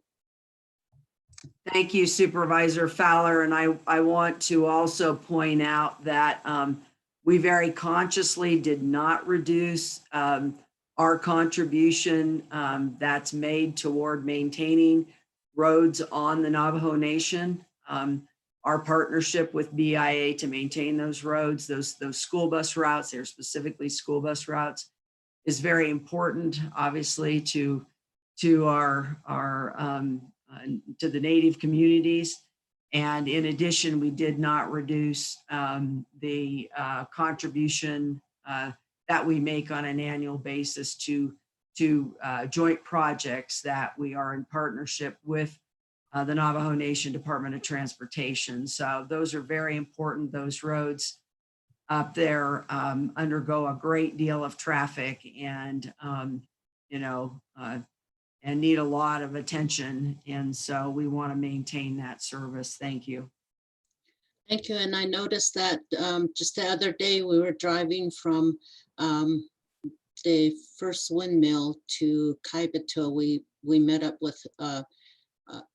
Speaker 12: Thank you, Supervisor Fowler. And I want to also point out that we very consciously did not reduce our contribution that's made toward maintaining roads on the Navajo Nation. Our partnership with BIA to maintain those roads, those school bus routes, they're specifically school bus routes, is very important, obviously, to our to the Native communities. And in addition, we did not reduce the contribution that we make on an annual basis to joint projects that we are in partnership with the Navajo Nation Department of Transportation. So those are very important. Those roads up there undergo a great deal of traffic and, and need a lot of attention. And so we want to maintain that service. Thank you.
Speaker 2: Thank you. And I noticed that just the other day we were driving from the first windmill to Kaibito. We met up with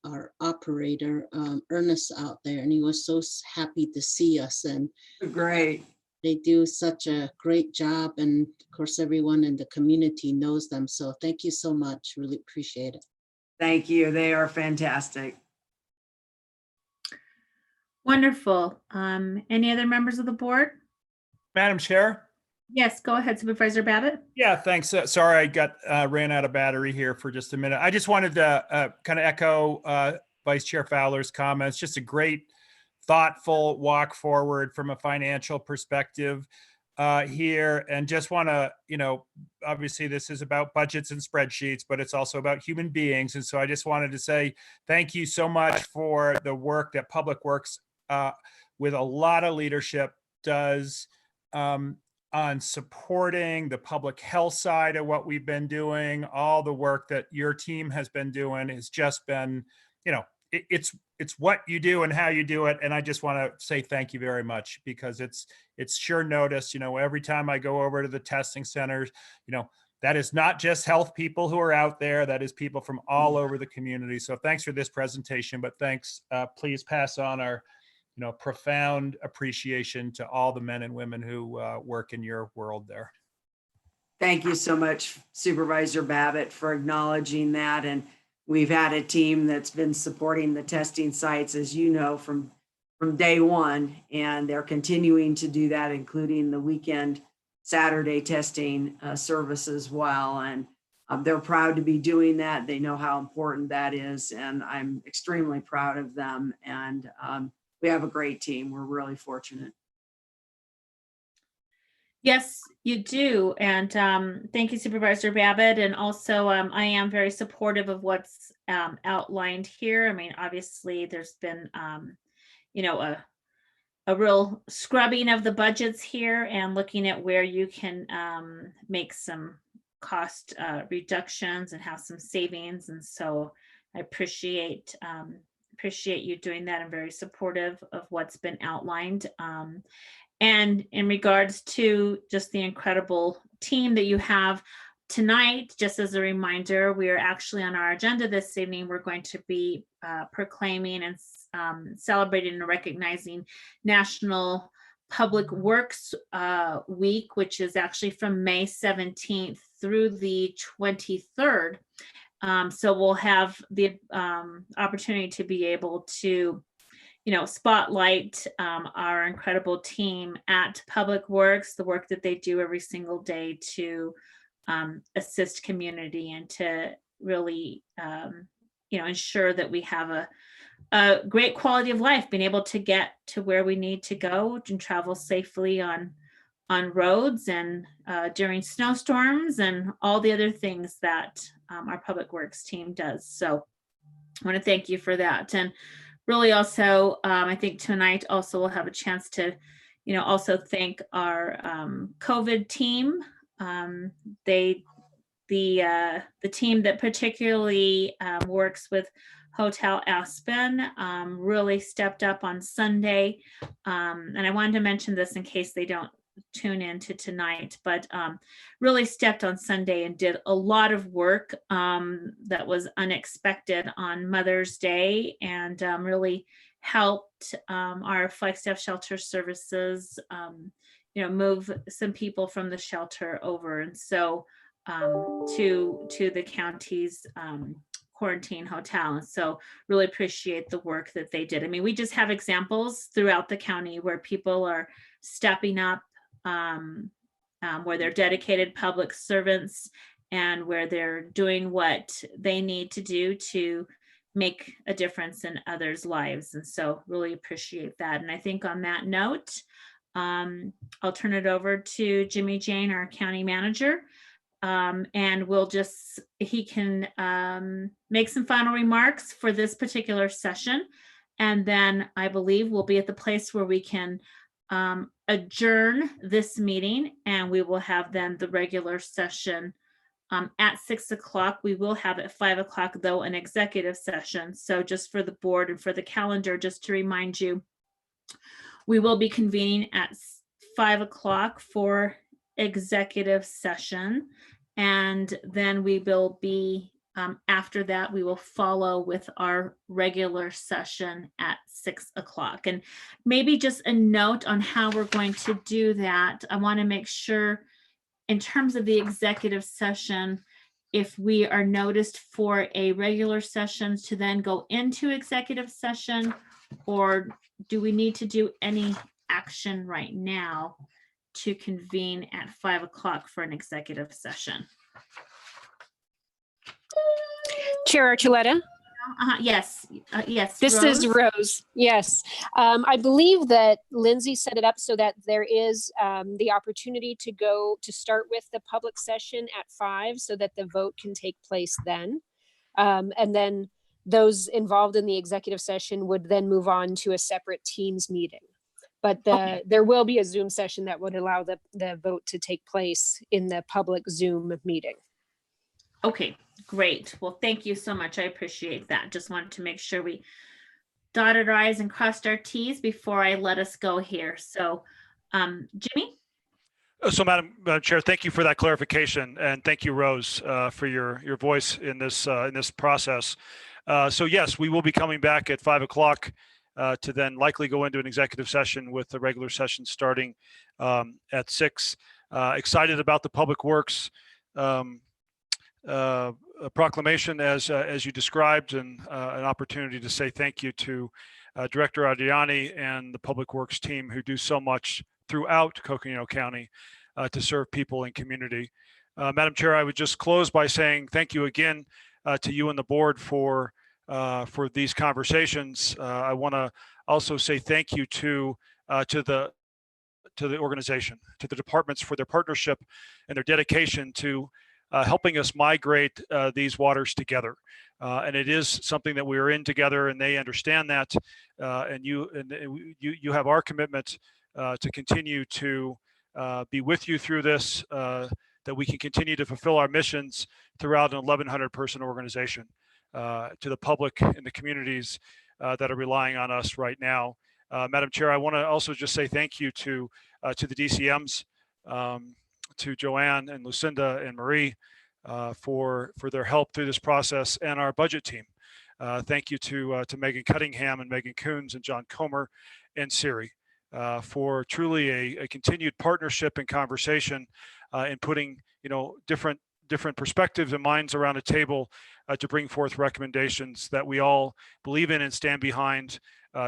Speaker 2: our operator, Ernest, out there, and he was so happy to see us. And
Speaker 12: great.
Speaker 2: They do such a great job. And of course, everyone in the community knows them. So thank you so much. Really appreciate it.
Speaker 12: Thank you. They are fantastic.
Speaker 1: Wonderful. Any other members of the board?
Speaker 8: Madam Chair?
Speaker 1: Yes, go ahead, Supervisor Babbitt.
Speaker 8: Yeah, thanks. Sorry, I got ran out of battery here for just a minute. I just wanted to kind of echo Vice Chair Fowler's comments. Just a great, thoughtful walk forward from a financial perspective here. And just want to, obviously this is about budgets and spreadsheets, but it's also about human beings. And so I just wanted to say thank you so much for the work that Public Works with a lot of leadership does on supporting the public health side of what we've been doing. All the work that your team has been doing has just been, it's what you do and how you do it. And I just want to say thank you very much, because it's sure noticed, every time I go over to the testing centers, that is not just health people who are out there, that is people from all over the community. So thanks for this presentation, but thanks, please pass on our profound appreciation to all the men and women who work in your world there.
Speaker 12: Thank you so much, Supervisor Babbitt, for acknowledging that. And we've had a team that's been supporting the testing sites, as you know, from day one, and they're continuing to do that, including the weekend Saturday testing service as well. And they're proud to be doing that. They know how important that is, and I'm extremely proud of them. And we have a great team. We're really fortunate.
Speaker 1: Yes, you do. And thank you, Supervisor Babbitt. And also, I am very supportive of what's outlined here. I mean, obviously, there's been, a real scrubbing of the budgets here and looking at where you can make some cost reductions and have some savings. And so I appreciate you doing that. I'm very supportive of what's been outlined. And in regards to just the incredible team that you have tonight, just as a reminder, we are actually on our agenda this evening. We're going to be proclaiming and celebrating and recognizing National Public Works Week, which is actually from May 17th through the 23rd. So we'll have the opportunity to be able to, spotlight our incredible team at Public Works, the work that they do every single day to assist community and to really, ensure that we have a great quality of life, being able to get to where we need to go and travel safely on roads and during snowstorms and all the other things that our Public Works team does. So I want to thank you for that. And really also, I think tonight also we'll have a chance to, also thank our COVID team. The team that particularly works with Hotel Aspen really stepped up on Sunday. And I wanted to mention this in case they don't tune into tonight, but really stepped on Sunday and did a lot of work that was unexpected on Mother's Day, and really helped our Flagstaff Shelter Services move some people from the shelter over, and so to the county's quarantine hotel. And so really appreciate the work that they did. I mean, we just have examples throughout the county where people are stepping up, where they're dedicated public servants and where they're doing what they need to do to make a difference in others' lives. And so really appreciate that. And I think on that note, I'll turn it over to Jimmy Jane, our county manager. And he can make some final remarks for this particular session. And then I believe we'll be at the place where we can adjourn this meeting, and we will have then the regular session at 6 o'clock. We will have at 5 o'clock, though, an executive session. So just for the board and for the calendar, just to remind you, we will be convening at 5 o'clock for executive session. And then we will be, after that, we will follow with our regular session at 6 o'clock. And maybe just a note on how we're going to do that. I want to make sure in terms of the executive session, if we are noticed for a regular session to then go into executive session, or do we need to do any action right now to convene at 5 o'clock for an executive session?
Speaker 14: Chair Archuleta?
Speaker 1: Yes, yes.
Speaker 14: This is Rose. Yes. I believe that Lindsay set it up so that there is the opportunity to start with the public session at 5 so that the vote can take place then. And then those involved in the executive session would then move on to a separate Teams meeting. But there will be a Zoom session that would allow the vote to take place in the public Zoom meeting.
Speaker 1: Okay, great. Well, thank you so much. I appreciate that. Just wanted to make sure we dotted our I's and crossed our T's before I let us go here. So, Jimmy?
Speaker 3: So, Madam Chair, thank you for that clarification, and thank you, Rose, for your voice in this process. So, yes, we will be coming back at 5 o'clock to then likely go into an executive session with the regular session starting at 6. Excited about the Public Works a proclamation as you described, and an opportunity to say thank you to Director Adriani and the Public Works team who do so much throughout Coconino County to serve people and community. Madam Chair, I would just close by saying thank you again to you and the board for these conversations. I want to also say thank you to the organization, to the departments for their partnership and their dedication to helping us migrate these waters together. And it is something that we are in together, and they understand that. And you have our commitment to continue to be with you through this, that we can continue to fulfill our missions throughout an 1,100 person organization to the public and the communities that are relying on us right now. Madam Chair, I want to also just say thank you to the DCMs, to Joanne and Lucinda and Marie for their help through this process, and our budget team. Thank you to Megan Cunningham and Megan Coons and John Comer and Siri for truly a continued partnership and conversation in putting different perspectives and minds around a table to bring forth recommendations that we all believe in and stand behind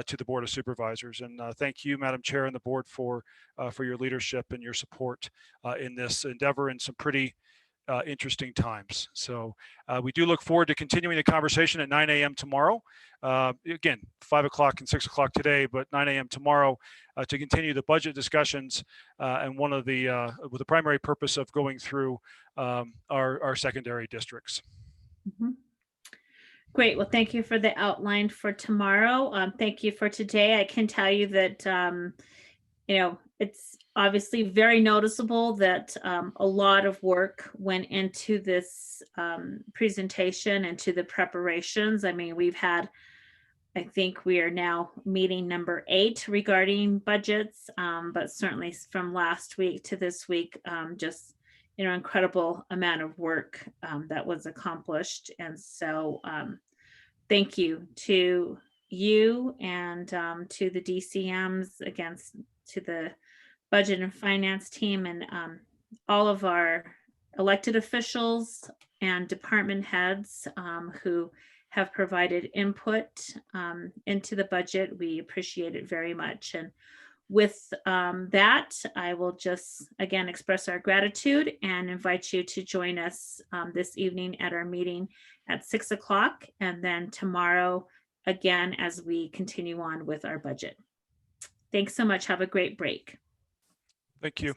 Speaker 3: to the Board of Supervisors. And thank you, Madam Chair, and the board for your leadership and your support in this endeavor in some pretty interesting times. So we do look forward to continuing the conversation at 9 a.m. tomorrow. Again, 5 o'clock and 6 o'clock today, but 9 a.m. tomorrow to continue the budget discussions and with the primary purpose of going through our secondary districts.
Speaker 1: Mm-hmm. Great. Well, thank you for the outline for tomorrow. Thank you for today. I can tell you that, it's obviously very noticeable that a lot of work went into this presentation and to the preparations. I mean, I think we are now meeting number 8 regarding budgets, but certainly from last week to this week, just incredible amount of work that was accomplished. And so thank you to you and to the DCMs, to the budget and finance team, and all of our elected officials and department heads who have provided input into the budget. We appreciate it very much. And with that, I will just again express our gratitude and invite you to join us this evening at our meeting at 6 o'clock, and then tomorrow again as we continue on with our budget. Thanks so much. Have a great break.
Speaker 3: Thank you.